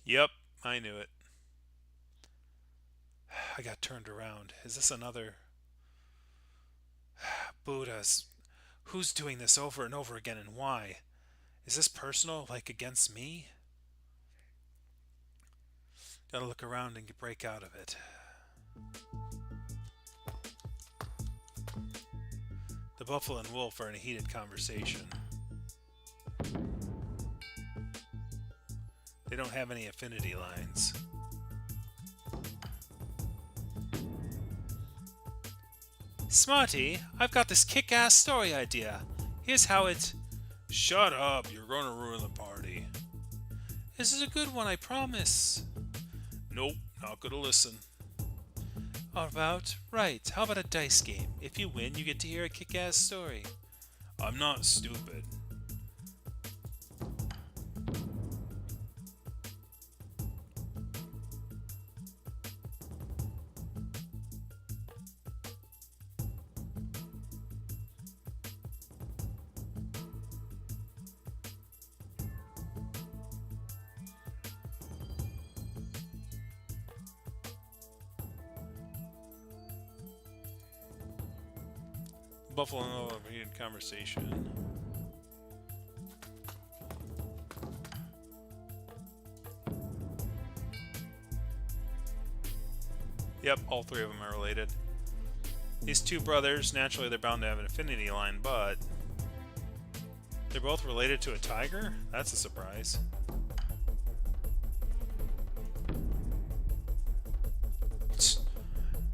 [SPEAKER 2] Yep, I knew it. I got turned around. Is this another... Buddhas. Who's doing this over and over again and why? Is this personal, like against me? Gotta look around and break out of it. The buffalo and wolf are in a heated conversation. They don't have any affinity lines. Smarty, I've got this kick-ass story idea. Here's how it
[SPEAKER 1] Shut up, you're going to ruin the party.
[SPEAKER 2] This is a good one, I promise.
[SPEAKER 1] Nope, not gonna listen.
[SPEAKER 2] How about a dice game? If you win, you get to hear a kick-ass story.
[SPEAKER 1] I'm not stupid. Buffalo overheated conversation. Yep, all three of them are related. These two brothers, naturally they're bound to have an affinity line, but they're both related to a tiger? That's a surprise.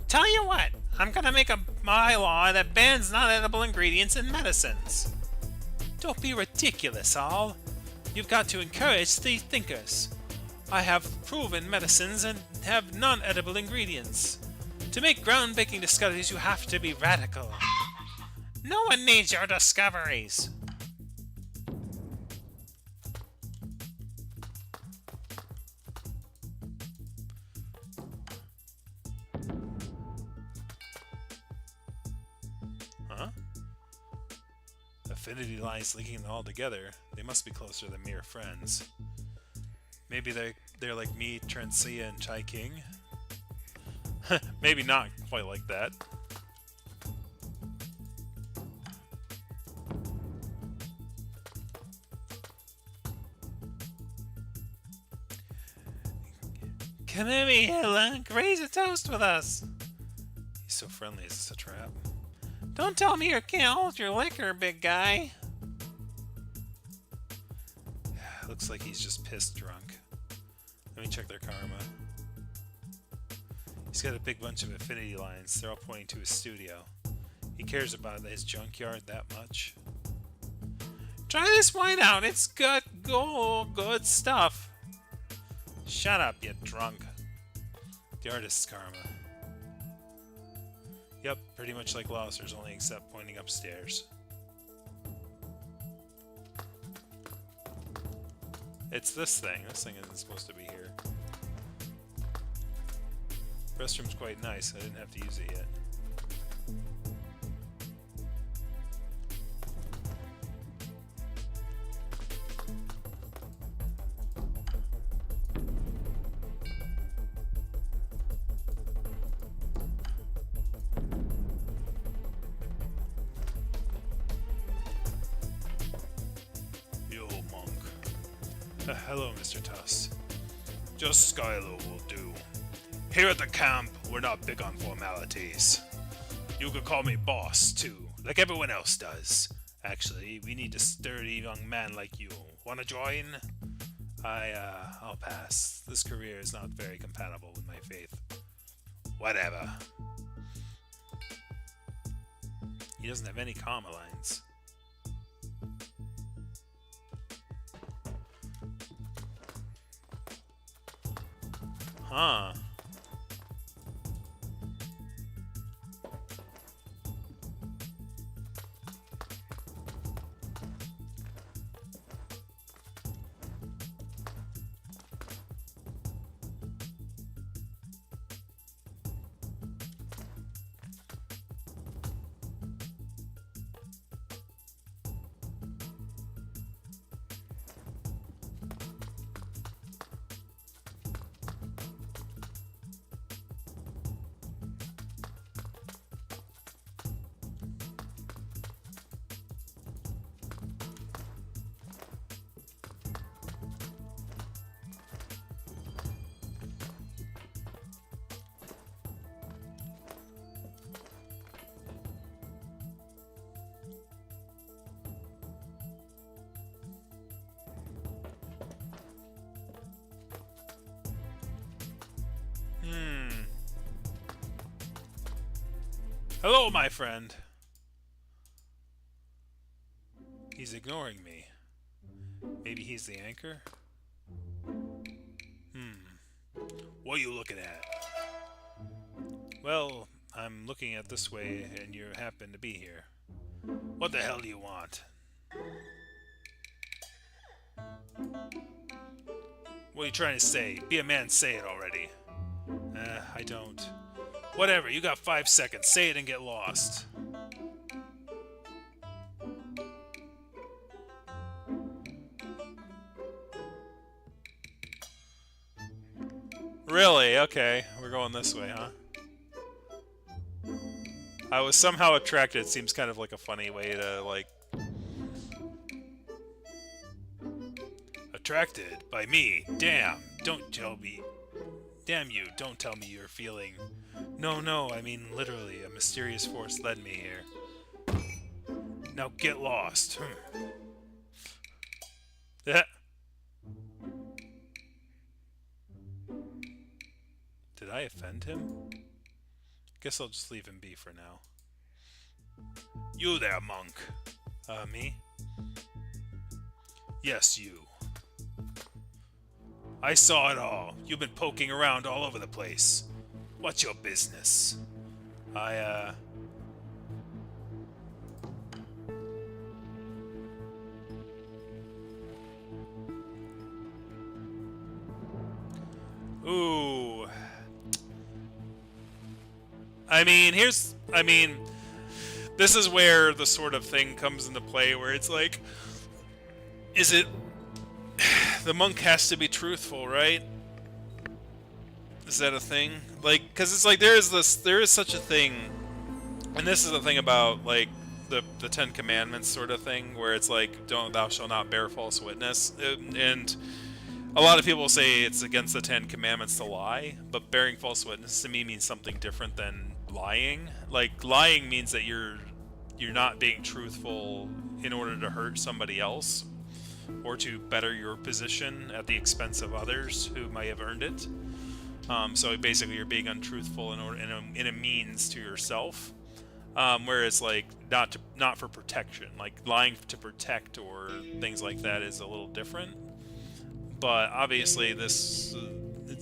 [SPEAKER 3] Tell you what, I'm gonna make a bylaw that bans non-edible ingredients in medicines.
[SPEAKER 2] Don't be ridiculous, Al. You've got to encourage the thinkers. I have proven medicines and have non-edible ingredients. To make groundbreaking discoveries, you have to be radical.
[SPEAKER 3] No one needs your discoveries.
[SPEAKER 1] Huh? Affinity lines linking them all together. They must be closer than mere friends. Maybe they're like me, Transia, and Chai King. Maybe not quite like that.
[SPEAKER 3] Come over here, Lunk. Raise a toast with us.
[SPEAKER 1] He's so friendly. Is this a trap?
[SPEAKER 3] Don't tell me you can't hold your liquor, big guy.
[SPEAKER 1] Looks like he's just pissed drunk. Let me check their karma. He's got a big bunch of affinity lines. They're all pointing to his studio. He cares about his junkyard that much.
[SPEAKER 3] Try this wine out. It's good stuff.
[SPEAKER 1] Shut up, you drunk. The artist's karma. Yep, pretty much like Lauser's, only except pointing upstairs. It's this thing. This thing isn't supposed to be here. Restroom's quite nice. I didn't have to use it yet. Yo, monk. Hello, Mr. Tuss. Just Skylo will do. Here at the camp, we're not big on formalities. You could call me boss, too, like everyone else does. Actually, we need a sturdy young man like you. Wanna join? I'll pass. This career is not very compatible with my faith. Whatever. He doesn't have any comma lines. Huh. Hello, my friend.
[SPEAKER 2] He's ignoring me. Maybe he's the anchor?
[SPEAKER 3] What are you looking at?
[SPEAKER 2] Well, I'm looking at this way, and you happen to be here.
[SPEAKER 3] What the hell do you want?
[SPEAKER 2] What are you trying to say? Be a man, say it already. I don't.
[SPEAKER 3] Whatever, you got 5 seconds. Say it and get lost.
[SPEAKER 2] Really? Okay, we're going this way, huh? I was somehow attracted. It seems kind of like a funny way to, like...
[SPEAKER 3] Attracted by me? Damn, don't tell me. Damn you, don't tell me you're feeling...
[SPEAKER 2] No, I mean literally, a mysterious force led me here.
[SPEAKER 3] Now get lost.
[SPEAKER 2] Yeah. Did I offend him? Guess I'll just leave him be for now.
[SPEAKER 3] You there, monk.
[SPEAKER 2] Me?
[SPEAKER 3] Yes, you. I saw it all. You've been poking around all over the place. What's your business?
[SPEAKER 2] Ooh. This is where the sort of thing comes into play where it's like, is it, the monk has to be truthful, right? Is that a thing? Like, because it's like, there is such a thing, and this is the thing about, like, the Ten Commandments sort of thing, where it's like, thou shalt not bear false witness, and a lot of people say it's against the Ten Commandments to lie, but bearing false witness to me means something different than lying. Like, lying means that you're not being truthful in order to hurt somebody else or to better your position at the expense of others who might have earned it. So basically, you're being untruthful in a means to yourself. Whereas, like, not for protection, like lying to protect or things like that is a little different. But obviously, it's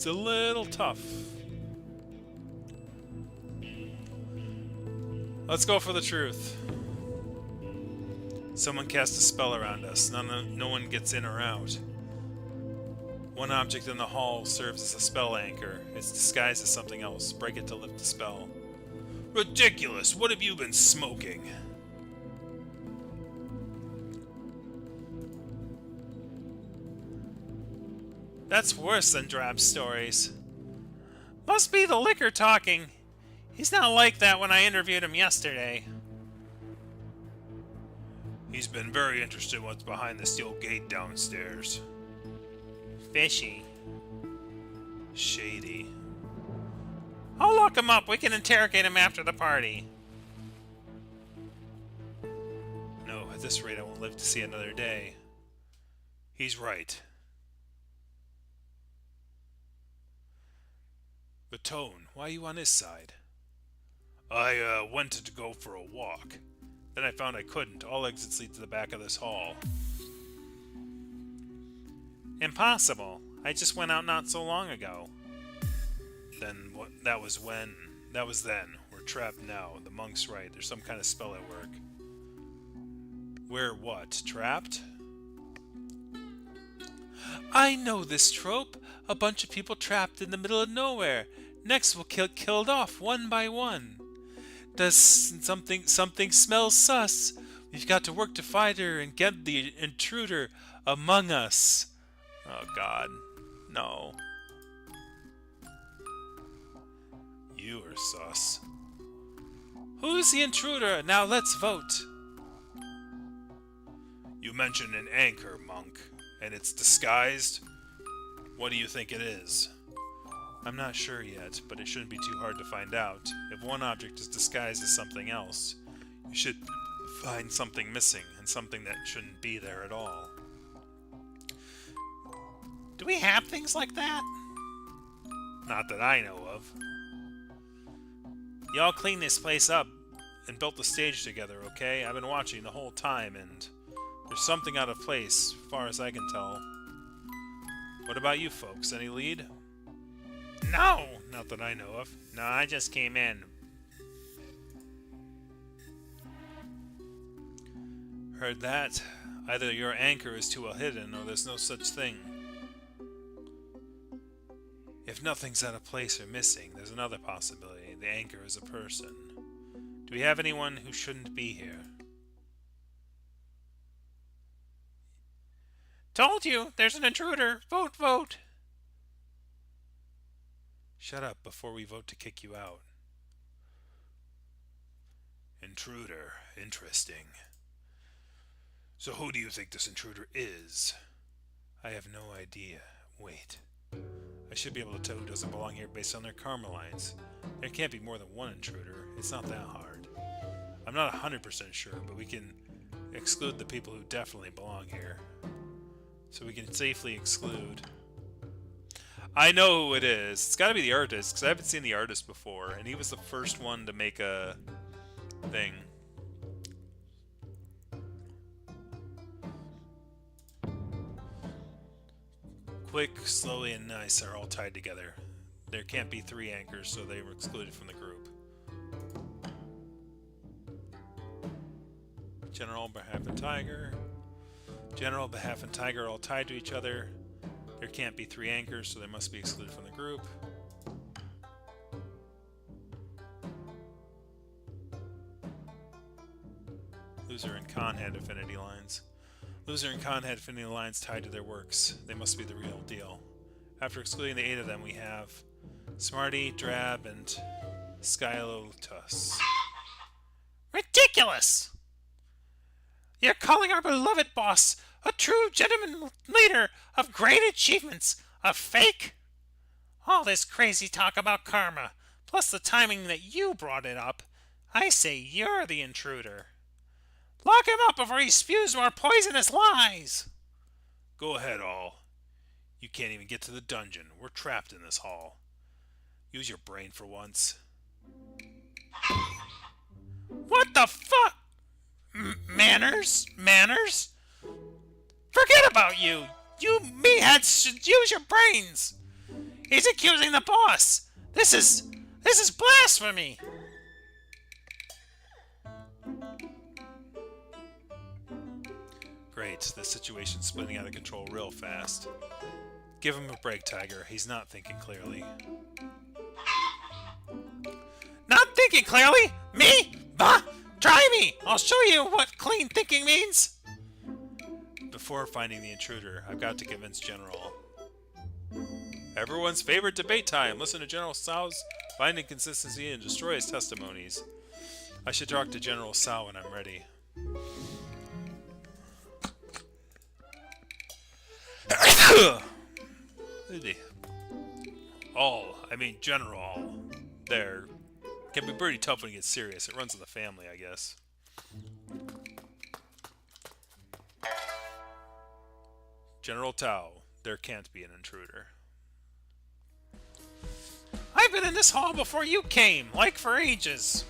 [SPEAKER 2] a little tough. Let's go for the truth. Someone cast a spell around us. No one gets in or out. One object in the hall serves as a spell anchor. It's disguised as something else. Break it to lift the spell.
[SPEAKER 3] Ridiculous! What have you been smoking?
[SPEAKER 2] That's worse than drab stories.
[SPEAKER 3] Must be the liquor talking. He's not like that when I interviewed him yesterday. He's been very interested in what's behind the steel gate downstairs.
[SPEAKER 2] Fishy. Shady.
[SPEAKER 3] I'll lock him up. We can interrogate him after the party.
[SPEAKER 2] No, at this rate I won't live to see another day.
[SPEAKER 3] He's right.
[SPEAKER 2] But Tone, why are you on his side?
[SPEAKER 3] I went to go for a walk.
[SPEAKER 2] Then I found I couldn't. All exits lead to the back of this hall.
[SPEAKER 3] Impossible. I just went out not so long ago.
[SPEAKER 2] Then what? That was when. That was then. We're trapped now. The monk's right. There's some kind of spell at work. We're what? Trapped?
[SPEAKER 3] I know this trope. A bunch of people trapped in the middle of nowhere. Next we'll get killed off one by one. Does something smell sus? We've got to work to find her and get the intruder among us.
[SPEAKER 2] Oh God, no. You are sus.
[SPEAKER 3] Who's the intruder? Now let's vote.
[SPEAKER 2] You mentioned an anchor, monk, and it's disguised. What do you think it is? I'm not sure yet, but it shouldn't be too hard to find out. If one object is disguised as something else, you should find something missing and something that shouldn't be there at all.
[SPEAKER 3] Do we have things like that?
[SPEAKER 2] Not that I know of. Y'all cleaned this place up and built the stage together, okay? I've been watching the whole time, and There's something out of place, far as I can tell. What about you folks? Any lead?
[SPEAKER 3] No!
[SPEAKER 2] Not that I know of.
[SPEAKER 3] No, I just came in.
[SPEAKER 2] Heard that. Either your anchor is too well hidden, or there's no such thing. If nothing's out of place or missing, there's another possibility. The anchor is a person. Do we have anyone who shouldn't be here?
[SPEAKER 3] Told you, there's an intruder. Vote, vote.
[SPEAKER 2] Shut up before we vote to kick you out. Intruder. Interesting. So who do you think this intruder is? I have no idea. Wait. I should be able to tell who doesn't belong here based on their karma lines. There can't be more than one intruder. It's not that hard. I'm not 100% sure, but we can exclude the people who definitely belong here. So we can safely exclude. I know who it is. It's got to be the artist, because I haven't seen the artist before, and he was the first one to make a thing. Quick, slowly, and nice are all tied together. There can't be three anchors, so they were excluded from the group. General, Behalf, and Tiger. General, Behalf, and Tiger are all tied to each other. There can't be three anchors, so they must be excluded from the group. Loser and Khan had affinity lines. Loser and Khan had affinity lines tied to their works. They must be the real deal. After excluding the 8 of them, we have Smarty, Drab, and SkyLotus.
[SPEAKER 3] Ridiculous! You're calling our beloved boss a true gentleman leader of great achievements a fake? All this crazy talk about karma, plus the timing that you brought it up, I say you're the intruder. Lock him up before he spews more poisonous lies!
[SPEAKER 2] Go ahead, all. You can't even get to the dungeon. We're trapped in this hall. Use your brain for once.
[SPEAKER 3] What the fuck? Manners? Manners? Forget about you! You meatheads should use your brains! He's accusing the boss! This is blasphemy!
[SPEAKER 2] Great, this situation's spinning out of control real fast. Give him a break, Tiger. He's not thinking clearly.
[SPEAKER 3] Not thinking clearly? Me? Bah! Try me! I'll show you what clean thinking means!
[SPEAKER 2] Before finding the intruder, I've got to convince General. Everyone's favorite debate time! Listen to General Sao's find inconsistency and destroy his testimonies. I should talk to General Sao when I'm ready. General, there can be pretty tough when it gets serious. It runs in the family, I guess. General Tao, there can't be an intruder.
[SPEAKER 3] I've been in this hall before you came, like for ages.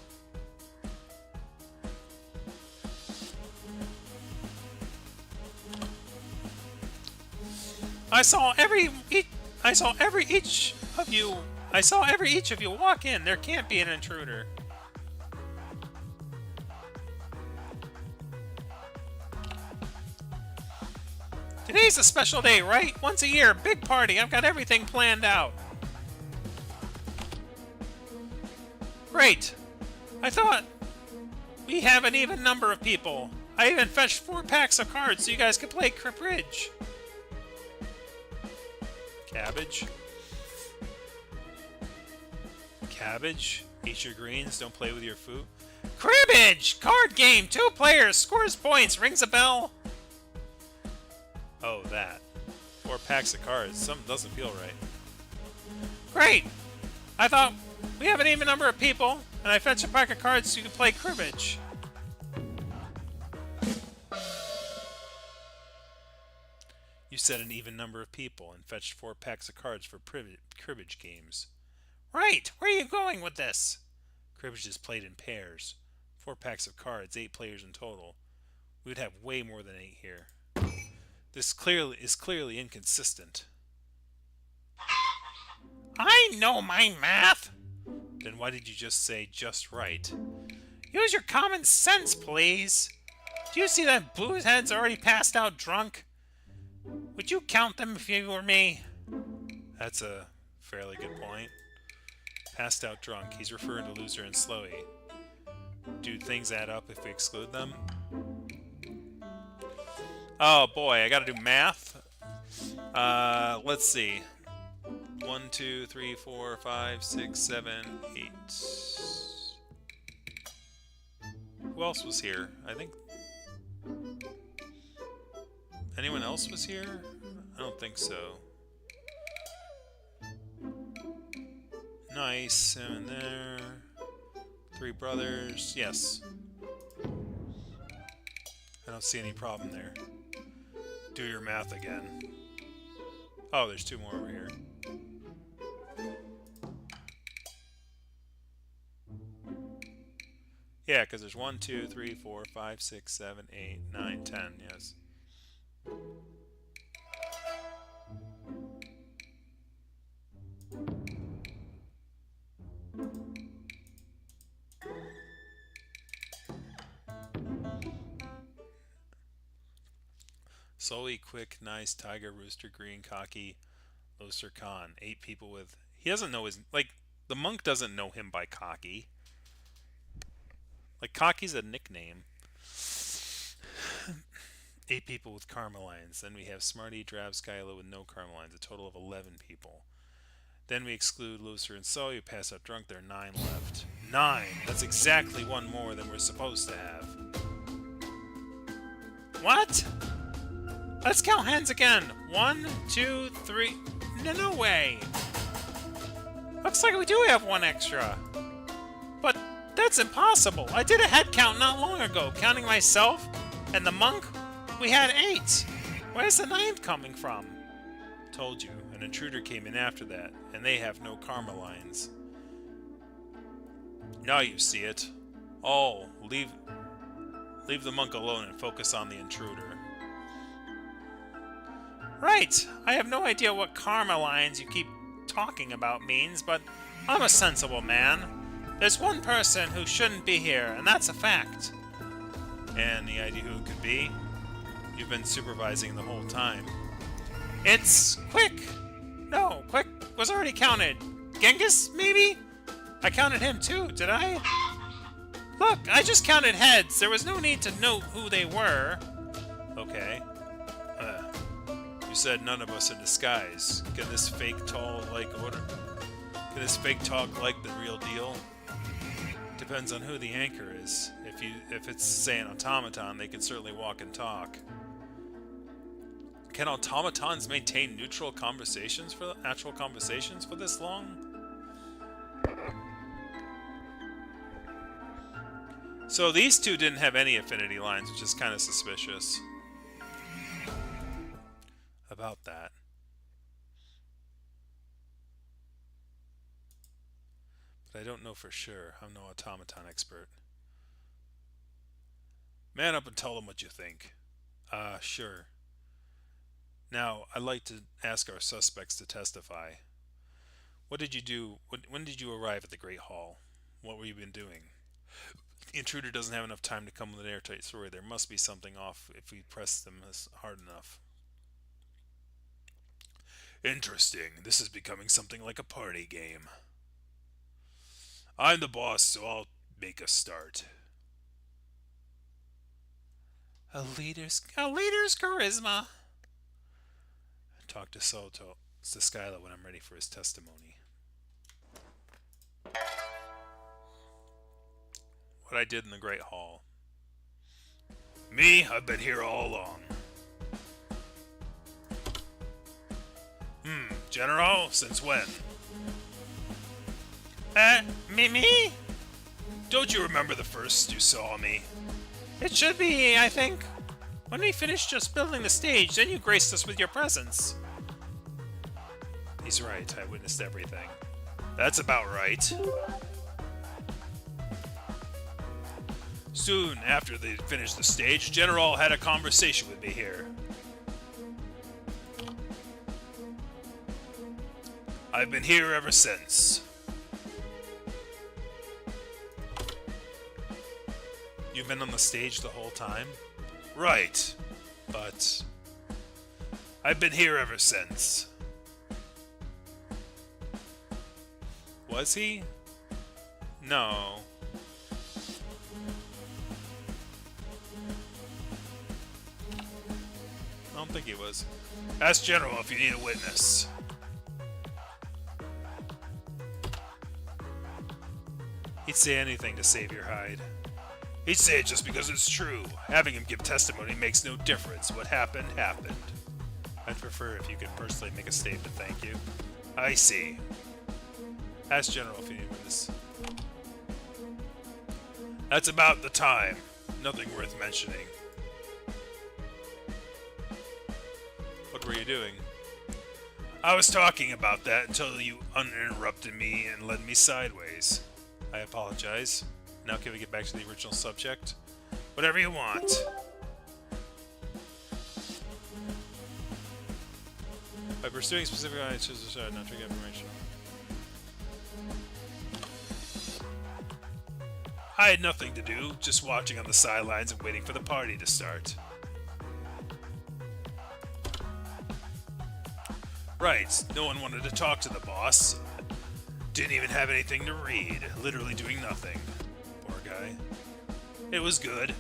[SPEAKER 3] I saw every each of you walk in. There can't be an intruder. Today's a special day, right? Once a year, big party. I've got everything planned out. Great. I thought we have an even number of people. I even fetched 4 packs of cards so you guys could play Cribbage.
[SPEAKER 2] Cabbage? Cabbage? Eat your greens, don't play with your food.
[SPEAKER 3] Cribbage! Card game! 2 players, scores points, rings a bell.
[SPEAKER 2] Oh, that. 4 packs of cards. Something doesn't feel right.
[SPEAKER 3] Great! I thought we have an even number of people, and I fetched a pack of cards so you can play Cribbage.
[SPEAKER 2] You said an even number of people and fetched 4 packs of cards for cribbage games.
[SPEAKER 3] Right! Where are you going with this?
[SPEAKER 2] Cribbage is played in pairs. 4 packs of cards, 8 players in total. We would have way more than 8 here. This is clearly inconsistent.
[SPEAKER 3] I know my math!
[SPEAKER 2] Then why did you just say just right?
[SPEAKER 3] Use your common sense, please! Do you see that bluehead's already passed out drunk? Would you count them if you were me?
[SPEAKER 2] That's a fairly good point. Passed out drunk. He's referring to Loser and Slowy. Do things add up if we exclude them? Oh boy, I gotta do math. Let's see. 1, 2, 3, 4, 5, 6, 7, 8. Who else was here? I think... Anyone else was here? I don't think so. Nice, 7 there. 3 brothers, yes. I don't see any problem there. Do your math again. Oh, there's 2 more over here. Yeah, because there's 1, 2, 3, 4, 5, 6, 7, 8, 9, 10, yes. Sully, Quick, Nice, Tiger, Rooster, Green, Cocky, Loser, Khan. 8 people with... He doesn't know his... Like, the monk doesn't know him by Cocky. Like, Cocky's a nickname. 8 people with Carmelines. Then we have Smarty, Drab, Skylo with no Carmelines. A total of 11 people. Then we exclude Loser and Sully, who pass out drunk. There are 9 left. 9! That's exactly 1 more than we're supposed to have.
[SPEAKER 3] What? Let's count hands again. 1, 2, 3... No way! Looks like we do have 1 extra. But that's impossible. I did a head count not long ago, counting myself and the monk. We had 8. Where's the 9th coming from?
[SPEAKER 2] Told you, an intruder came in after that, and they have no Carmelines. Now you see it. Oh, leave the monk alone and focus on the intruder.
[SPEAKER 3] Right. I have no idea what Carmelines you keep talking about means, but I'm a sensible man. There's one person who shouldn't be here, and that's a fact.
[SPEAKER 2] And the idea who it could be? You've been supervising the whole time.
[SPEAKER 3] It's Quick. No, Quick was already counted. Genghis, maybe? I counted him too, did I? Look, I just counted heads. There was no need to note who they were.
[SPEAKER 2] Okay. You said none of us in disguise. Can this fake talk like the real deal? Depends on who the anchor is. If it's, say, an automaton, they can certainly walk and talk. Can automatons maintain actual conversations for this long? So these 2 didn't have any affinity lines, which is kind of suspicious about that. But I don't know for sure. I'm no automaton expert. Man up and tell them what you think. Sure. Now, I'd like to ask our suspects to testify. What did you do? When did you arrive at the Great Hall? What were you been doing? The intruder doesn't have enough time to come with an airtight story. There must be something off if we press them hard enough. Interesting. This is becoming something like a party game. I'm the boss, so I'll make a start.
[SPEAKER 3] A leader's charisma.
[SPEAKER 2] Talk to Skylo when I'm ready for his testimony. What I did in the Great Hall. Me? I've been here all along. General? Since when?
[SPEAKER 3] Me?
[SPEAKER 2] Don't you remember the first you saw me?
[SPEAKER 3] It should be, I think. When we finished just building the stage, then you graced us with your presence.
[SPEAKER 2] He's right. I witnessed everything. That's about right.
[SPEAKER 1] Soon after they finished the stage, General had a conversation with me here. I've been here ever since.
[SPEAKER 2] You've been on the stage the whole time?
[SPEAKER 1] Right, but I've been here ever since.
[SPEAKER 2] Was he? No. I don't think he was.
[SPEAKER 1] Ask General if you need a witness.
[SPEAKER 2] He'd say anything to save your hide.
[SPEAKER 1] He'd say it just because it's true. Having him give testimony makes no difference. What happened, happened.
[SPEAKER 2] I'd prefer if you could personally make a statement, thank you.
[SPEAKER 1] I see.
[SPEAKER 2] Ask General if you need a witness.
[SPEAKER 1] That's about the time. Nothing worth mentioning.
[SPEAKER 2] What were you doing?
[SPEAKER 1] I was talking about that until you uninterrupted me and led me sideways.
[SPEAKER 2] I apologize. Now can we get back to the original subject?
[SPEAKER 1] Whatever you want.
[SPEAKER 2] By pursuing specific answers, not to get information.
[SPEAKER 1] I had nothing to do, just watching on the sidelines and waiting for the party to start. Right, no one wanted to talk to the boss. Didn't even have anything to read, literally doing nothing. Poor guy. It was good.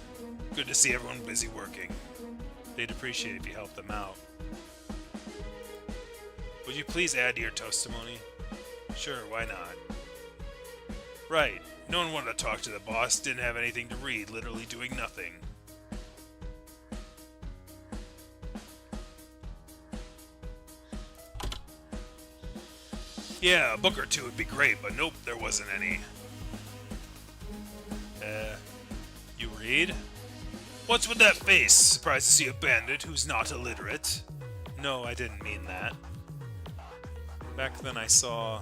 [SPEAKER 1] Good to see everyone busy working.
[SPEAKER 2] They'd appreciate it if you helped them out. Would you please add to your testimony?
[SPEAKER 1] Sure, why not? Right, no one wanted to talk to the boss, didn't have anything to read, literally doing nothing. Yeah, a book or two would be great, but nope, there wasn't any.
[SPEAKER 2] You read?
[SPEAKER 1] What's with that face? Surprised to see a bandit who's not illiterate.
[SPEAKER 2] No, I didn't mean that. Back then I saw...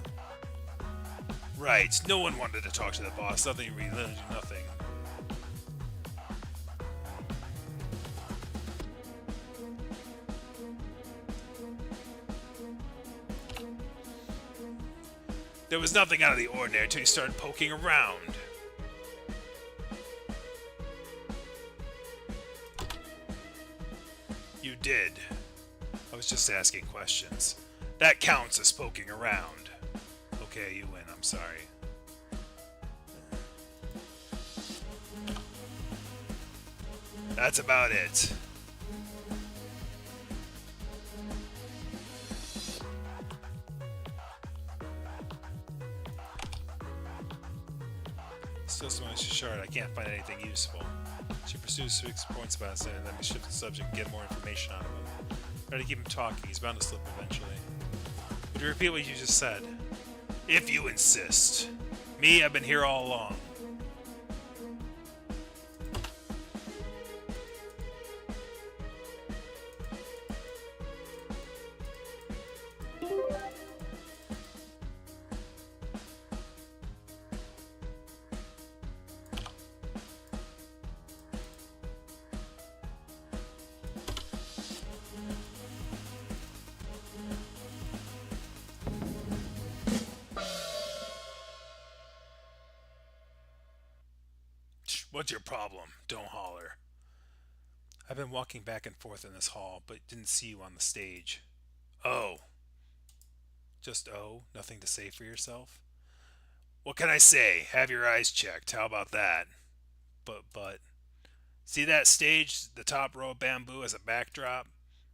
[SPEAKER 1] Right, no one wanted to talk to the boss, nothing to read, literally nothing. There was nothing out of the ordinary until you started poking around. You did. I was just asking questions. That counts as poking around. Okay, you win. I'm sorry. That's about it.
[SPEAKER 2] Still so much shard, I can't find anything useful. She pursues 6 points about it, and then we shift the subject and get more information out of him. Try to keep him talking, he's bound to slip eventually. Would you repeat what you just said?
[SPEAKER 1] If you insist. Me, I've been here all along. What's your problem? Don't holler.
[SPEAKER 2] I've been walking back and forth in this hall, but didn't see you on the stage.
[SPEAKER 1] Oh.
[SPEAKER 2] Just oh? Nothing to say for yourself?
[SPEAKER 1] What can I say? Have your eyes checked. How about that?
[SPEAKER 2] But...
[SPEAKER 1] See that stage? The top row of bamboo as a backdrop?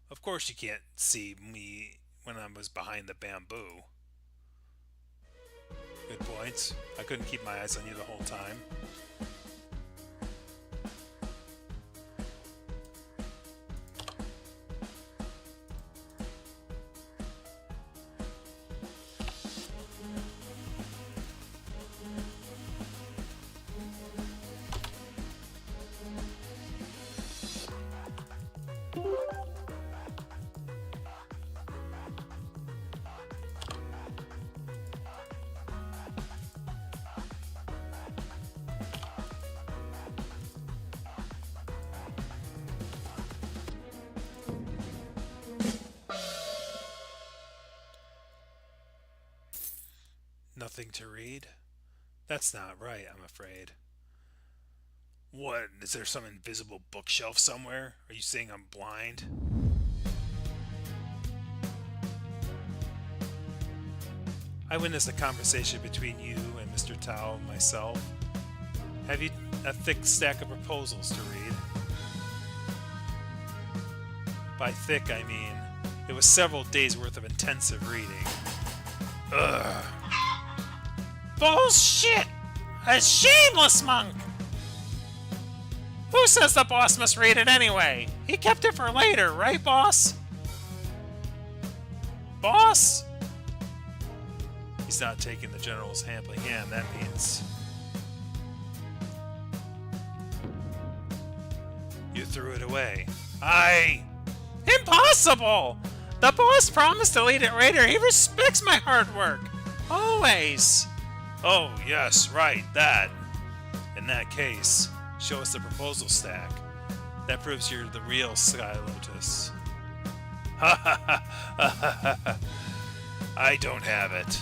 [SPEAKER 1] Of course you can't see me when I was behind the bamboo.
[SPEAKER 2] Good points. I couldn't keep my eyes on you the whole time. nothing to read? That's not right, I'm afraid. What? Is there some invisible bookshelf somewhere? Are you saying I'm blind? I witnessed a conversation between you and Mr. Tao and myself. Have you a thick stack of proposals to read? By thick, I mean it was several days worth of intensive reading. Ugh.
[SPEAKER 3] Bullshit! A shameless monk! Who says the boss must read it anyway? He kept it for later, right, boss? Boss?
[SPEAKER 2] He's not taking the general's helping hand, that means. You threw it away.
[SPEAKER 3] Impossible! The boss promised to read it later. He respects my hard work. Always.
[SPEAKER 2] Oh, yes, right, that. In that case, show us the proposal stack. That proves you're the real SkyLotus. Ha ha ha ha ha. I don't have it.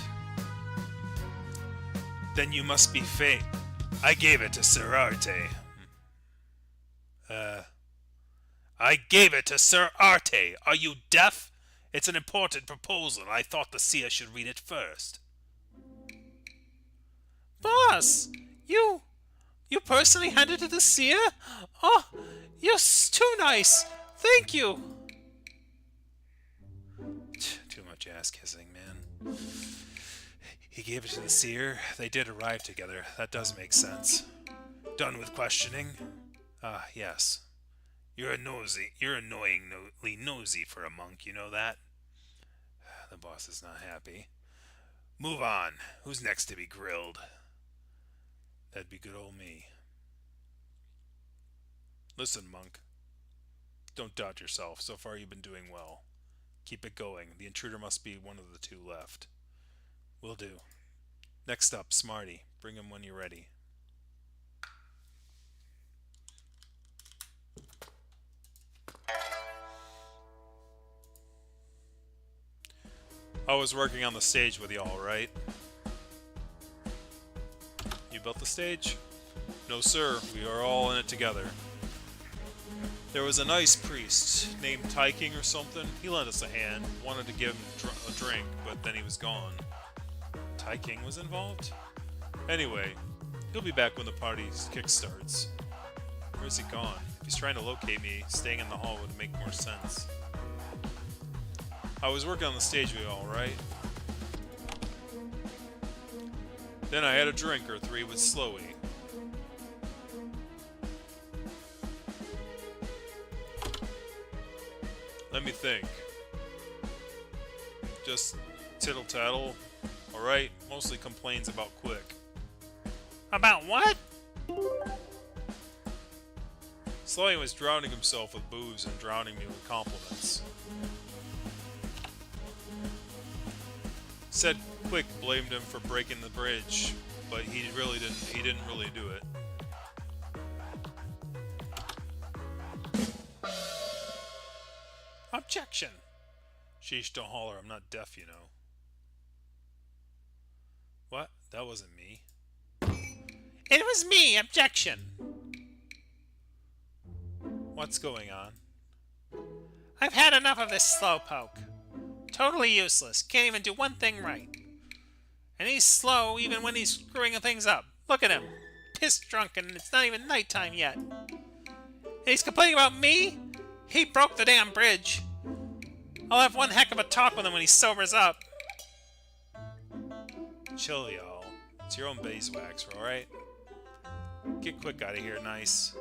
[SPEAKER 2] Then you must be fake. I gave it to Sir Arte. I gave it to Sir Arte. Are you deaf? It's an important proposal. I thought the seer should read it first.
[SPEAKER 3] Boss, you personally handed it to the seer? Oh, you're too nice. Thank you.
[SPEAKER 2] Too much ass kissing, man. He gave it to the seer. They did arrive together. That does make sense. Done with questioning? Ah, yes. You're annoyingly nosy for a monk, you know that? The boss is not happy. Move on. Who's next to be grilled? That'd be good old me. Listen, monk. Don't doubt yourself. So far you've been doing well. Keep it going. The intruder must be one of the two left. Will do. Next up, Smarty. Bring him when you're ready. I was working on the stage with y'all, right? You built the stage? No, sir. We are all in it together. There was a nice priest named Tyking or something. He lent us a hand. Wanted to give him a drink, but then he was gone. Tyking was involved? Anyway, he'll be back when the party kickstarts. Where's he gone? If he's trying to locate me, staying in the hall would make more sense. I was working on the stage with y'all, right? Then I had a drink or three with Slowy. Let me think. Just tittle-tattle. Alright, mostly complains about Quick.
[SPEAKER 3] About what?
[SPEAKER 1] Slowy was drowning himself with booze and drowning me with compliments. Said Quick blamed him for breaking the bridge, but he didn't really do it.
[SPEAKER 3] Objection.
[SPEAKER 1] Sheesh, don't holler, I'm not deaf, you know. What? That wasn't me.
[SPEAKER 3] It was me. Objection.
[SPEAKER 1] What's going on?
[SPEAKER 3] I've had enough of this slowpoke. Totally useless. Can't even do one thing right. And he's slow even when he's screwing things up. Look at him. Pissed drunk and it's not even nighttime yet. And he's complaining about me? He broke the damn bridge. I'll have one heck of a talk with him when he sobers up.
[SPEAKER 1] Chill, y'all. It's your own beeswax, alright? Get Quick out of here, nice.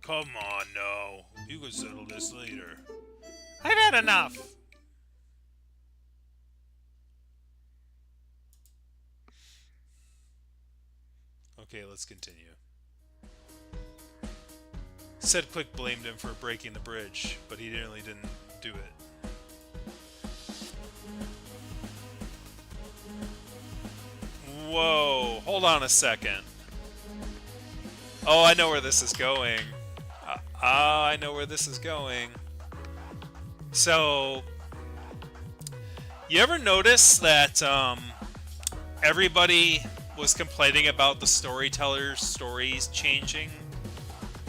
[SPEAKER 1] Come on, no. You can settle this later.
[SPEAKER 3] I've had enough.
[SPEAKER 1] Okay, let's continue. Said Quick blamed him for breaking the bridge, but he really didn't do it. Whoa, hold on a second. Oh, I know where this is going. I know where this is going. So, you ever notice that everybody was complaining about the storyteller's stories changing,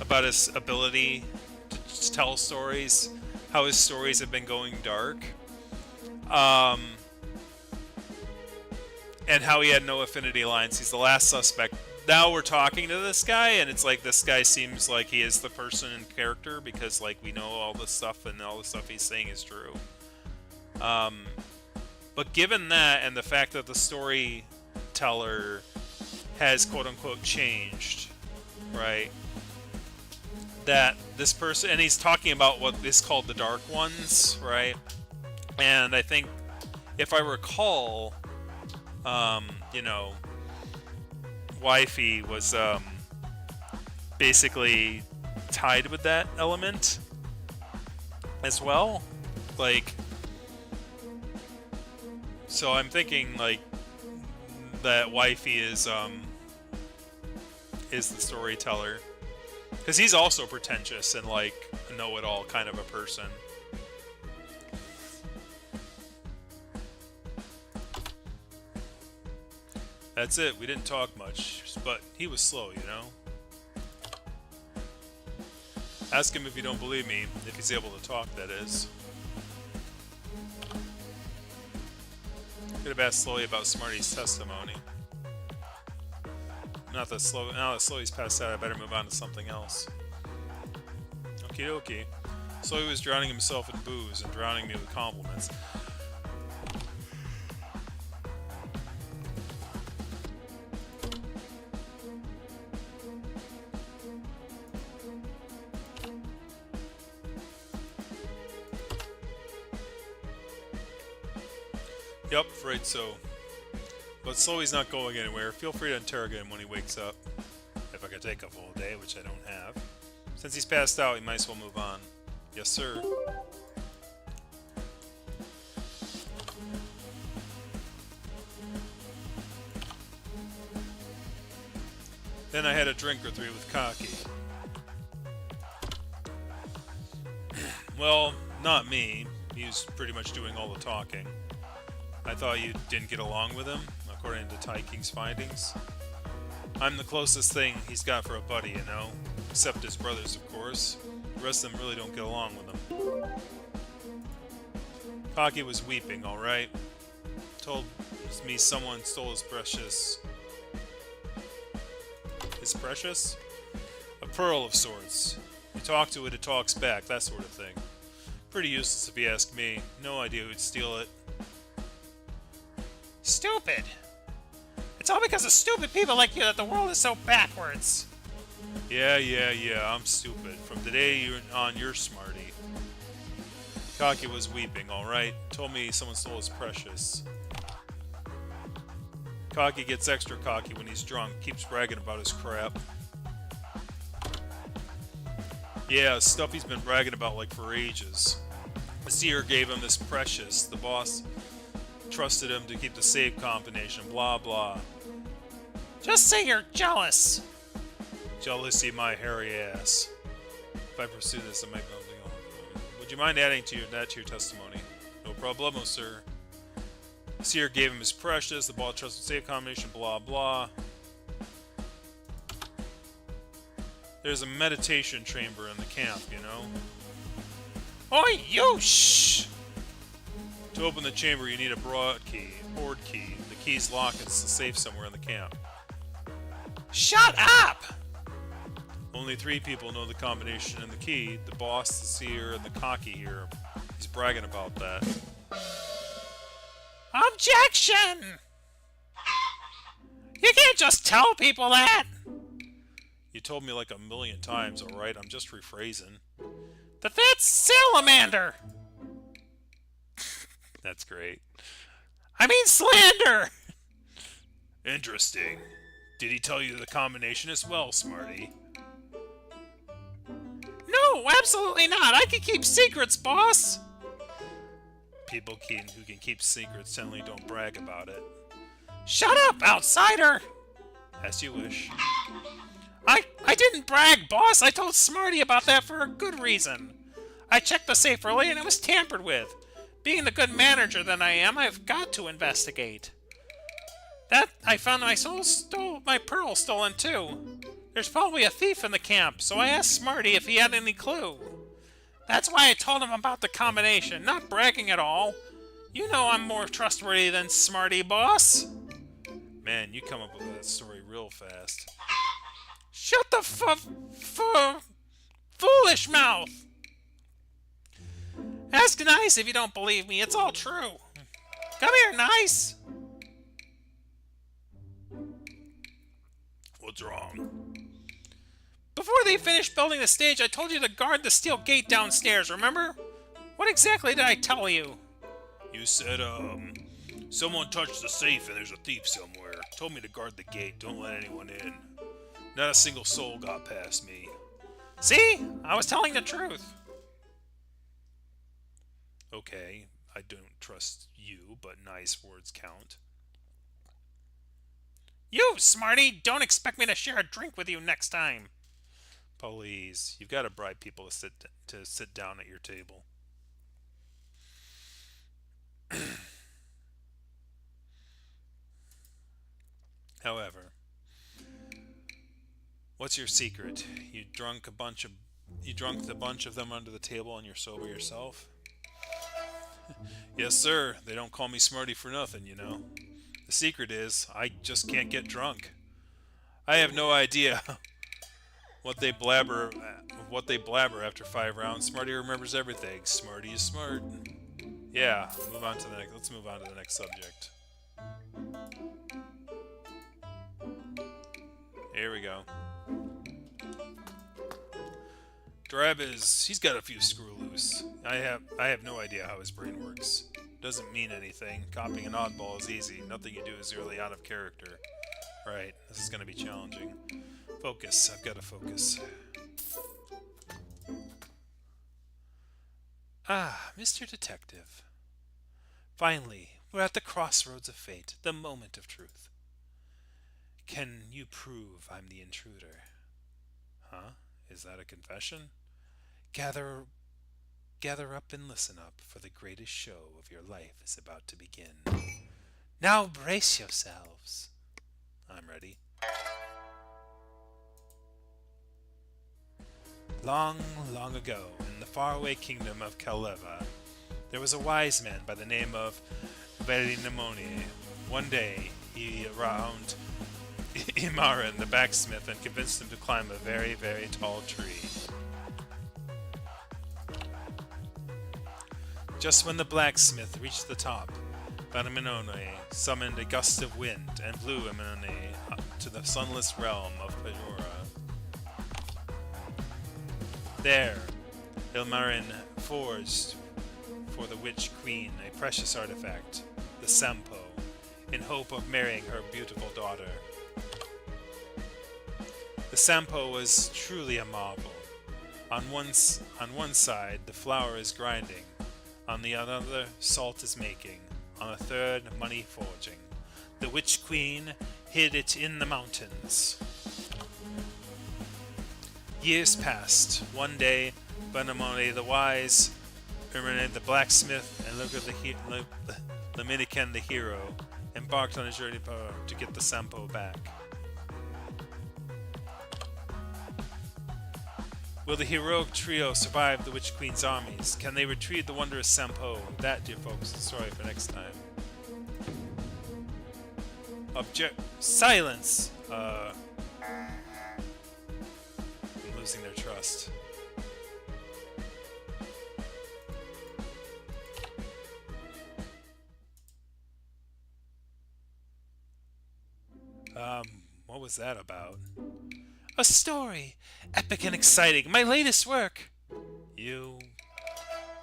[SPEAKER 1] about his ability to tell stories, how his stories have been going dark, and how he had no affinity lines. He's the last suspect. Now we're talking to this guy, and it's like this guy seems like he is the person in character because, like, we know all this stuff, and all the stuff he's saying is true. But given that, and the fact that the storyteller has quote-unquote changed, right? That this person, and he's talking about what is called the Dark Ones, right? And I think, if I recall, you know, Wifey was basically tied with that element as well. Like, so I'm thinking like that Wifey is the storyteller, because he's also pretentious and like a know-it-all kind of a person. That's it. We didn't talk much, but he was slow, you know? Ask him if you don't believe me, if he's able to talk, that is. Could have asked Slowly about Smarty's testimony. Now that Slowly's passed out, I better move on to something else. Okie dokie. Slowy was drowning himself in booze and drowning me with compliments. Yup, afraid so. But Slowy's not going anywhere. Feel free to interrogate him when he wakes up. If I could take a full day, which I don't have. Since he's passed out, we might as well move on. Yes, sir. Then I had a drink or three with Cocky. Well, not me. He was pretty much doing all the talking. I thought you didn't get along with him, according to Tai King's findings. I'm the closest thing he's got for a buddy, you know? Except his brothers, of course. The rest of them really don't get along with him. Cocky was weeping, alright? Told me someone stole his precious... His precious? A pearl of sorts. You talk to it, it talks back, that sort of thing. Pretty useless if you ask me. No idea who'd steal it.
[SPEAKER 3] Stupid! It's all because of stupid people like you that the world is so backwards.
[SPEAKER 1] Yeah, I'm stupid. From today on, you're smarty. Cocky was weeping, alright? Told me someone stole his precious. Cocky gets extra cocky when he's drunk, keeps bragging about his crap. Yeah, stuff he's been bragging about like for ages. The seer gave him this precious. The boss trusted him to keep the save combination, blah blah.
[SPEAKER 3] Just say you're jealous.
[SPEAKER 1] Jealousy, my hairy ass. If I pursue this, I might be able to... Would you mind adding that to your testimony? No problemo, sir. The seer gave him his precious, the boss trusted save combination, blah blah. There's a meditation chamber in the camp, you know?
[SPEAKER 3] Oi, you shh!
[SPEAKER 1] To open the chamber, you need a board key. The key's locked and it's the safe somewhere in the camp.
[SPEAKER 3] Shut up!
[SPEAKER 1] Only 3 people know the combination and the key. The boss, the seer, and the cocky here. He's bragging about that.
[SPEAKER 3] Objection! You can't just tell people that!
[SPEAKER 1] You told me like a million times, alright? I'm just rephrasing.
[SPEAKER 3] That's salamander!
[SPEAKER 1] That's great.
[SPEAKER 3] I mean slander!
[SPEAKER 1] Interesting. Did he tell you the combination as well, Smarty?
[SPEAKER 3] No, absolutely not. I can keep secrets, boss.
[SPEAKER 1] People who can keep secrets generally don't brag about it.
[SPEAKER 3] Shut up, outsider!
[SPEAKER 1] As you wish.
[SPEAKER 3] I didn't brag, boss. I told Smarty about that for a good reason. I checked the safe early and it was tampered with. Being the good manager that I am, I've got to investigate. That I found my pearl stolen too. There's probably a thief in the camp, so I asked Smarty if he had any clue. That's why I told him about the combination, not bragging at all. You know I'm more trustworthy than Smarty, boss.
[SPEAKER 1] Man, you come up with that story real fast.
[SPEAKER 3] Shut the foolish mouth! Ask Nice if you don't believe me. It's all true. Come here, Nice.
[SPEAKER 1] What's wrong?
[SPEAKER 3] Before they finished building the stage, I told you to guard the steel gate downstairs, remember? What exactly did I tell you?
[SPEAKER 1] You said, someone touched the safe and there's a thief somewhere. Told me to guard the gate, don't let anyone in. Not a single soul got past me.
[SPEAKER 3] See? I was telling the truth.
[SPEAKER 1] Okay, I don't trust you, but nice words count.
[SPEAKER 3] You, Smarty, don't expect me to share a drink with you next time.
[SPEAKER 1] Please, you've got to bribe people to sit down at your table. However, what's your secret? You drunk the bunch of them under the table and you're sober yourself? Yes, sir. They don't call me Smarty for nothing, you know. The secret is I just can't get drunk. I have no idea what they blabber after 5 rounds. Smarty remembers everything. Smarty is smart. Yeah, let's move on to the next subject. Here we go. He's got a few screw loose. I have no idea how his brain works. Doesn't mean anything. Copying an oddball is easy. Nothing you do is really out of character. Right, this is going to be challenging. Focus. I've got to focus.
[SPEAKER 2] Ah, Mr. Detective. Finally, we're at the crossroads of fate, the moment of truth. Can you prove I'm the intruder?
[SPEAKER 1] Huh? Is that a confession?
[SPEAKER 2] Gather up and listen up, for the greatest show of your life is about to begin. Now brace yourselves.
[SPEAKER 1] I'm ready.
[SPEAKER 2] Long, long ago, in the faraway kingdom of Kaleva, there was a wise man by the name of Velinamoni. One day, he around Imarin, the blacksmith, and convinced him to climb a very, very tall tree. Just when the blacksmith reached the top, Velinamoni summoned a gust of wind and blew Imarin to the sunless realm of Pajora. There, Ilmarin forged for the Witch Queen a precious artifact, the Sampo, in hope of marrying her beautiful daughter. The Sampo was truly a marvel. On one side, the flour is grinding. On the other, salt is making. On the third, money forging. The Witch Queen hid it in the mountains. Years passed. One day, Benamone the Wise, Irene the blacksmith, and Luca the Minican the hero embarked on a journey to get the Sampo back. Will the heroic trio survive the Witch Queen's armies? Can they retrieve the wondrous Sampo? That, dear folks, is the story for next time. Silence! I'm losing their trust. What was that about? A story! Epic and exciting! My latest work! You're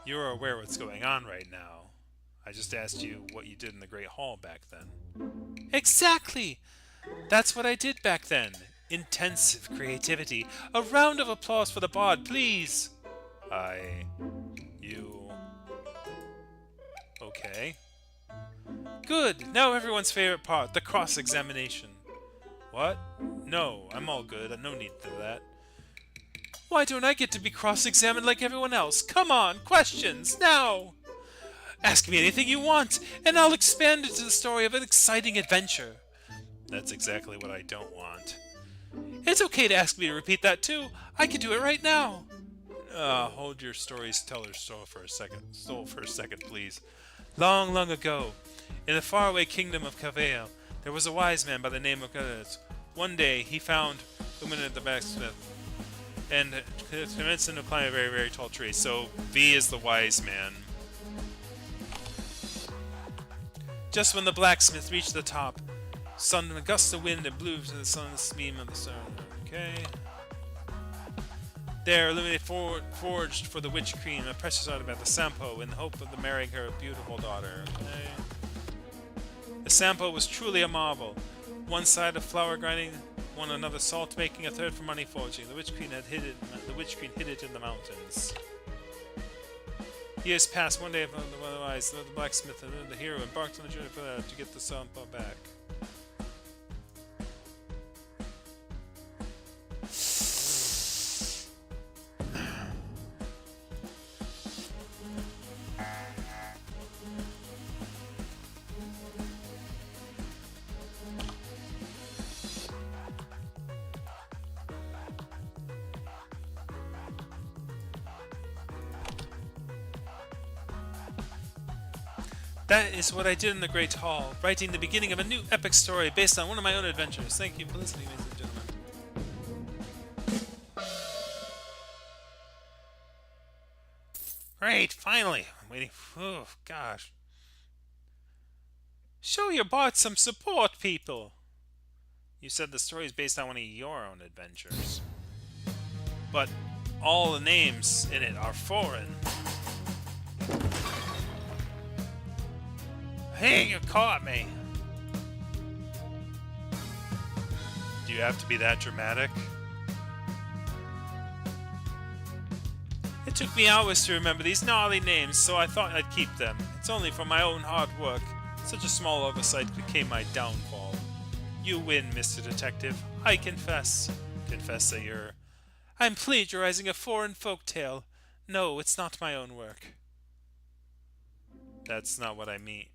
[SPEAKER 2] aware what's going on right now. I just asked you what you did in the Great Hall back then. Exactly! That's what I did back then. Intensive creativity. A round of applause for the bard, please! Okay. Good! Now everyone's favorite part, the cross-examination. What? No, I'm all good. No need for that. Why don't I get to be cross-examined like everyone else? Come on, questions, now! Ask me anything you want, and I'll expand into the story of an exciting adventure. That's exactly what I don't want.
[SPEAKER 3] It's okay to ask me to repeat that too. I can do it right now.
[SPEAKER 2] Hold your storyteller's soul for a second, please. Long, long ago, in the faraway kingdom of Cavale, there was a wise man by the name of Galet. One day, he found Lumen the blacksmith and convinced him to climb a very, very tall tree. So, V is the wise man. Just when the blacksmith reached the top, suddenly a gust of wind and blew to the sun's beam of the sun. Okay. There, Illuminate forged for the witch queen a precious artifact, the Sampo, in the hope of marrying her beautiful daughter. Okay. The Sampo was truly a marvel. One side of flour grinding, one another salt making, a third for money forging. The witch queen hid it in the mountains. Years passed. One day, otherwise, the blacksmith and the hero embarked on a journey to get the Sampo back. That is what I did in the Great Hall, writing the beginning of a new epic story based on one of my own adventures. Thank you for listening, ladies and gentlemen. Great, finally. I'm waiting. Oh, gosh. Show your bot some support, people. You said the story is based on one of your own adventures. But all the names in it are foreign. Hey, you caught me! Do you have to be that dramatic? It took me hours to remember these gnarly names, so I thought I'd keep them. It's only from my own hard work. Such a small oversight became my downfall. You win, Mr. Detective. I confess. Confess, Sire. I'm plagiarizing a foreign folktale. No, it's not my own work. That's not what I mean.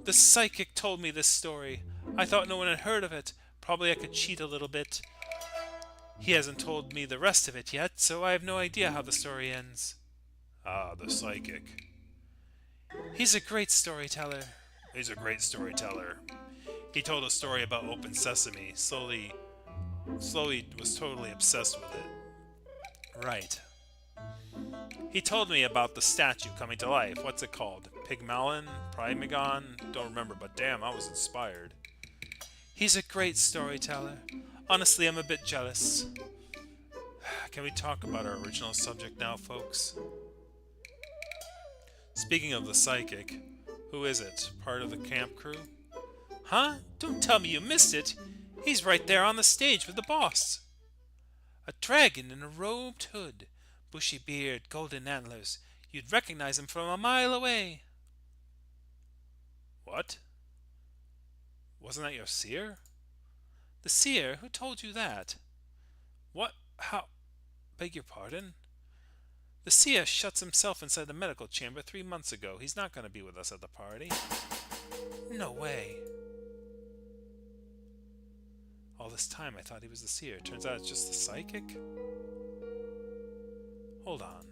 [SPEAKER 2] The psychic told me this story. I thought no one had heard of it. Probably I could cheat a little bit. He hasn't told me the rest of it yet, so I have no idea how the story ends. Ah, the psychic. He's a great storyteller. He's a great storyteller. He told a story about Open Sesame. Slowly was totally obsessed with it. Right. He told me about the statue coming to life. What's it called? Pygmalion? Primegon? Don't remember, but damn, I was inspired. He's a great storyteller. Honestly, I'm a bit jealous. Can we talk about our original subject now, folks? Speaking of the psychic, who is it? Part of the camp crew? Huh? Don't tell me you missed it. He's right there on the stage with the boss. A dragon in a robed hood. Bushy beard, golden antlers. You'd recognize him from a mile away. What? Wasn't that your seer? The seer? Who told you that? What? How? Beg your pardon? The seer shuts himself inside the medical chamber 3 months ago. He's not going to be with us at the party. No way. All this time I thought he was the seer. Turns out it's just the psychic? Hold on.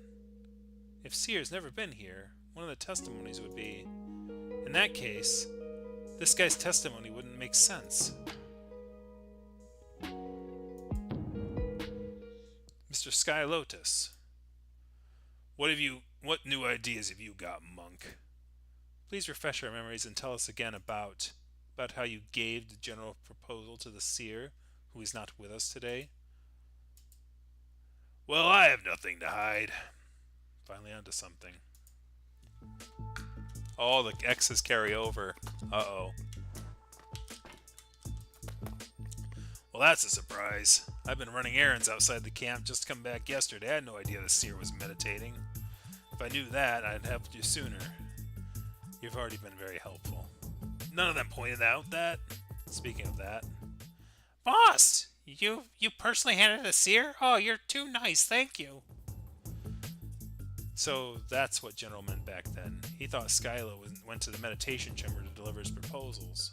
[SPEAKER 2] If Seer's never been here, one of the testimonies would be... In that case, this guy's testimony wouldn't make sense. Mr. SkyLotus. What new ideas have you got, monk? Please refresh our memories and tell us again about how you gave the general proposal to the seer, who is not with us today. Well, I have nothing to hide. Finally onto something. Oh, the X's carry over. Uh-oh. Well, that's a surprise. I've been running errands outside the camp, just come back yesterday. I had no idea the seer was meditating. If I knew that, I'd have helped you sooner. You've already been very helpful. None of them pointed out that. Speaking of that.
[SPEAKER 3] Boss! You personally handed a seer? Oh, you're too nice, thank you.
[SPEAKER 2] So that's what General meant back then. He thought Skylo went to the meditation chamber to deliver his proposals.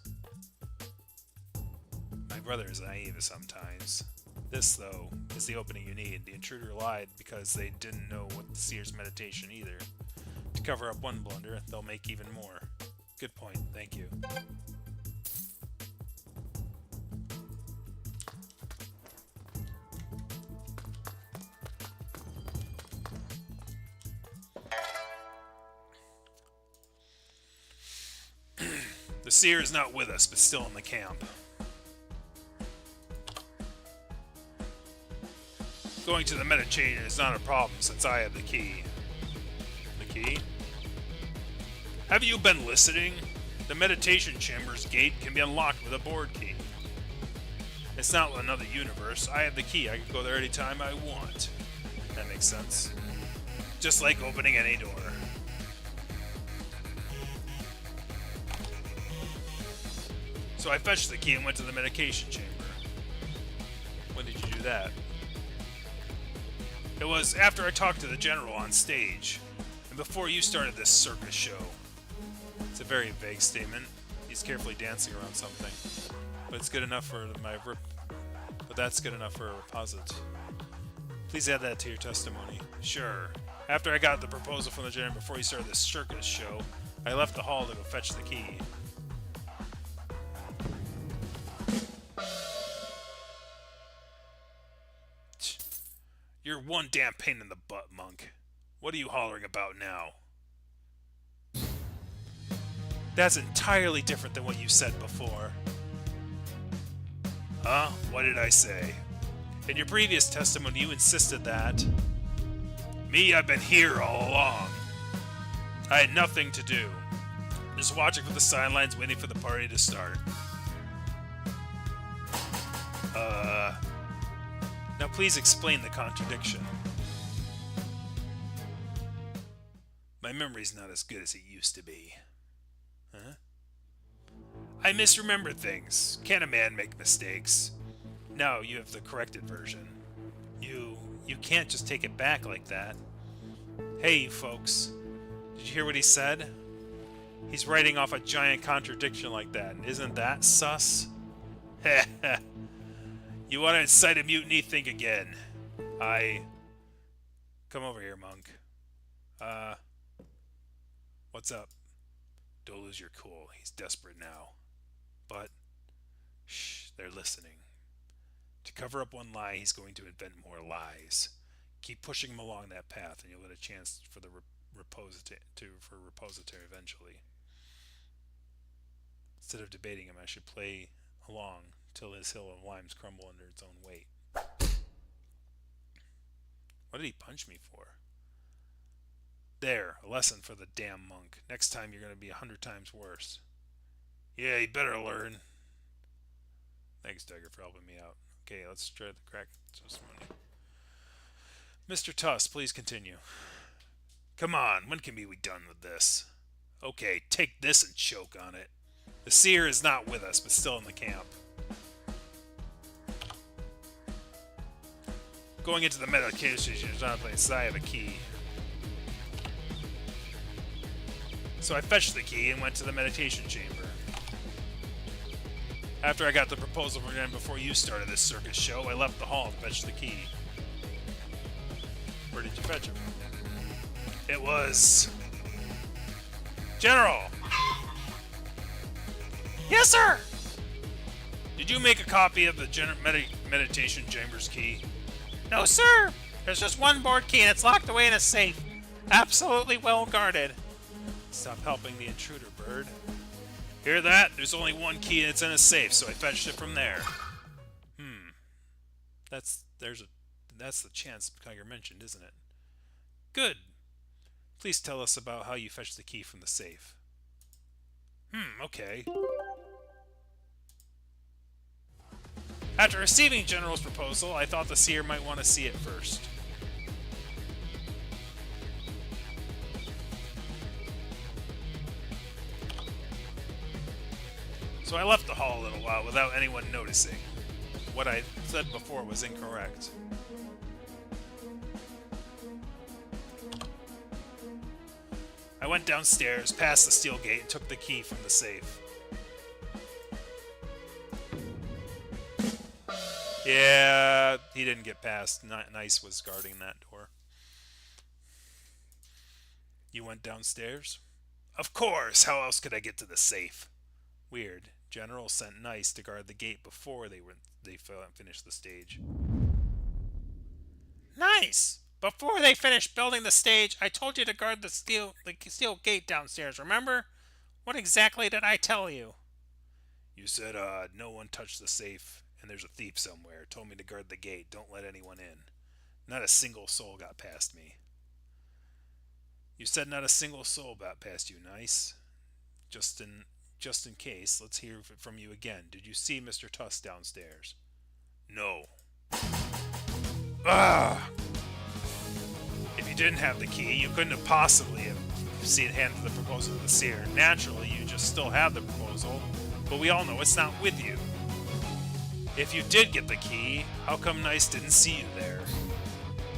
[SPEAKER 2] brother is naive sometimes. This, though, is the opening you need. The intruder lied because they didn't know what the seer's meditation either. To cover up one blunder, they'll make even more. Good point, thank you. The seer is not with us, but still in the camp. Going to the meditation is not a problem since I have the key. The key? Have you been listening? The meditation chamber's gate can be unlocked with a board key. It's not another universe. I have the key. I can go there anytime I want. That makes sense. Just like opening any door. So I fetched the key and went to the medication chamber. When did you do that? It was after I talked to the general on stage, and before you started this circus show. It's a very vague statement. He's carefully dancing around something, but it's good enough for but that's good enough for a reposit. Please add that to your testimony. Sure. After I got the proposal from the general before you started this circus show, I left the hall to go fetch the key. You're one damn pain in the butt, Monk. What are you hollering about now? That's entirely different than what you said before. Huh? What did I say? In your previous testimony, you insisted that... Me, I've been here all along. I had nothing to do. Just watching from the sidelines, waiting for the party to start. Now please explain the contradiction. My memory's not as good as it used to be. Huh? I misremember things. Can a man make mistakes? No, you have the corrected version. You can't just take it back like that. Hey, you folks. Did you hear what he said? He's writing off a giant contradiction like that. Isn't that sus? Heh heh. You want to incite a mutiny? Think again. Come over here, Monk. What's up? Don't lose your cool. He's desperate now. But, shh, they're listening. To cover up one lie, he's going to invent more lies. Keep pushing him along that path, and you'll get a chance for the repository eventually. Instead of debating him, I should play along till his hill of limes crumble under its own weight. What did he punch me for? There, a lesson for the damn monk. Next time you're going to be 100 times worse. Yeah, you better learn. Thanks, Dagger, for helping me out. Okay, let's try the crack testimony. Mr. Tuss, please continue. Come on, when can we be done with this? Okay, take this and choke on it. The seer is not with us, but still in the camp. Going into the medication is not a place. I have a key. So I fetched the key and went to the meditation chamber. After I got the proposal from him before you started this circus show, I left the hall and fetched the key. Where did you fetch him? It was... General! Yes, sir! Did you make a copy of the meditation chamber's key?
[SPEAKER 3] No, sir! There's just one board key and it's locked away in a safe. Absolutely well guarded.
[SPEAKER 2] Stop helping the intruder, bird. Hear that? There's only one key and it's in a safe, so I fetched it from there. That's the chance Tiger mentioned, isn't it? Good. Please tell us about how you fetched the key from the safe. Okay. After receiving General's proposal, I thought the seer might want to see it first. So I left the hall a little while without anyone noticing. What I said before was incorrect. I went downstairs, past the steel gate, and took the key from the safe.
[SPEAKER 1] Yeah, he didn't get past. Nice was guarding that door. You went downstairs? Of course! How else could I get to the safe? Weird. General sent Nice to guard the gate before they finished the stage.
[SPEAKER 3] Nice! Before they finished building the stage, I told you to guard the steel gate downstairs, remember? What exactly did I tell you?
[SPEAKER 1] You said, no one touched the safe, and there's a thief somewhere. Told me to guard the gate. Don't let anyone in. Not a single soul got past me. You said not a single soul got past you. Nice. Just in case, let's hear from you again. Did you see Mr. Tuss downstairs? No. Ah! If you didn't have the key, you couldn't have possibly have handed the proposal to the seer. Naturally, you just still have the proposal, but we all know it's not with you. If you did get the key, how come Nice didn't see you there?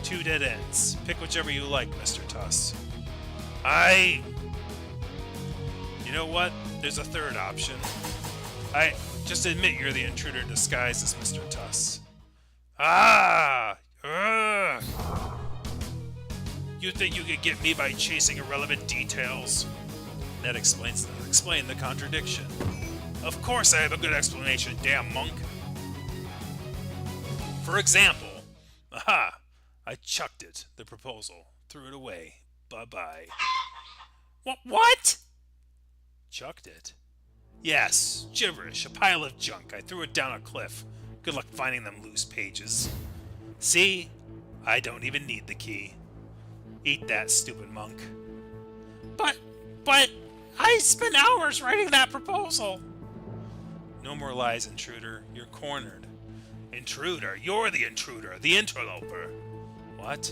[SPEAKER 1] 2 dead ends. Pick whichever you like, Mr. Tuss. You know what? There's a third option. Just admit you're the intruder disguised as Mr. Tuss. Ah! Ugh. You think you could get me by chasing irrelevant details? That explain the contradiction. Of course I have a good explanation, damn monk. For example, aha! I chucked it, the proposal. Threw it away. Bye-bye.
[SPEAKER 3] What?
[SPEAKER 1] Chucked it? Yes, gibberish, a pile of junk. I threw it down a cliff. Good luck finding them loose pages. See? I don't even need the key. Eat that, stupid monk.
[SPEAKER 3] But, I spent hours writing that proposal.
[SPEAKER 1] No more lies, intruder. You're cornered. Intruder? You're the intruder, the interloper. What?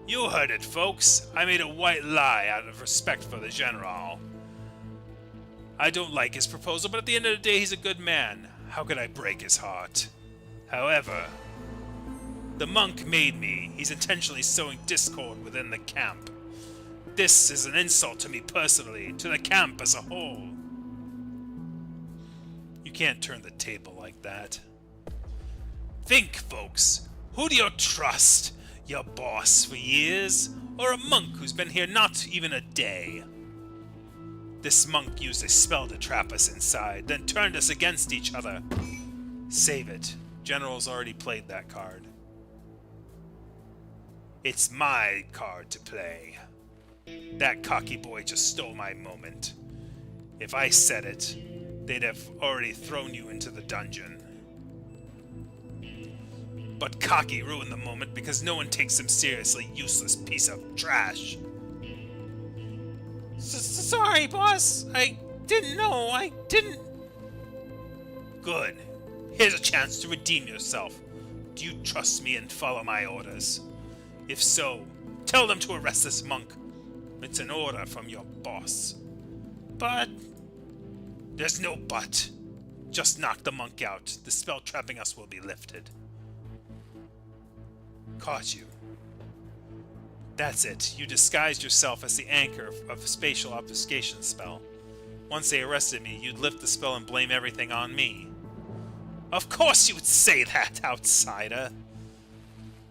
[SPEAKER 1] You heard it, folks. I made a white lie out of respect for the General. I don't like his proposal, but at the end of the day, he's a good man. How could I break his heart? However, the monk made me. He's intentionally sowing discord within the camp. This is an insult to me personally, to the camp as a whole. You can't turn the table like that. Think, folks. Who do you trust? Your boss for years? Or a monk who's been here not even a day? This monk used a spell to trap us inside, then turned us against each other. Save it. General's already played that card. It's my card to play. That cocky boy just stole my moment. If I said it, they'd have already thrown you into the dungeon. But Cocky ruined the moment because no one takes him seriously, useless piece of trash.
[SPEAKER 3] Sorry, boss. I didn't know. I didn't...
[SPEAKER 1] Good. Here's a chance to redeem yourself. Do you trust me and follow my orders? If so, tell them to arrest this monk. It's an order from your boss.
[SPEAKER 3] But...
[SPEAKER 1] There's no but. Just knock the monk out. The spell trapping us will be lifted. Caught you. That's it. You disguised yourself as the anchor of a spatial obfuscation spell. Once they arrested me, you'd lift the spell and blame everything on me. Of course you would say that, outsider.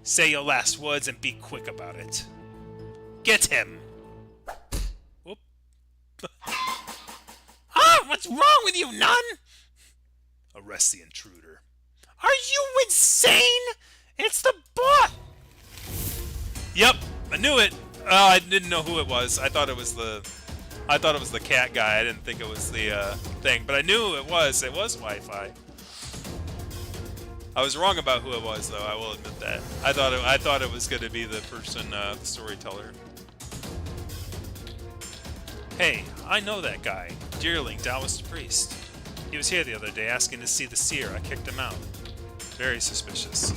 [SPEAKER 1] Say your last words and be quick about it. Get him! Whoop.
[SPEAKER 3] Ah, what's wrong with you, nun?
[SPEAKER 1] Arrest the intruder.
[SPEAKER 3] Are you insane? It's the boss!
[SPEAKER 1] Yep, I knew it. I didn't know who it was. I thought it was the cat guy. I didn't think it was the thing, but I knew who it was. It was Wi-Fi. I was wrong about who it was, though. I will admit that. I thought it was going to be the person, the storyteller. Hey, I know that guy. Deerling, Taoist priest. He was here the other day asking to see the seer. I kicked him out. Very suspicious.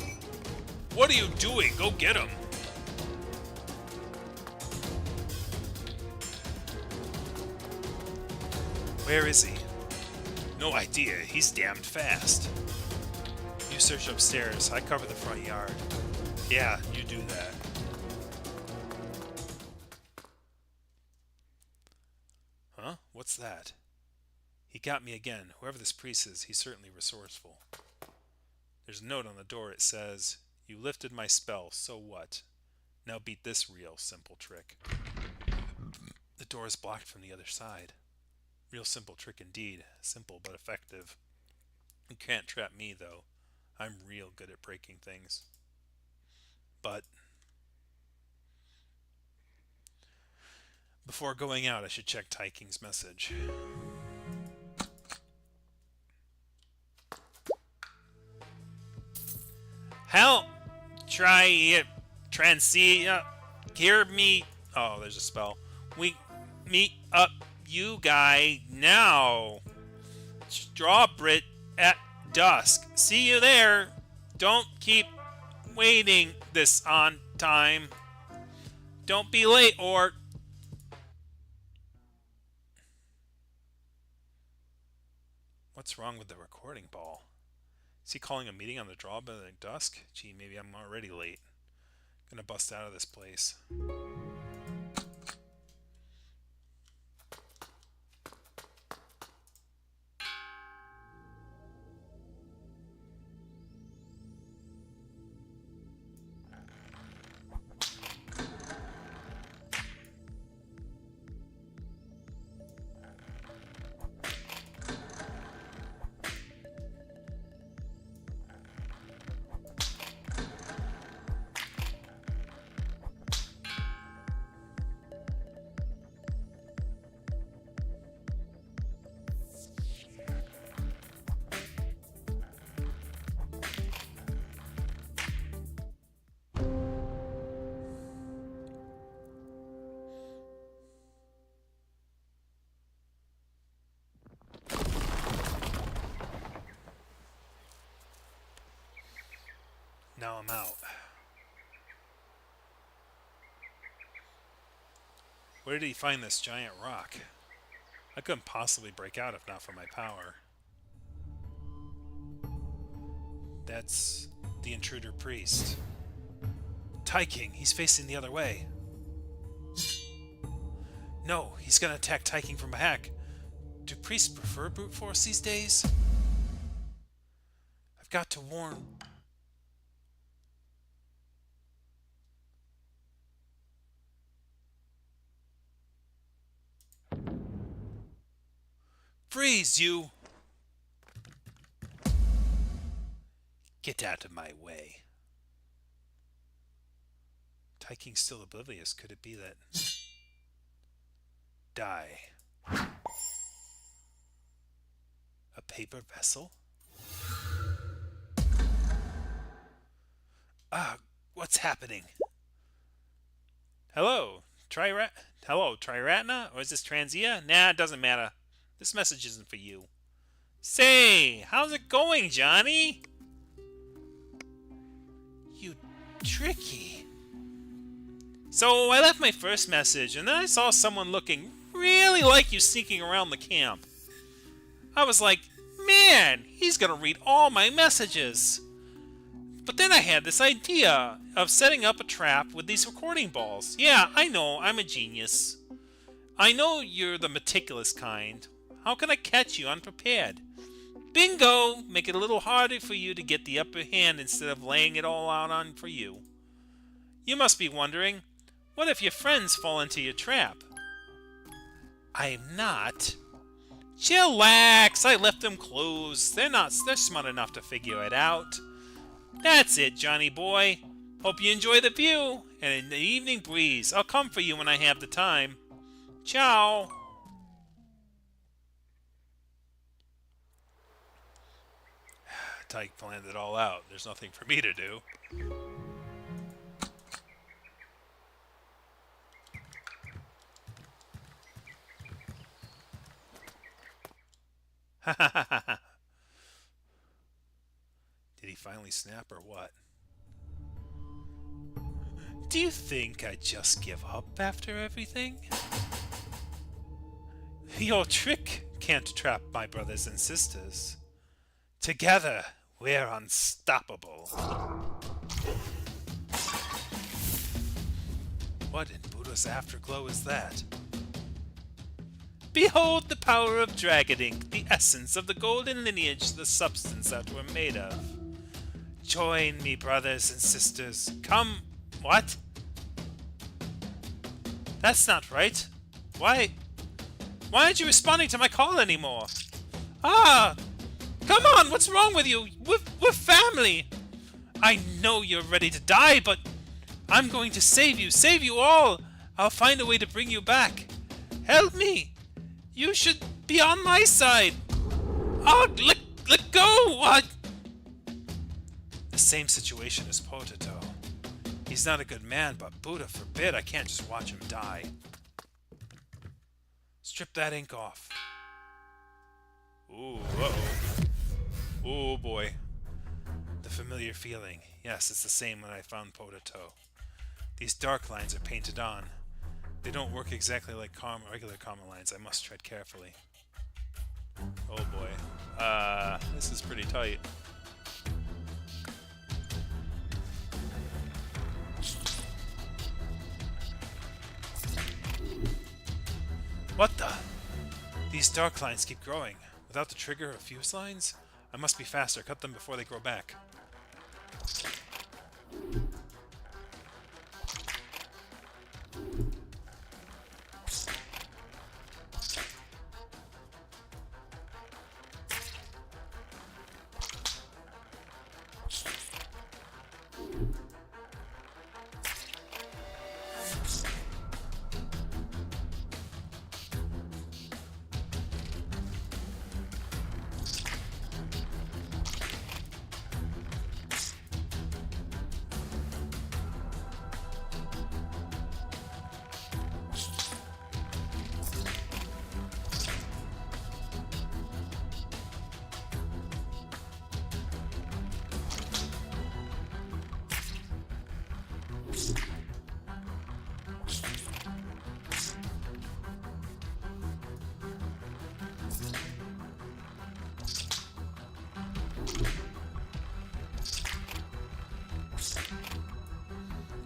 [SPEAKER 1] What are you doing? Go get him. Where is he? No idea. He's damned fast. You search upstairs. I cover the front yard. Yeah, you do that. Huh? What's that? He got me again. Whoever this priest is, he's certainly resourceful.
[SPEAKER 2] There's a note on the door. It says, "You lifted my spell, so what? Now beat this real simple trick." The door is blocked from the other side. Real simple trick indeed. Simple but effective. You can't trap me, though. I'm real good at breaking things. But before going out, I should check Tyking's message.
[SPEAKER 3] Help! Try it. Transia. Hear me. Oh, there's a spell. We meet up, you guy, now. Strawbrit at dusk. See you there. Don't keep waiting this on time. Don't be late or...
[SPEAKER 2] What's wrong with the recording ball? Is he calling a meeting on the drawbridge at dusk? Gee, maybe I'm already late. Gonna bust out of this place. Now I'm out. Where did he find this giant rock? I couldn't possibly break out if not for my power. That's the intruder priest. Tyking, he's facing the other way. No, he's gonna attack Tyking from back. Do priests prefer brute force these days? I've got to warn... Freeze, you! Get out of my way. Tyking's still oblivious. Could it be that... Die. A paper vessel? Ah, what's happening?
[SPEAKER 3] Hello, Triratna? Or is this Transia? Nah, it doesn't matter. This message isn't for you. Say, how's it going, Johnny?
[SPEAKER 2] You tricky.
[SPEAKER 3] So, I left my first message, and then I saw someone looking really like you sneaking around the camp. I was like, man, he's gonna read all my messages. But then I had this idea of setting up a trap with these recording balls. Yeah, I know, I'm a genius. I know you're the meticulous kind. How can I catch you unprepared? Bingo! Make it a little harder for you to get the upper hand instead of laying it all out on for you. You must be wondering, what if your friends fall into your trap? I'm not. Chillax! I left them closed. They're smart enough to figure it out. That's it, Johnny boy. Hope you enjoy the view and the evening breeze. I'll come for you when I have the time. Ciao!
[SPEAKER 2] Tyke planned it all out. There's nothing for me to do. Did he finally snap or what? Do you think I just give up after everything? Your trick can't trap my brothers and sisters. Together, we're unstoppable. What in Buddha's afterglow is that?
[SPEAKER 3] Behold the power of dragon ink, the essence of the golden lineage, the substance that we're made of.
[SPEAKER 2] Join me, brothers and sisters. Come. What? That's not right. Why aren't you responding to my call anymore? Ah! Come on, what's wrong with you? We're family! I know you're ready to die, but I'm going to save you all! I'll find a way to bring you back. Help me! You should be on my side! Oh, let go! What? The same situation as Potato. He's not a good man, but Buddha forbid I can't just watch him die. Strip that ink off.
[SPEAKER 1] Ooh, uh-oh. Oh boy.
[SPEAKER 2] The familiar feeling. Yes, it's the same when I found Potato. These dark lines are painted on. They don't work exactly like regular common lines. I must tread carefully.
[SPEAKER 1] Oh boy. This is pretty tight.
[SPEAKER 2] What the? These dark lines keep growing. Without the trigger of fuse lines? I must be faster. Cut them before they grow back.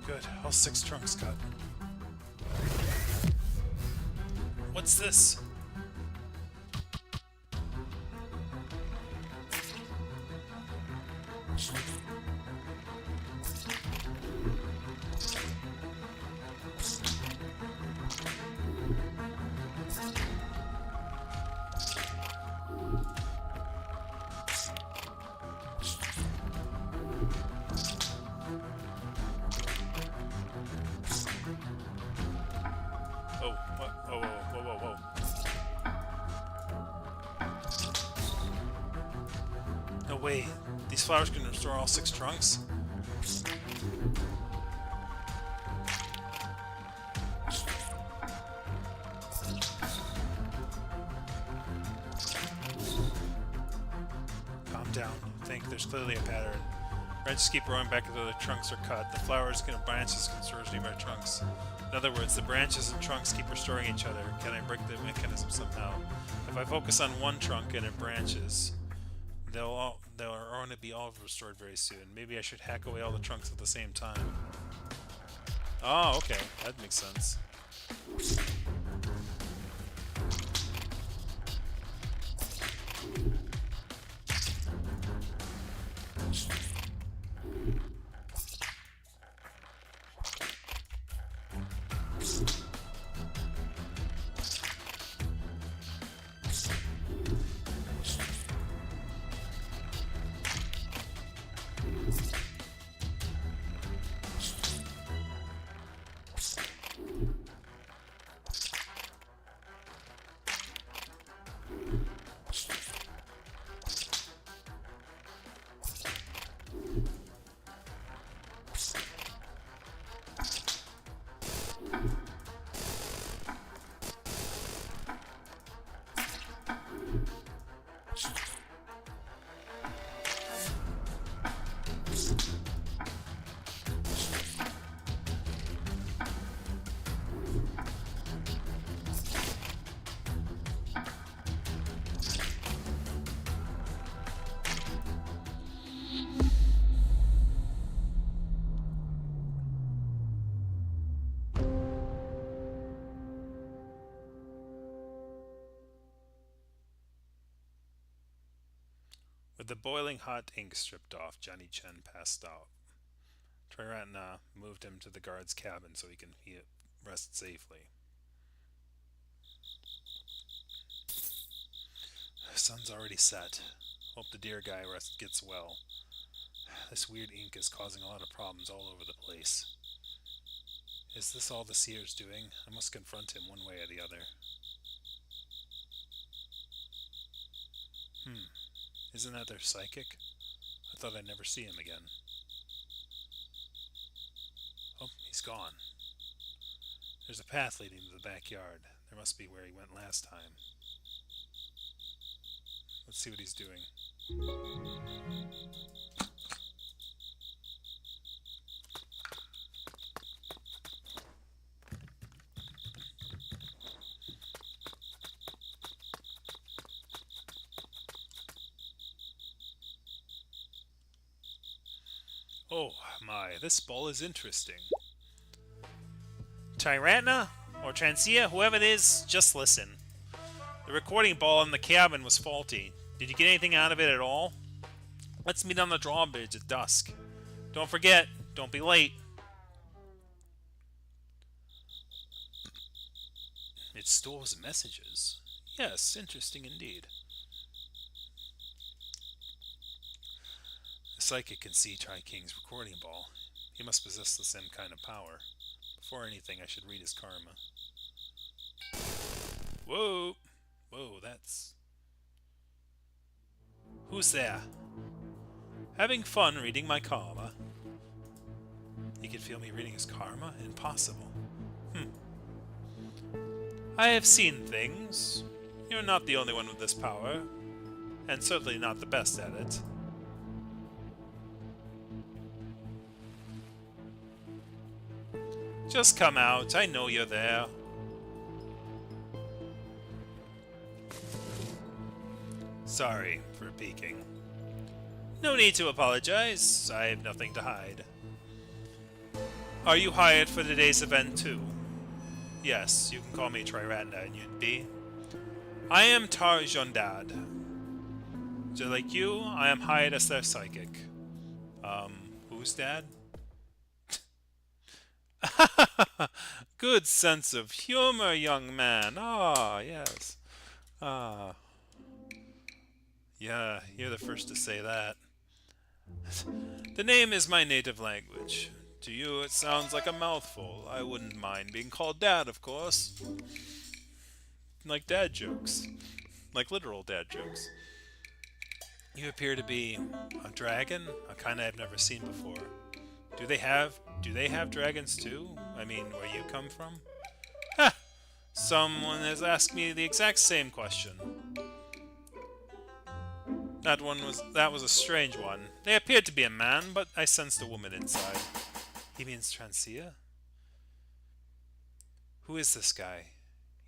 [SPEAKER 2] Good. All 6 trunks cut. What's this?
[SPEAKER 1] Oh, what? Oh, whoa.
[SPEAKER 2] No way. These flowers can restore all 6 trunks? Calm down. Think there's clearly a pattern. Branches keep growing back until the trunks are cut. The flowers and branches can restore nearby trunks. In other words, the branches and trunks keep restoring each other. Can I break the mechanism somehow? If I focus on one trunk and it branches, they'll going to be all restored very soon. Maybe I should hack away all the trunks at the same time. Oh, okay. That makes sense. With the boiling hot ink stripped off, Johnny Chen passed out. Triratna moved him to the guard's cabin so he can rest safely. The sun's already set. Hope the dear guy gets well. This weird ink is causing a lot of problems all over the place. Is this all the seer's doing? I must confront him one way or the other. Isn't that their psychic? I thought I'd never see him again. Oh, he's gone. There's a path leading to the backyard. There must be where he went last time. Let's see what he's doing. Oh my, this ball is interesting.
[SPEAKER 3] Triratna or Transia, whoever it is, just listen. The recording ball in the cabin was faulty. Did you get anything out of it at all? Let's meet on the drawbridge at dusk. Don't forget, don't be late.
[SPEAKER 2] It stores messages. Yes, interesting indeed. The psychic can see Tri-King's recording ball. He must possess the same kind of power. Before anything, I should read his karma. Whoa! Whoa, that's... Who's there? Having fun reading my karma. He could feel me reading his karma? Impossible.
[SPEAKER 3] I have seen things. You're not the only one with this power, and certainly not the best at it. Just come out, I know you're there.
[SPEAKER 2] Sorry for peeking.
[SPEAKER 3] No need to apologize, I have nothing to hide. Are you hired for today's event too?
[SPEAKER 2] Yes, you can call me Triratna, and you'd be?
[SPEAKER 3] I am Tarjondad.
[SPEAKER 2] So like you, I am hired as their psychic. Who's dad?
[SPEAKER 3] Good sense of humor, young man. Ah, yes. Ah.
[SPEAKER 2] Yeah, you're the first to say that.
[SPEAKER 3] The name is my native language. To you, it sounds like a mouthful. I wouldn't mind being called Dad, of course.
[SPEAKER 2] Like dad jokes. Like literal dad jokes. You appear to be a dragon, a kind I've never seen before. Do they have dragons too? I mean, where you come from?
[SPEAKER 3] Ha! Someone has asked me the exact same question. That was a strange one. They appeared to be a man, but I sensed a woman inside.
[SPEAKER 2] He means Transia? Who is this guy?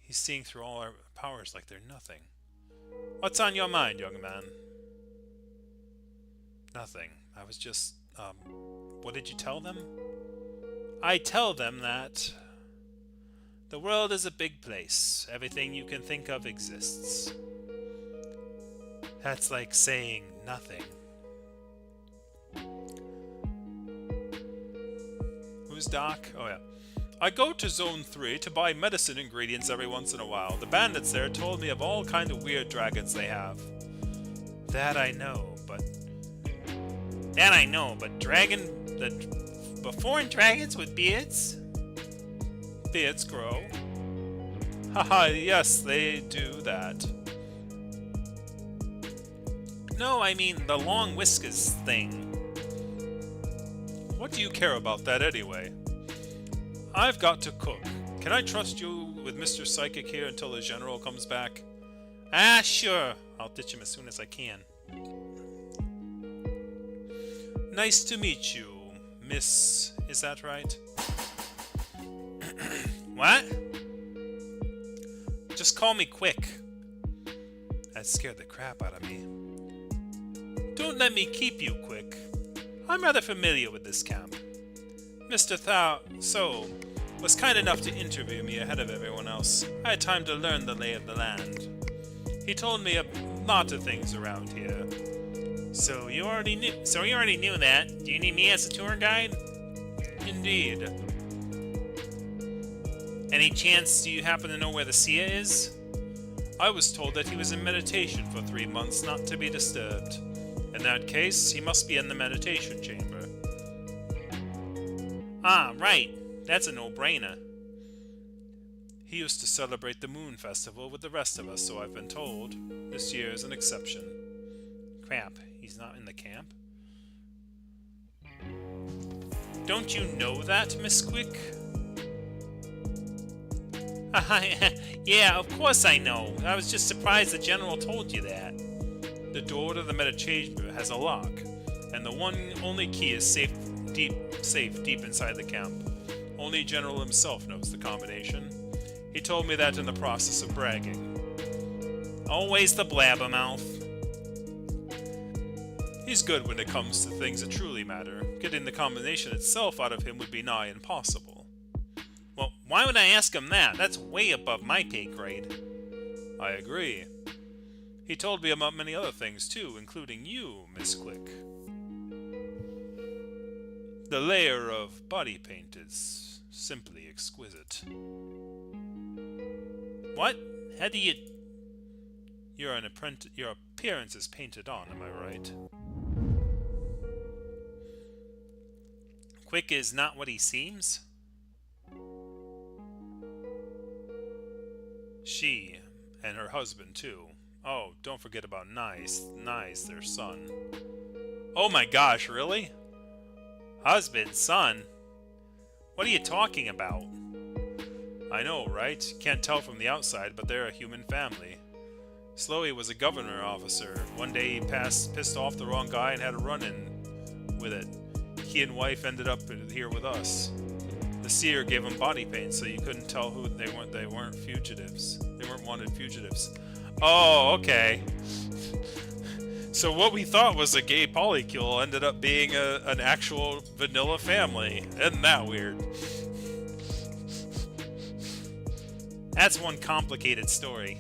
[SPEAKER 2] He's seeing through all our powers like they're nothing.
[SPEAKER 3] What's on your mind, young man?
[SPEAKER 2] Nothing. I was just, what did you tell them?
[SPEAKER 3] I tell them that the world is a big place. Everything you can think of exists.
[SPEAKER 2] That's like saying nothing.
[SPEAKER 3] Who's Doc? Oh yeah. I go to Zone 3 to buy medicine ingredients every once in a while. The bandits there told me of all kind of weird dragons they have.
[SPEAKER 2] That I know, but
[SPEAKER 3] foreign dragons with beards? Beards grow. Haha, yes, they do that. No, I mean the long whiskers thing. What do you care about that anyway? I've got to cook. Can I trust you with Mr. Psychic here until the General comes back? Ah, sure. I'll ditch him as soon as I can. Nice to meet you, Miss... Is that right? What? Just call me Quick.
[SPEAKER 2] that scared the crap out of me.
[SPEAKER 3] Don't let me keep you, Quick. I'm rather familiar with this camp. Mr. So was kind enough to interview me ahead of everyone else. I had time to learn the lay of the land. He told me a lot of things around here. So you already knew that. Do you need me as a tour guide?
[SPEAKER 1] Indeed.
[SPEAKER 3] Any chance you happen to know where the Sia is?
[SPEAKER 1] I was told that he was in meditation for 3 months, not to be disturbed. In that case, he must be in the meditation chamber.
[SPEAKER 3] Ah, right. That's a no-brainer.
[SPEAKER 1] He used to celebrate the Moon Festival with the rest of us, so I've been told. This year is an exception.
[SPEAKER 3] Crap, he's not in the camp? Don't you know that, Miss Quick? Yeah, of course I know. I was just surprised the General told you that.
[SPEAKER 1] The door to the meditation chamber has a lock, and the only key is safe deep inside the camp. Only General himself knows the combination. He told me that in the process of bragging.
[SPEAKER 3] Always the blabbermouth.
[SPEAKER 1] He's good when it comes to things that truly matter. Getting the combination itself out of him would be nigh impossible.
[SPEAKER 3] Well, why would I ask him that? That's way above my pay grade.
[SPEAKER 1] I agree. He told me about many other things too, including you, Miss Quick. The layer of body paint is simply exquisite.
[SPEAKER 3] What? How do you...
[SPEAKER 1] Your appearance is painted on, am I right?
[SPEAKER 3] Quick is not what he seems?
[SPEAKER 1] She, and her husband too. Oh, don't forget about Nyes, their son.
[SPEAKER 3] Oh my gosh, really? Husband, son? What are you talking about?
[SPEAKER 1] I know, right? Can't tell from the outside, but they're a human family. Slowey was a governor officer. One day he pissed off the wrong guy and had a run-in with it. He and wife ended up here with us. The seer gave him body paint, so you couldn't tell who they weren't. They weren't fugitives. They weren't wanted fugitives.
[SPEAKER 3] Oh, okay.
[SPEAKER 1] So what we thought was a gay polycule ended up being an actual vanilla family. Isn't that weird?
[SPEAKER 3] That's one complicated story.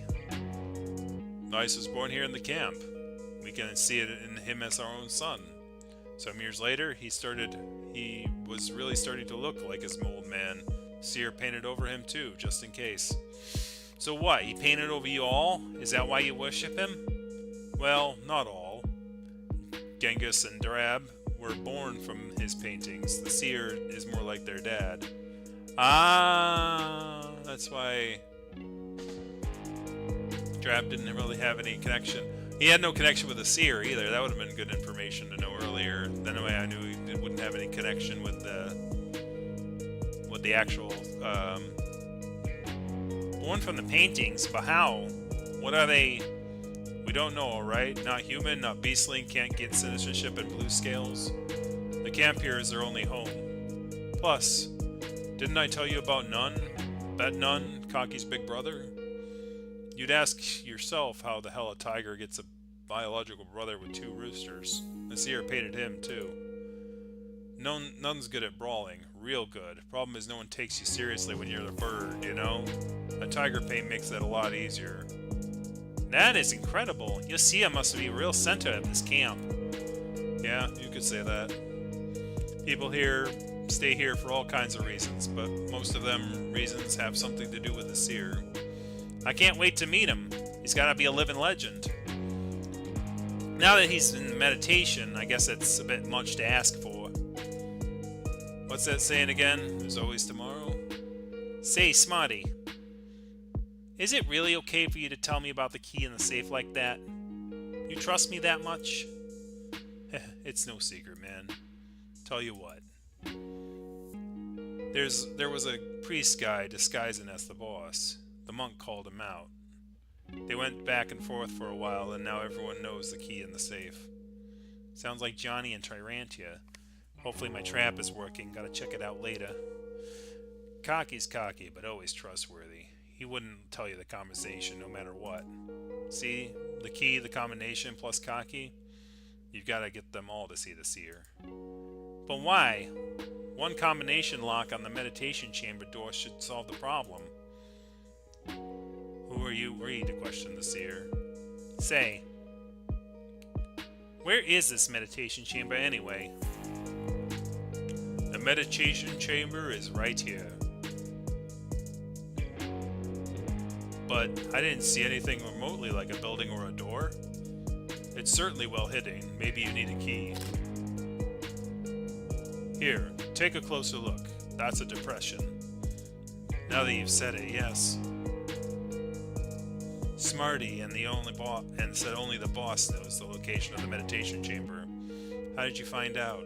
[SPEAKER 1] Nice was born here in the camp. We can see it in him as our own son. Some years later, he was really starting to look like his old man. Seer painted over him too, just in case.
[SPEAKER 3] So what, he painted over you all? Is that why you worship him?
[SPEAKER 1] Well, not all. Genghis and Drab were born from his paintings. The seer is more like their dad.
[SPEAKER 3] Ah,
[SPEAKER 1] that's why Drab didn't really have any connection. He had no connection with the seer either. That would have been good information to know earlier. Then I knew he wouldn't have any connection with the actual
[SPEAKER 3] born from the paintings, but how? What are they?
[SPEAKER 1] We don't know, alright? Not human, not beastling, can't get citizenship in blue scales. The camp here is their only home. Plus, didn't I tell you about Nun? That Nun, Kaki's big brother? You'd ask yourself how the hell a tiger gets a biological brother with 2 roosters. The seer painted him, too. Nun's good at brawling. Real good. Problem is no one takes you seriously when you're a bird, you know? A tiger paint makes that a lot easier.
[SPEAKER 3] That is incredible. Your seer must be a real center of this camp.
[SPEAKER 1] Yeah, you could say that. People here stay here for all kinds of reasons, but most of them reasons have something to do with the seer.
[SPEAKER 3] I can't wait to meet him. He's gotta be a living legend. Now that he's in meditation, I guess it's a bit much to ask for.
[SPEAKER 1] What's that saying again? There's always tomorrow?
[SPEAKER 3] Say, Smarty, is it really okay for you to tell me about the key in the safe like that? You trust me that much?
[SPEAKER 1] It's no secret, man. Tell you what. There was a priest guy disguising as the boss. The monk called him out. They went back and forth for a while, and now everyone knows the key in the safe.
[SPEAKER 3] Sounds like Johnny and Tyrantia. Hopefully my trap is working. Gotta check it out later.
[SPEAKER 1] Cocky's cocky, but always trustworthy. He wouldn't tell you the combination no matter what. See? The key, the combination, plus cocky? You've got to get them all to see the seer.
[SPEAKER 3] But why? One combination lock on the meditation chamber door should solve the problem.
[SPEAKER 1] Who are you to question the seer?
[SPEAKER 3] Say,
[SPEAKER 2] Where is this meditation chamber anyway?
[SPEAKER 1] The meditation chamber is right here. But I didn't see anything remotely like a building or a door. It's certainly well hidden. Maybe you need a key. Here, take a closer look. That's a depression. Now that you've said it, yes. Smarty and said only the boss knows the location of the meditation chamber. How did you find out?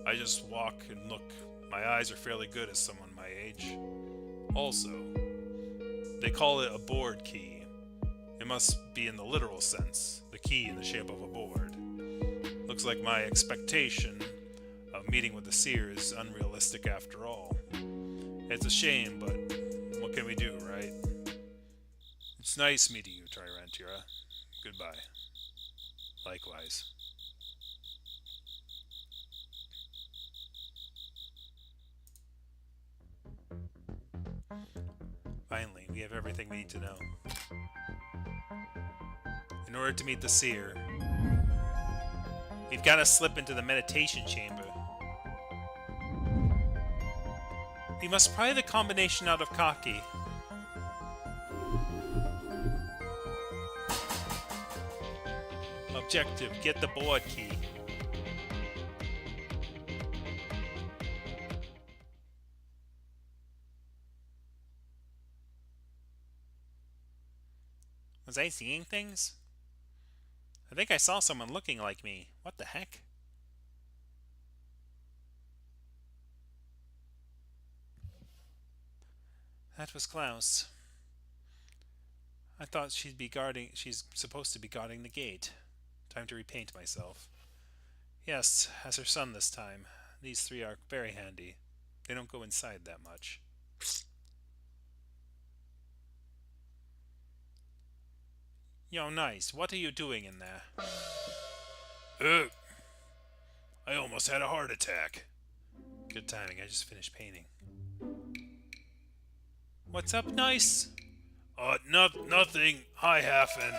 [SPEAKER 1] I just walk and look. My eyes are fairly good as someone my age. Also, they call it a board key. It must be in the literal sense, the key in the shape of a board. Looks like my expectation of meeting with the seer is unrealistic after all. It's a shame, but what can we do, right? It's nice meeting you, Tyrantira. Goodbye. Likewise.
[SPEAKER 2] Finally, we have everything we need to know. In order to meet the seer, we've got to slip into the meditation chamber. We must pry the combination out of Kaki. Objective, get the board key. Was I seeing things? I think I saw someone looking like me. What the heck? That was Klaus. I thought she's supposed to be guarding the gate. Time to repaint myself. Yes, as her son this time. These three are very handy. They don't go inside that much. Yo, nice. What are you doing in there?
[SPEAKER 1] I almost had a heart attack.
[SPEAKER 2] Good timing. I just finished painting. What's up, Nice?
[SPEAKER 1] Nothing. Hi, Hafen.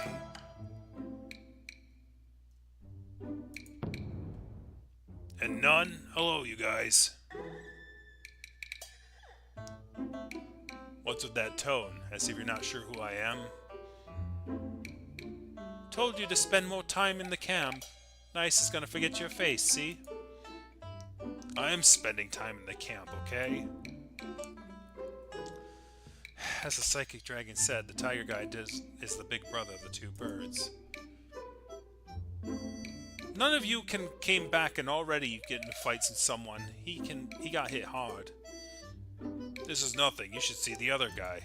[SPEAKER 1] And none. Hello, you guys. What's with that tone? As if you're not sure who I am?
[SPEAKER 2] Told you to spend more time in the camp. Nice is gonna forget your face, see?
[SPEAKER 1] I am spending time in the camp, okay?
[SPEAKER 2] As the psychic dragon said, the tiger guy is the big brother of the two birds. None of you came back and already get into fights with someone. He got hit hard.
[SPEAKER 1] This is nothing. You should see the other guy.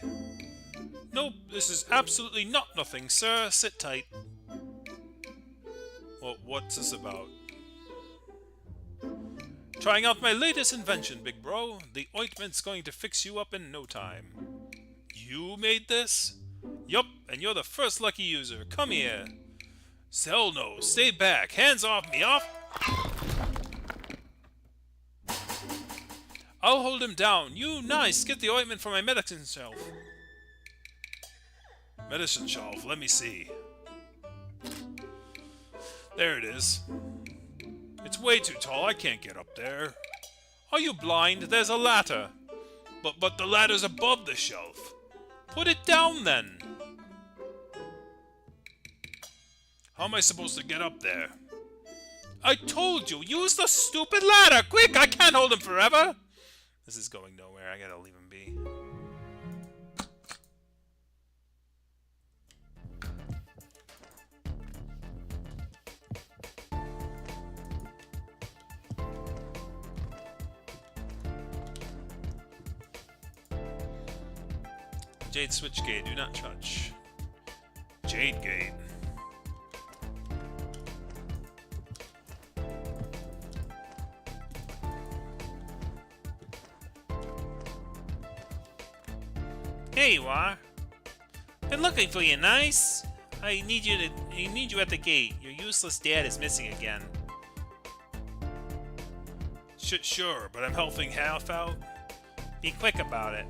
[SPEAKER 2] Nope, this is absolutely not nothing, sir. Sit tight.
[SPEAKER 1] Well, what's this about?
[SPEAKER 2] Trying out my latest invention, big bro. The ointment's going to fix you up in no time.
[SPEAKER 1] You made this?
[SPEAKER 2] Yup, and you're the first lucky user. Come here.
[SPEAKER 1] Hell no, stay back. Hands off me, off.
[SPEAKER 2] I'll hold him down. You, Nice, get the ointment from my medicine shelf.
[SPEAKER 1] Medicine shelf, let me see. There it is. It's way too tall, I can't get up there.
[SPEAKER 2] Are you blind? There's a ladder.
[SPEAKER 1] But the ladder's above the shelf.
[SPEAKER 2] Put it down then.
[SPEAKER 1] How am I supposed to get up there?
[SPEAKER 2] I told you, use the stupid ladder! Quick, I can't hold him forever! This is going nowhere, I gotta leave him be. Jade switch gate, do not touch.
[SPEAKER 1] Jade gate.
[SPEAKER 2] Here you are. Been looking for you, Nice. I need you at the gate. Your useless dad is missing again.
[SPEAKER 1] Sure, but I'm helping half out.
[SPEAKER 2] Be quick about it.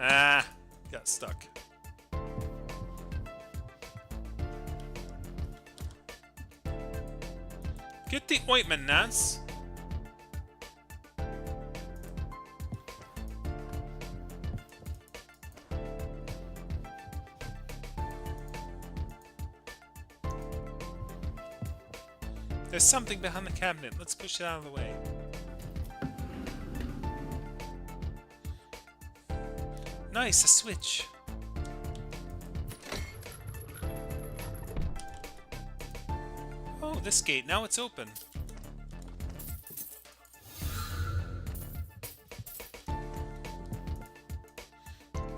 [SPEAKER 1] Ah, got stuck.
[SPEAKER 2] Get the ointment, Nance. There's something behind the cabinet. Let's push it out of the way. Nice, a switch. Oh, this gate. Now it's open.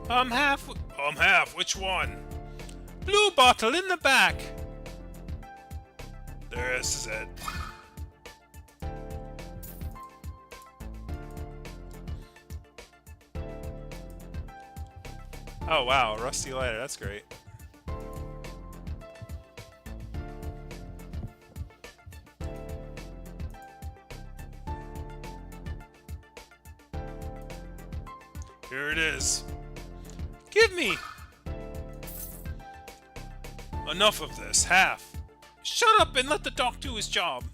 [SPEAKER 2] I'm half. Which one? Blue bottle in the back.
[SPEAKER 1] This is it.
[SPEAKER 2] Oh wow, a rusty lighter. That's great.
[SPEAKER 1] Here it is.
[SPEAKER 2] Give me.
[SPEAKER 1] Enough of this. Half.
[SPEAKER 3] Shut up and let the doc do his job.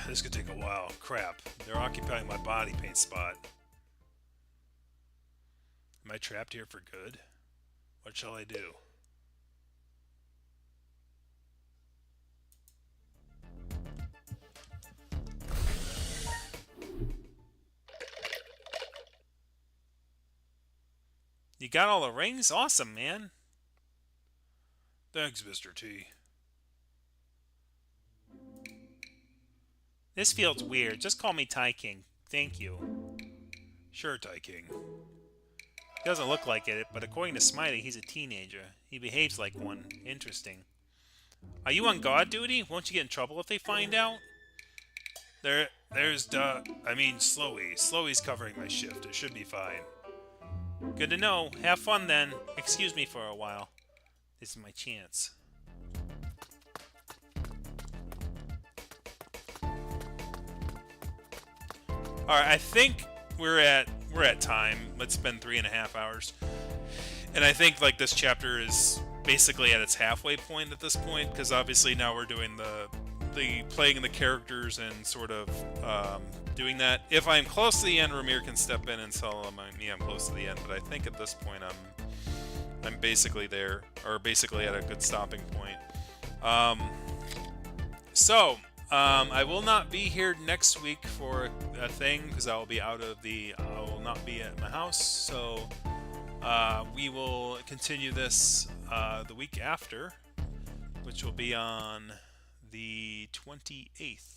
[SPEAKER 1] This could take a while. Crap. They're occupying my body paint spot. Am I trapped here for good? What shall I do?
[SPEAKER 2] You got all the rings? Awesome, man.
[SPEAKER 1] Thanks, Mr. T.
[SPEAKER 2] This feels weird. Just call me Ty King. Thank you.
[SPEAKER 1] Sure, Ty King.
[SPEAKER 2] He doesn't look like it, but according to Smiley, he's a teenager. He behaves like one. Interesting. Are you on guard duty? Won't you get in trouble if they find out?
[SPEAKER 1] There's Slowy. Slowy's covering my shift. It should be fine.
[SPEAKER 2] Good to know. Have fun then. Excuse me for a while. This is my chance.
[SPEAKER 1] Alright, I think we're at time. Let's spend 3.5 hours. And I think like this chapter is basically at its halfway point at this point, because obviously now we're doing the playing the characters and sort of doing that. If I'm close to the end, Ramir can step in and tell me I'm close to the end, but I think at this point I'm basically there, or basically at a good stopping point. I will not be here next week for a thing because I will not be at my house. So we will continue this the week after, which will be on the 28th.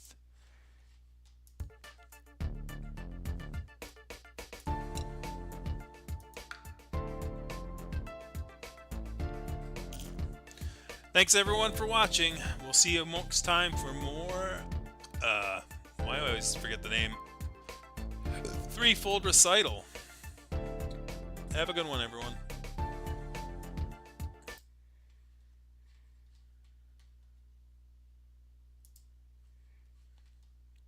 [SPEAKER 1] Thanks everyone for watching. We'll see you next time for more, I always forget the name, Threefold Recital. Have a good one, everyone.